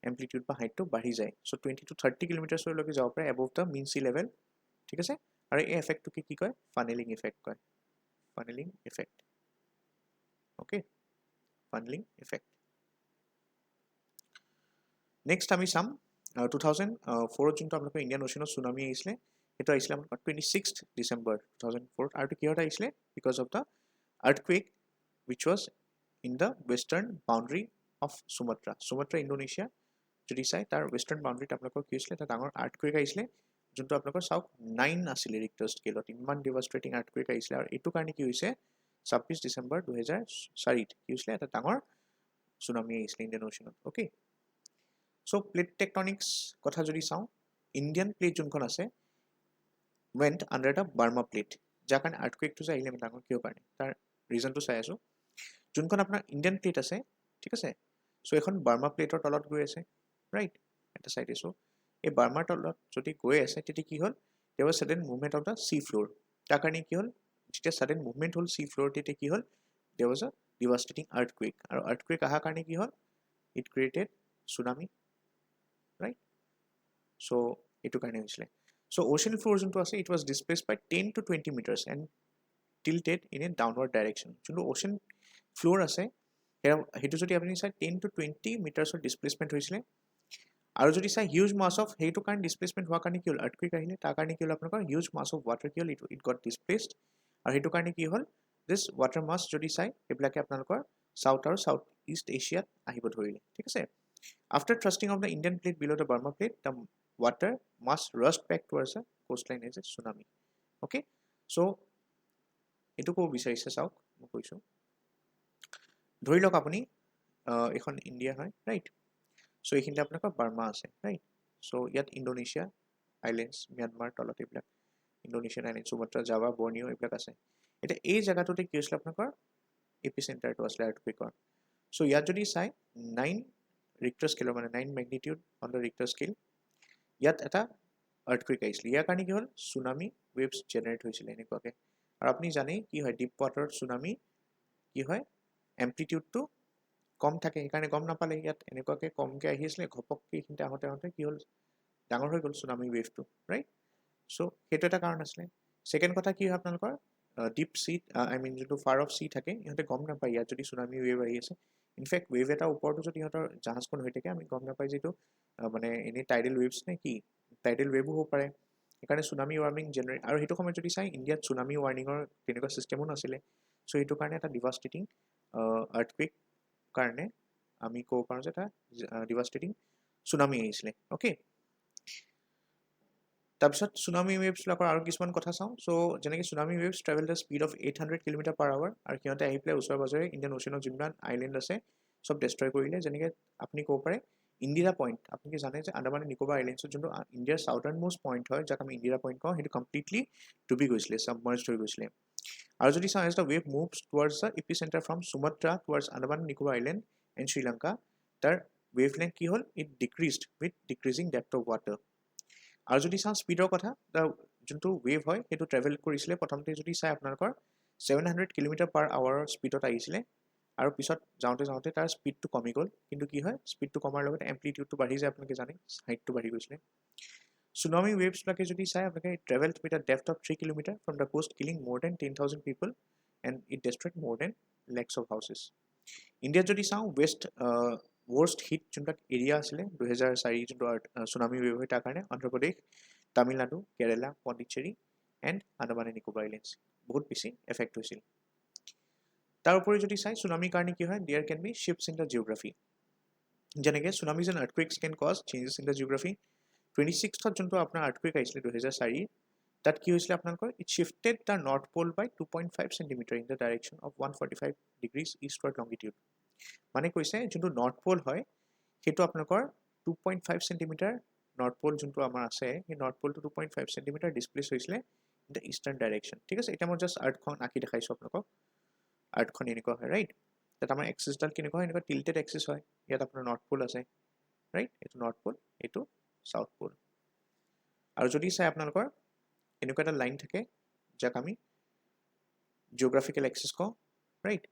এম্প্লিটিউড বা হাইটটো বাঢ়ি যায় চ' 20 to 30 কিলোমিটাৰলৈকে যাব পাৰে above the mean sea level ঠিক আছে আৰু এই এফেক্টটোকে কি কয় ফানেলিং ইফেক্ট কয় ফানেলিং ইফেক্ট ওকে ফানেলিং ইফেক্ট নেক্সট আমি চাম 2004 যোনটো আপোনালোকৰ ইণ্ডিয়ান অ'চিয়ানত চুনামি আহিছিলে সেইটো আহিছিলে আপোনালোকৰ 26 ডিচেম্বৰ 2004 আৰু কিহত আহিছিলে because of the earthquake which was in the western boundary of Sumatra Indonesia যদি চাই তাৰ ৱেষ্টাৰ্ণ বাউণ্ডাৰীত আপোনালোকৰ কি হৈছিলে এটা ডাঙৰ আৰ্থকুৱেক আহিছিলে যোনটো আপোনালোকৰ চাওক 9 আছিলে ৰিক্টাৰ স্কেলত ইমান ডিভাষ্টেটিং আৰ্থকুৱেক আহিছিলে আৰু এইটো কাৰণে কি হৈছে 26 ডিচেম্বৰ 2004 কি হৈছিলে এটা ডাঙৰ চুনামি আহিছিলে ইণ্ডিয়ান অ'চিয়ানত ওকে সো প্লেট টেকটনিক্স কথা যদি চাওঁ ইণ্ডিয়ান প্লেট যোনখন আছে went under the Burma plate যাৰ কাৰণে আৰ্থকুৱেকটো যে আহিলে ডাঙৰ কিয় কাৰণে তাৰ ৰিজনটো চাই আছোঁ যোনখন আপোনাৰ ইণ্ডিয়ান প্লেট আছে ঠিক আছে সো এখন বাৰ্মা প্লেটৰ তলত গৈ আছে ৰাইট এটা চাইড আছোঁ এই বাৰ্মাৰ তলত যদি গৈ আছে তেতিয়া কি হ'ল there was sudden movement of the sea floor তাৰ কাৰণে কি হ'ল যেতিয়া ছাডেন মুভমেণ্ট হ'ল চি ফ্ল'ৰ তেতিয়া কি হ'ল দেয়াৰ ৱাজ আ ডিভাষ্টেটিং আৰ্থকুৱেক আৰু আৰ্থকুৱেক অহাৰ কাৰণে কি হ'ল ইট ক্ৰিয়েটেড চুনামি ৰাইট চ' এইটো কাৰণে হৈছিলে চ' অ'চিয়ান ফ্ল'ৰ যোনটো আছে it was displaced by 10 to 20 metres and tilted in a downward direction যোনটো অ'চিয়ান ফ্ল'ৰ আছে সেইটো যদি আপুনি চাই 10 to 20 মিটাৰ্ছৰ ডিছপ্লেচমেণ্ট হৈছিলে আৰু যদি চাই হিউজ মাছ অফ সেইটো কাৰণে ডিছপ্লেচমেণ্ট হোৱাৰ কাৰণে কি হ'ল আৰ্থকুৱেক আহিলে তাৰ কাৰণে কি হ'ল আপোনালোকৰ হিউজ মাছ অফ ৱাটাৰ কি হ'ল ইট গট ডিছপ্লেচড আৰু সেইটো কাৰণে কি হ'ল দিছ ৱাটাৰ মাছ যদি চাই সেইবিলাকে আপোনালোকৰ চাউথ আৰু চাউথ ইষ্ট এছিয়াত আহিব ধৰিলে ঠিক আছে after thrusting of the Indian plate below' the Burma plate the water mass rushed back towards the coastline as a tsunami okay so' এইটো ক'ব বিচাৰিছে চাওক মই কৈছোঁ ধৰি লওক আপুনি এখন ইণ্ডিয়া হয় ৰাইট চ' এইখিনিতে আপোনালোকৰ বাৰ্মা আছে ৰাইট চ' ইয়াত ইণ্ডোনেছিয়া আইলেণ্ডছ ম্যানমাৰ তলত এইবিলাক ইণ্ডোনেছিয়ান আইলেণ্ড সুমাত্ৰা জাভা বৰ্নিঅ' এইবিলাক আছে এতিয়া এই জেগাটোতে কি হৈছিলে আপোনালোকৰ এপি চেণ্টাৰটো আছিলে আৰ্থকুৱেকৰ চ' ইয়াত যদি চাই 9 ৰিক্টাৰ স্কেলৰ মানে 9 magnitude on the Richter scale ইয়াত এটা আৰ্থকুৱেক আহিছিলে ইয়াৰ কাৰণে কি হ'ল চুনামি ৱেভছ জেনেৰেট হৈছিলে এনেকুৱাকৈ আৰু আপুনি জানেই কি হয় ডিপ ৱাটাৰত চুনামি কি হয় এম্প্লিটিউডটো কম থাকে সেইকাৰণে গম নাপালে ইয়াত এনেকুৱাকে কমকে আহি আছিলে ঘপককে এইখিনিতে আহোঁতে কি হ'ল ডাঙৰ হৈ গ'ল চুনামি ৱেভটো ৰাইট চ' সেইটো এটা কাৰণ আছিলে ছেকেণ্ড কথা কি হয় আপোনালোকৰ ডিপ চি আই মিন যোনটো ফাৰ অফ চি থাকে ইহঁতে গম নাপায় ইয়াত যদি চুনামি ৱেভ আহি আছে ইনফেক্ট ৱেভ এটা ওপৰতো যদি ইহঁতৰ জাহাজখন হৈ থাকে আমি গম নাপাই যিটো মানে এনেই টাইডেল ৱেভছ নে কি টাইডেল ৱেভো হ'ব পাৰে সেইকাৰণে চুনামি ৱাৰ্মিং জেনেৰেট আৰু সেইটো সময়ত যদি চাই ইণ্ডিয়াত চুনামি ৱাৰ্নিঙৰ তেনেকুৱা ছিষ্টেমো নাছিলে চ' সেইটো কাৰণে এটা ডিভাষ্টেটিং আৰ্থকুৱেক কাৰণে আমি ক'ব পাৰোঁ যে এটা ডিভাষ্টেটিং চুনামি আহিছিলে অ'কে তাৰপিছত চুনামি ৱেভছবিলাকৰ আৰু কিছুমান কথা চাওঁ চ' যেনেকৈ tsunami waves travel the speed of 800 kilometre per our আৰু সিহঁতে আহি পেলাই ওচৰে পাজৰে ইণ্ডিয়ান অ'চিয়ানৰ যিমান আইলেণ্ড আছে চব ডেষ্ট্ৰয় কৰিলে যেনেকৈ আপুনি ক'ব পাৰে ইন্দিৰা পইণ্ট আপুনি কি জানে যে আন্দামান নিকোবাৰ আইলেণ্ডছত যোনটো ইণ্ডিয়াৰ চাউথাৰ্ণ মোষ্ট পইণ্ট হয় যাক আমি ইন্দিৰা পইণ্ট কওঁ সেইটো কমপ্লিটলি ডুবি গৈছিলে ছাবমাৰ্জ হৈ গৈছিলে আৰু যদি চাওঁ as the wave moves towards the epicentre from Sumatra towards Andaman Nicobar island and Sri Lanka তাৰ ৱেভ লেংথ কি হ'ল it decreased with decreasing depth of water আৰু যদি চাওঁ স্পীডৰ কথা যোনটো ৱেভ হয় সেইটো ট্ৰেভেল কৰিছিলে প্ৰথমতে যদি চাই আপোনালোকৰ 700 কিলোমিটাৰ পাৰ আৱাৰৰ স্পীডত আহিছিলে আৰু পিছত যাওঁতে তাৰ স্পীডটো কমি গ'ল কিন্তু কি হয় স্পীডটো কমাৰ লগতে এম্প্লিটিউডটো বাঢ়ি যায় আপোনালোকে জানে হাইটটো বাঢ়ি গৈছিলে চুনামি ৱেভছবিলাকে যদি চাই আপোনালোকে travel with a depth of 3 kilometre from the coast killing মোৰ দেন 10,000 পিপল এণ্ড ইট ডেষ্ট্ৰয়ড মোৰ দেন লেক্স অফ হাউচেছ ইণ্ডিয়াত যদি চাওঁ ৱৰ্ষ্ট হিট যোনবিলাক এৰিয়া আছিলে 2004 যোনটো চুনামি ৱেভ হয় তাৰ কাৰণে Andhra Pradesh Tamil Nadu Kerala Pondicherry and Andaman and Nicobar islands বহুত বেছি এফেক্ট হৈছিল তাৰ উপৰি যদি চাই চুনামিৰ কাৰণে কি হয় there can be shifts in the geography যেনেকৈ tsunamis and earthquakes can cause changes in the geography 26th যোনটো আপোনাৰ আৰ্থকুৱেক আহিছিলে 2004 তাত কি হৈছিলে আপোনালোকৰ it shifted the north pole by 2.5 centimetre in the direction of 145 degrees eastward longitude মানে কৈছে যোনটো নৰ্থ প'ল হয় সেইটো আপোনালোকৰ 2.5 চেণ্টিমিটাৰ নৰ্থ প'ল যোনটো আমাৰ আছে সেই নৰ্থ প'লটো 2.5 চেণ্টিমিটাৰ ডিছপ্লেচ হৈছিলে ইন দ্য ইষ্টাৰ্ণ ডাইৰেকশ্যন ঠিক আছে এতিয়া মই জাষ্ট আৰ্থখন আঁকি দেখাইছোঁ আপোনালোকক আৰ্থখন এনেকুৱা হয় ৰাইট তাত আমাৰ এক্সিছডাল কেনেকুৱা হয় এনেকুৱা টিল্টেড এক্সিছ হয় ইয়াত আপোনাৰ নৰ্থ প'ল আছে ৰাইট এইটো নৰ্থ প'ল এইটো চাউথ প'ল আৰু যদি চাই আপোনালোকৰ এনেকুৱা এটা লাইন থাকে যাক আমি জিঅ'গ্ৰাফিকেল এক্সিছ কওঁ ৰাইট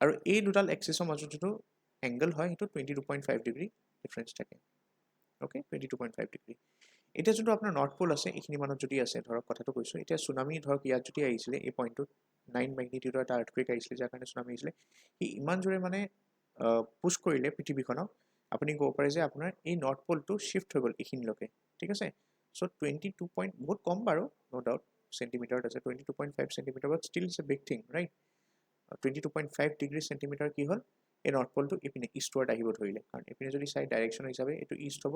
আৰু এই দুডাল এক্সিছৰ মাজত যোনটো এংগল হয় সেইটো 22.5 ডিগ্ৰী ডিফাৰেঞ্চ থাকে অ'কে 22.5 ডিগ্ৰী এতিয়া যোনটো আপোনাৰ নৰ্থ প'ল আছে এইখিনি মানত যদি আছে ধৰক কথাটো কৈছোঁ এতিয়া চুনামি ধৰক ইয়াত যদি আহিছিলে এই পইণ্টটোত 9 মেগনিটিউডৰ এটা আৰ্থকুৱেক আহিছিলে যাৰ কাৰণে চুনামি আহিছিলে সি ইমান জোৰে মানে পুছ কৰিলে পৃথিৱীখনক আপুনি ক'ব পাৰে যে আপোনাৰ এই নৰ্থ প'লটো শ্বিফ্ট হৈ গ'ল এইখিনিলৈকে ঠিক আছে চ' 22 পইণ্ট বহুত কম বাৰু ন' ডাউট চেণ্টিমিটাৰত আছে 22.5 centimetre but still is a big thing right 22.5 degree centimetre কি হ'ল এই নৰ্থ প'লটো ইপিনে ইষ্টৱাৰ্ড আহিব ধৰিলে কাৰণ ইপিনে যদি চাই ডাইৰেকশ্যন হিচাপে এইটো ইষ্ট হ'ব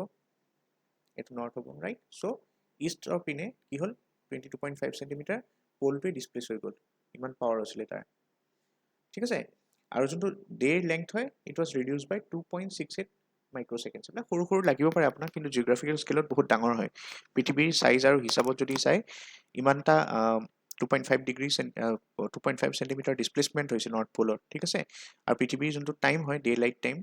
এইটো নৰ্থ হ'ব ৰাইট চ' ইষ্টৰ পিনে কি হ'ল 22.5 চেণ্টিমিটাৰ প'লটোৱে ডিছপ্লেচ হৈ গ'ল ইমান পাৱাৰ আছিলে তাৰ ঠিক আছে আৰু যোনটো ডেৰ লেংথ হয় ইট ৱাজ ৰিডিউচ বাই 2.68 মাইক্ৰ'ছেকেণ্ডছ এইবিলাক সৰু সৰু লাগিব পাৰে আপোনাক কিন্তু জিঅ'গ্ৰাফিকেল স্কেলত বহুত ডাঙৰ হয় পৃথিৱীৰ চাইজ আৰু হিচাপত যদি চাই ইমানটা 2.5 ডিগ্ৰী 2.5 চেণ্টিমিটাৰ ডিছপ্লেচমেণ্ট হৈছে নৰ্থ প'লত ঠিক আছে আৰু পৃথিৱীৰ যোনটো টাইম হয় ডে লাইট টাইম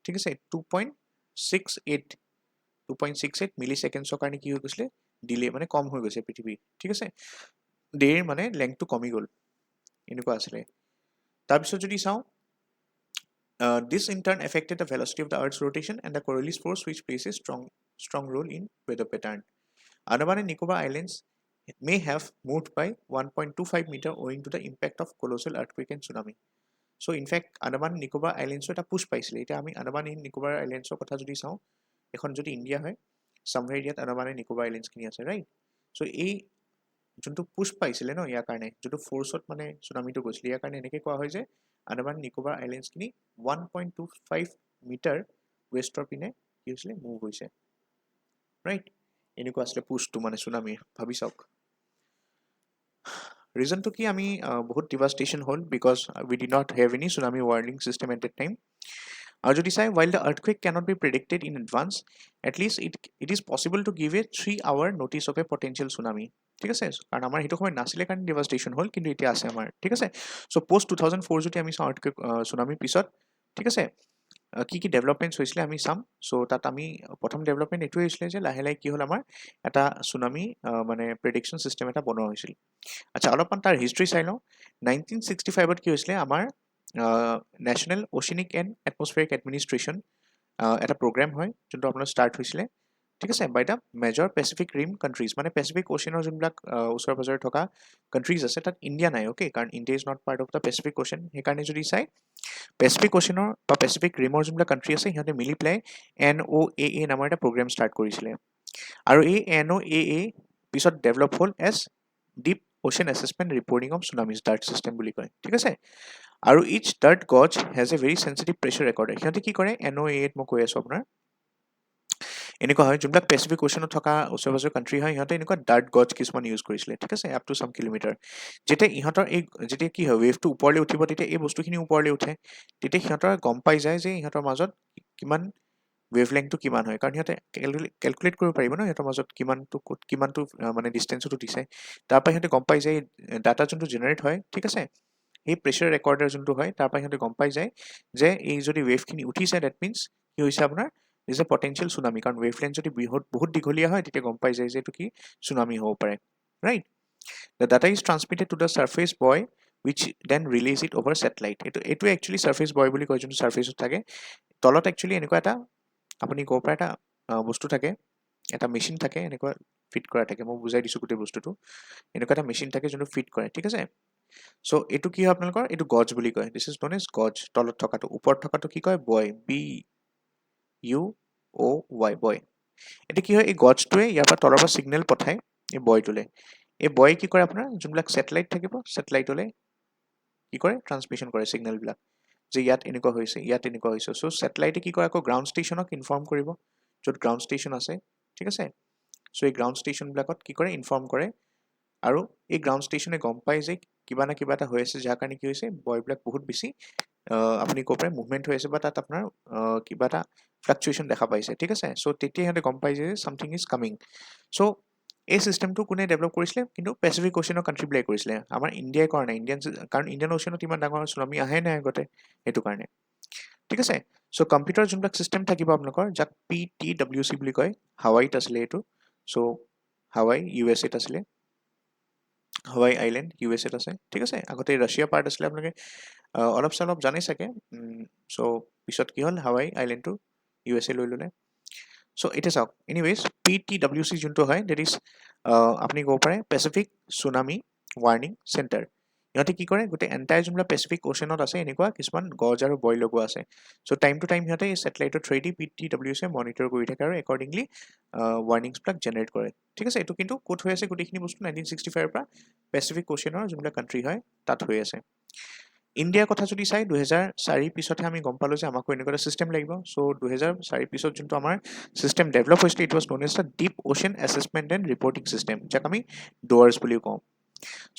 ঠিক আছে 2.68 মিলি ছেকেণ্ডছৰ কাৰণে কি হৈ গৈছিলে ডিলে মানে কম হৈ গৈছে পৃথিৱীৰ ঠিক আছে ডেৰ মানে লেংথটো কমি গ'ল এনেকুৱা আছিলে তাৰপিছত যদি চাওঁ this in turn affected the velocity of the Earth's rotation and the Coriolis force which plays a strong role in weather pattern. Andaman and Nicobar Islands may have moved by 1.25 meter owing to the impact of colossal earthquake and tsunami. So in fact Andaman and Nicobar Islands এটা push পাইছিলে এতিয়া আমি Andaman and Nicobar Islandsৰ কথা যদি চাওঁ এখন যদি India হয় somewhere ইয়াত Andaman and Nicobar Islands খিনি আছে ৰাইট so এই যোনটো পুশ পাইছিলে ন ইয়াৰ কাৰণে যোনটো ফ'ৰ্চত মানে চুনামিটো গৈছিলে ইয়াৰ কাৰণে এনেকৈ কোৱা হয় যে আন্দামান নিকোবাৰ আইলেণ্ডছখিনি 1.25 মিটাৰ ৱেষ্টৰ পিনে কি হৈছিলে মুভ হৈছে ৰাইট এনেকুৱা আছিলে পুছটো মানে চুনামিৰ ভাবি চাওক ৰিজনটো কি আমি বহুত ডিভাষ্টেশ্যন হ'ল because we did not have any tsunami warning system at that time আৰু যদি চাই while the earthquake cannot be predicted in advance at least it is possible to give a 3-hour notice of a potential tsunami ঠিক আছে কাৰণ আমাৰ সেইটো সময় নাছিলে কাৰণে ডিভাষ্টেশ্যন হ'ল কিন্তু এতিয়া আছে আমাৰ ঠিক আছে চ' পোষ্ট 2004 যদি আমি চাওঁ আৰ্থকুৱেক চুনামিৰ পিছত ঠিক আছে কি কি ডেভেলপমেণ্টছ হৈছিলে আমি চাম চ' তাত আমি প্ৰথম ডেভেলপমেণ্ট এইটোৱে হৈছিলে যে লাহে লাহে কি হ'ল আমাৰ এটা চুনামি মানে প্ৰেডিকশ্যন ছিষ্টেম এটা বনোৱা হৈছিল আচ্ছা অলপমান তাৰ হিষ্ট্ৰী চাই লওঁ 1965ত কি হৈছিলে আমাৰ National Oceanic and Atmospheric Administration এটা প্ৰগ্ৰেম হয় যোনটো আপোনাৰ ষ্টাৰ্ট হৈছিলে ঠিক আছে by the major Pacific rim countries মানে পেচিফিক অ'চিয়ানৰ যোনবিলাক ওচৰে পাজৰে থকা কাণ্ট্ৰিজ আছে তাত ইণ্ডিয়া নাই অ'কে কাৰণ India is not part of the Pacific ocean সেইকাৰণে যদি চাই পেচিফিক অ'চিয়ানৰ বা পেচিফিক ৰিমৰ যোনবিলাক কাণ্ট্ৰি আছে সিহঁতে মিলি পেলাই NOAA নামৰ এটা প্ৰগ্ৰেম ষ্টাৰ্ট কৰিছিলে আৰু এই NOAA পিছত ডেভেলপ হ'ল as deep ocean assessment reporting of tsunamis DART system বুলি কয় ঠিক আছে আৰু each DART gauge has a very sensitive pressure recorder সিহঁতে কি কৰে NOAA মই কৈ আছোঁ আপোনাৰ এনেকুৱা হয় যোনবিলাক পেচিফিক অ'চিয়ানত থকা ওচৰে পাজৰে কাণ্ট্ৰি হয় সিহঁতে এনেকুৱা ডাৰ্ট গজ কিছুমান ইউজ কৰিছিলে ঠিক আছে আপ টু চাম কিলোমিটাৰ যেতিয়া ইহঁতৰ এই যেতিয়া কি হয় ৱেভটো ওপৰলৈ উঠিব তেতিয়া এই বস্তুখিনি ওপৰলৈ উঠে তেতিয়া সিহঁতৰ গম পাই যায় যে ইহঁতৰ মাজত কিমান ৱেভলেংথটো কিমান হয় কাৰণ সিহঁতে কেলকুলেট কৰিব পাৰিব ন সিহঁতৰ মাজত কিমানটো মানে ডিষ্টেঞ্চত উঠিছে তাৰপৰা সিহঁতে গম পাই যায় ডাটা যোনটো জেনেৰেট হয় ঠিক আছে সেই প্ৰেছাৰ ৰেকৰ্ডাৰ যোনটো হয় তাৰপৰা সিহঁতে গম পাই যায় যে এই যদি ৱেভখিনি উঠিছে ডেট মিনছ কি হৈছে আপোনাৰ ইজ এ পটেঞ্চিয়েল চুনামি কাৰণ ৱেভলেংথ যদি বহুত দীঘলীয়া হয় তেতিয়া গম পাই যায় যে এইটো কি চুনামি হ'ব পাৰে right the data is transmitted to the surface buoy which then release it over satellite এইটো একচুৱেলি ছাৰ্ফেচ বয় বুলি কয় যোনটো ছাৰ্ফেচত থাকে তলত একচুৱেলি এনেকুৱা এটা আপুনি ক'ব পাৰে এটা বস্তু থাকে এটা মেচিন থাকে এনেকুৱা ফিট কৰা থাকে মই বুজাই দিছোঁ গোটেই বস্তুটো এনেকুৱা এটা মেচিন থাকে যোনটো ফিট কৰে ঠিক আছে চ' এইটো কি হয় আপোনালোকৰ এইটো গজ বুলি কয় দিছ ইজ নন এজ গজ তলত থকাটো ওপৰত থকাটো কি কয় বয় BUOY বয় এতিয়া কি হয় এই গজটোৱে ইয়াৰ পৰা তলৰ পৰা ছিগনেল পঠায় এই বয়টোলৈ এই বয়ে কি কৰে আপোনাৰ যোনবিলাক ছেটেলাইট থাকিব ছেটেলাইটলৈ কি কৰে ট্ৰান্সমিশ্যন কৰে ছিগনেলবিলাক যে ইয়াত এনেকুৱা হৈছে চ' ছেটেলাইটে কি কৰে আকৌ গ্ৰাউণ্ড ষ্টেচনক ইনফৰ্ম কৰিব য'ত গ্ৰাউণ্ড ষ্টেচন আছে ঠিক আছে চ' এই গ্ৰাউণ্ড ষ্টেচনবিলাকত কি কৰে ইনফৰ্ম কৰে আৰু এই গ্ৰাউণ্ড ষ্টেচনে গম পায় যে কিবা না কিবা এটা হৈ আছে যাৰ কাৰণে কি হৈছে বয়বিলাক বহুত বেছি আপুনি ক'ব পাৰে মুভমেণ্ট হৈ আছে বা তাত আপোনাৰ কিবা এটা ফ্লাকচুৱেশ্যন দেখা পাইছে ঠিক আছে চ' তেতিয়া সিহঁতে গম পাই যে ছামথিং ইজ কামিং চ' এই চিষ্টেমটো কোনে ডেভেলপ কৰিছিলে কিন্তু পেচিফিক অ'চিয়ানৰ কাণ্ট্ৰিবিলাকে কৰিছিলে আমাৰ ইণ্ডিয়াই কৰা নাই কাৰণ ইণ্ডিয়ান অ'চিয়ানত ইমান ডাঙৰ চুনামি আহে নাই আগতে সেইটো কাৰণে ঠিক আছে চ' কম্পিউটাৰ যোনবিলাক চিষ্টেম থাকিব আপোনালোকৰ যাক PTWC বুলি কয় হাৱাইত আছিলে এইটো চ' হাৱাই USA আছিলে হাৱাই আইলেণ্ড USA আছে ঠিক আছে আগতে ৰাছিয়া পাৰ্ট আছিলে আপোনালোকে অলপ চলপ জানে চাগে চ' পিছত কি হ'ল হাৱাই আইলেণ্ডটো USA লৈ ল'লে চ' এতিয়া চাওক এনিৱেজ PTWC যোনটো হয় ডেট ইজ আপুনি ক'ব পাৰে পেচিফিক চুনামি ৱাৰ্ণিং চেণ্টাৰ ইহঁতে কি কৰে গোটেই এণ্টায়াৰ যোনবিলাক পেচিফিক অ'চিয়ানত আছে এনেকুৱা কিছুমান গজ আৰু বয় লগোৱা আছে চ' টাইম টু টাইম সিহঁতে এই ছেটেলাইটৰ থ্ৰুৱেদি PTWC মনিটৰ কৰি থাকে আৰু একৰ্ডিংলি ৱাৰ্ণিংছবিলাক জেনেৰেট কৰে ঠিক আছে এইটো কিন্তু ক'ত হৈ আছে গোটেইখিনি বস্তু 1965ৰ পৰা পেচিফিক অ'চিয়ানৰ যোনবিলাক কাণ্ট্ৰি হয় তাত হৈ আছে ইণ্ডিয়াৰ কথা যদি চাই 2004 পিছতহে আমি গম পালোঁ যে আমাকো এনেকুৱা এটা ছিষ্টেম লাগিব চ' 2004 পিছত যোনটো আমাৰ ছিষ্টেম ডেভেলপ হৈছিলে it was known as the deep ocean assessment and reporting system যাক আমি ড'ৱাৰ্ছ বুলিও কওঁ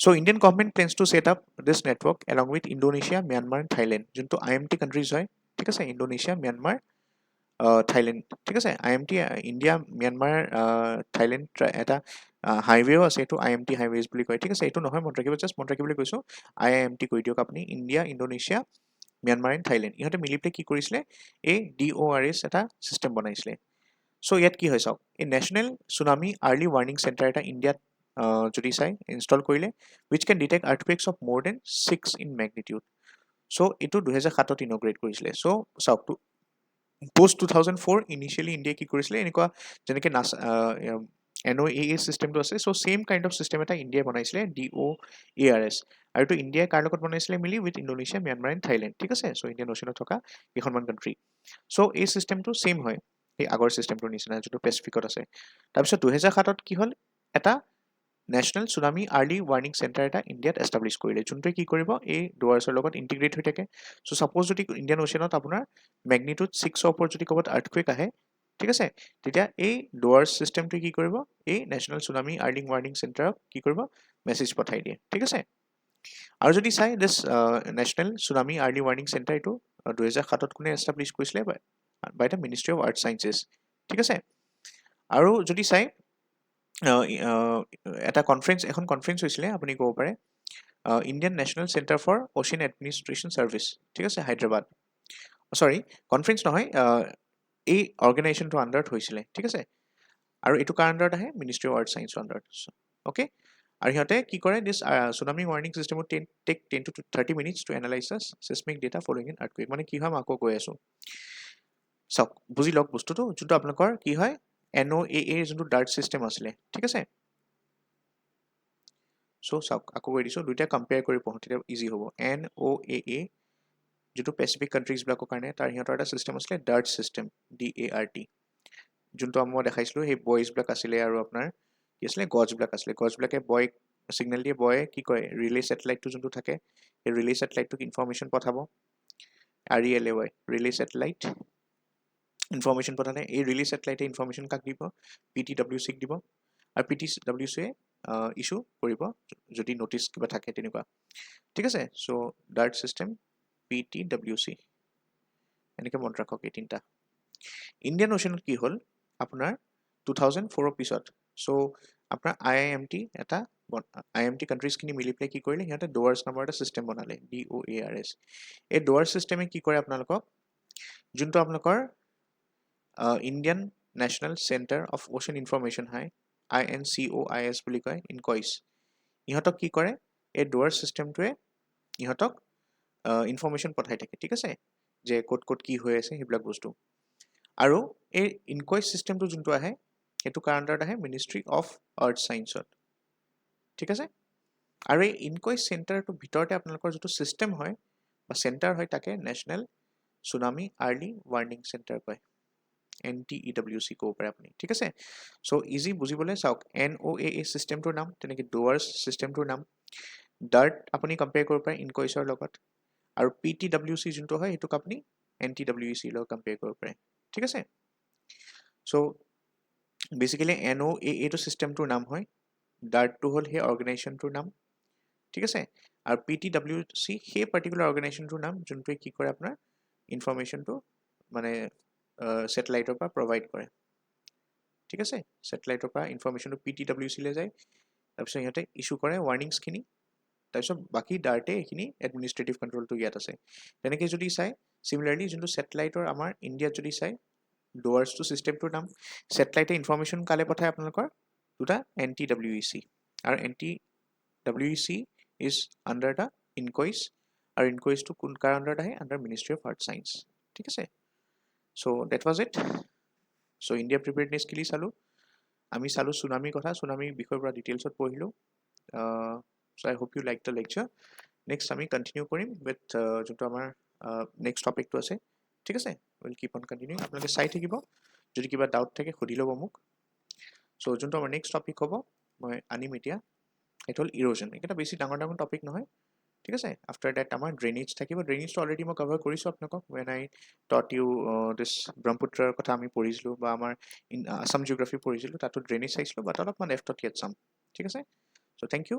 so' Indian government plans to set up this network along with Indonesia Myanmar and Thailand যোনটো IMT কাণ্ট্ৰিজ হয় ঠিক আছে Indonesia Myanmar Thailand ঠিক আছে IMT ইণ্ডিয়া ম্যানমাৰ থাইলেণ্ড এটা হাইৱেও আছে এইটো IMT হাইৱেজ বুলি কয় ঠিক আছে এইটো নহয় মনত ৰাখিব জাষ্ট মনত ৰাখিবলৈ কৈছোঁ IMT কৈ দিয়ক আপুনি India Indonesia Myanmar and Thailand ইহঁতে মিলি পেলাই কি কৰিছিলে এই DORS এটা ছিষ্টেম বনাইছিলে চ' ইয়াত কি হয় চাওক এই national tsunami early warning centre এটা ইণ্ডিয়াত যদি চাই ইনষ্টল কৰিলে উইচ কেন ডিটেক্ট আৰ্থকুৱেক্স অফ মোৰ দেন 6 ইন মেগনিটিউড চ' এইটো 2007ত ইনগ্ৰেট কৰিছিলে চ' চাওক পোষ্ট 2004 ইনিচিয়েলি ইণ্ডিয়াই কি কৰিছিলে এনেকুৱা যেনেকৈ NOAA চিষ্টেমটো আছে চ' ছেইম কাইণ্ড অফ চিষ্টেম এটা ইণ্ডিয়াই বনাইছিলে DOARS আৰু এইটো ইণ্ডিয়াই কাৰ লগত বনাইছিলে মিলি with Indonesia Myanmar and Thailand ঠিক আছে চ' ইণ্ডিয়ান অ'চিয়ানত থকা কেইখনমান কাণ্ট্ৰি চ' এই চিষ্টেমটো ছেইম হয় এই আগৰ চিষ্টেমটোৰ নিচিনা যোনটো পেচিফিকত আছে তাৰপিছত 2007ত কি হ'ল এটা national tsunami early warning centre এটা ইণ্ডিয়াত এষ্টাব্লিছ কৰিলে যোনটোৱে কি কৰিব এই ড'ৱাৰ্ছৰ লগত ইণ্টিগ্ৰেট হৈ থাকে চ' ছাপ'জ যদি ইণ্ডিয়ান অ'চিয়ানত আপোনাৰ মেগনিটিউড 6ৰ ওপৰত যদি ক'ৰবাত আৰ্থকুৱেক আহে ঠিক আছে তেতিয়া এই ড'ৱাৰ্ছ চিষ্টেমটোৱে কি কৰিব এই নেশ্যনেল চুনামি আৰ্লি ৱাৰ্ণিং চেণ্টাৰক কি কৰিব মেছেজ পঠাই দিয়ে ঠিক আছে আৰু যদি চাই this national tsunami early warning centre এইটো 2007ত কোনে এষ্টাব্লিছ কৰিছিলে by the ministry of earth sciences ঠিক আছে আৰু যদি চাই এখন কনফাৰেঞ্চ হৈছিলে আপুনি ক'ব পাৰে Indian national centre for ocean administration service ঠিক আছে হায়দৰাবাদ সৰি কনফাৰেন্স নহয় এই অৰ্গেনাইজেশ্যনটো আণ্ডাৰত হৈছিলে ঠিক আছে আৰু এইটো কাৰ আণ্ডাৰত আহে মিনিষ্ট্ৰি অফ আৰ্ট ছায়েন্সৰ আণ্ডাৰত অ'কে আৰু সিহঁতে কি কৰে দিছ ছুনামি ৱাৰ্নিং ছিষ্টেমত take 10 to 30 minutes to analyze the seismic data following an earthquake মানে কি হয় মই আকৌ কৈ আছোঁ চাওক বুজি লওক বস্তুটো যোনটো আপোনালোকৰ কি হয় NOAA যোনটো ডাৰ্ট ছিষ্টেম আছিলে ঠিক আছে চ' চাওক আকৌ কৈ দিছোঁ দুইটা কম্পেয়াৰ কৰি পঢ়োঁ তেতিয়া ইজি হ'ব NOAA যোনটো পেচিফিক কাণ্ট্ৰিজবিলাকৰ কাৰণে তাৰ সিহঁতৰ এটা ছিষ্টেম আছিলে ডাৰ্ট ছিষ্টেম DART যোনটো মই দেখাইছিলোঁ সেই বয়জবিলাক আছিলে আৰু আপোনাৰ কি আছিলে গছবিলাক আছিলে গছবিলাকে বয়ক সিগনেল দিয়ে বয়ে কি কয় ৰিলে ছেটেলাইটটো যোনটো থাকে সেই ৰিলে ছেটেলাইটটোক ইনফৰমেশ্যন পঠাব RELAY ৰিলে ছেটেলাইট ইনফৰমেশ্যন পঠালে এই ৰিলে ছেটেলাইটে ইনফৰমেশ্যন কাক দিব PTWCক দিব আৰু PTWCয়ে ইছ্যু কৰিব যদি নটিচ কিবা থাকে তেনেকুৱা ঠিক আছে চ' ডাৰ্ট ছিষ্টেম PTWC এনেকৈ মনত ৰাখক এই তিনিটা ইণ্ডিয়ান অ'চেনত কি হ'ল আপোনাৰ 2004 পিছত চ' আপোনাৰ IIMT এটা IIMT কাণ্ট্ৰিজখিনি মিলি পেলাই কি কৰিলে সিহঁতে ডোৱাৰ্ছ নামৰ এটা ছিষ্টেম বনালে DOARS এই ডোৱাৰ্ছ ছিষ্টেমে কি কৰে আপোনালোকক যোনটো আপোনালোকৰ Indian national centre of ocean information হয় INCOIS বুলি কয় ইনকইছ ইহঁতক কি কৰে এই ডোৱাৰ্ছ ছিষ্টেমটোৱে ইহঁতক ইনফৰমেশ্যন পঠাই থাকে ঠিক আছে যে ক'ত ক'ত কি হৈ আছে সেইবিলাক বস্তু আৰু এই ইনকইছ ছিষ্টেমটো যোনটো আহে সেইটো কাৰ আণ্ডাৰত আহে মিনিষ্ট্ৰি অফ আৰ্ট ছায়েন্সত ঠিক আছে আৰু এই ইনকইছ চেণ্টাৰটোৰ ভিতৰতে আপোনালোকৰ যিটো ছিষ্টেম হয় বা চেণ্টাৰ হয় তাকে national tsunami early warning centre কয় NTEWC ক'ব পাৰে আপুনি ঠিক আছে চ' ইজি বুজিবলৈ চাওক NOAA ছিষ্টেমটোৰ নাম তেনেকৈ ডোৱাৰ্ছ ছিষ্টেমটোৰ নাম ডাৰ্ট আপুনি কম্পেয়াৰ কৰিব পাৰে ইনকইছৰ লগত আৰু PTWC যোনটো হয় সেইটোক আপুনি NTWC লগত কম্পেয়াৰ কৰিব পাৰে ঠিক আছে চ' বেচিকেলি NOAA টো ছিষ্টেমটোৰ নাম হয় ডাৰ্টটো হ'ল সেই অৰ্গেনাইজেশ্যনটোৰ নাম ঠিক আছে আৰু PTWC সেই পাৰ্টিকুলাৰ অৰ্গেনাইজেশ্যনটোৰ নাম যোনটোৱে কি কৰে আপোনাৰ ইনফৰমেশ্যনটো মানে ছেটেলাইটৰ পৰা প্ৰভাইড কৰে ঠিক আছে ছেটেলাইটৰ পৰা ইনফৰমেশ্যনটো PTWCলৈ যায় তাৰপিছত সিহঁতে ইছ্যু কৰে ৱাৰ্নিংছখিনি তাৰপিছত বাকী ডাৰ্টে এইখিনি এডমিনিষ্ট্ৰেটিভ কণ্ট্ৰলটো ইয়াত আছে তেনেকৈ যদি চাই চিমিলাৰলি যোনটো ছেটেলাইটৰ আমাৰ ইণ্ডিয়াত যদি চাই ডোৱাৰ্ছটো ছিষ্টেমটোৰ নাম ছেটেলাইটে ইনফৰমেশ্যন কালে পঠায় আপোনালোকৰ দুটা NTWEC আৰু NTWEC ইজ আণ্ডাৰ দ্য ইনকইছ আৰু ইনকইছটো কোন কাৰ আণ্ডাৰত আহে under ministry of art science ঠিক আছে চ' ডেট ৱাজ ইট চ' ইণ্ডিয়া প্ৰিপেয়াৰনেছখিনি চালোঁ আমি চালোঁ ছুনামিৰ কথা ছুনামিৰ বিষয়ৰ পৰা ডিটেইলছত পঢ়িলোঁ so' I hope you like the lecture next আমি কণ্টিনিউ কৰিম উইথ যোনটো আমাৰ নেক্সট টপিকটো আছে ঠিক আছে উইল কিপ অন কণ্টিনিউ আপোনালোকে চাই থাকিব যদি কিবা ডাউট থাকে সুধি ল'ব মোক চ' যোনটো আমাৰ নেক্সট টপিক হ'ব মই আনিম এতিয়া সেইটো হ'ল ইৰোজন এইকেইটা বেছি ডাঙৰ ডাঙৰ টপিক নহয় ঠিক আছে আফটাৰ ডেট আমাৰ ড্ৰেইনেজ থাকিব ড্ৰেইনেজটো অলৰেডি মই কভাৰ কৰিছোঁ আপোনালোকক ৱেন আই টট ইউ দিছ ব্ৰহ্মপুত্ৰৰ কথা আমি পঢ়িছিলোঁ বা আমাৰ আছাম জিঅ'গ্ৰাফী পঢ়িছিলোঁ তাতো ড্ৰেইনেজ চাইছিলোঁ বাট অলপমান লেফ্টত ইয়াত চাম ঠিক আছে চ' থেংক ইউ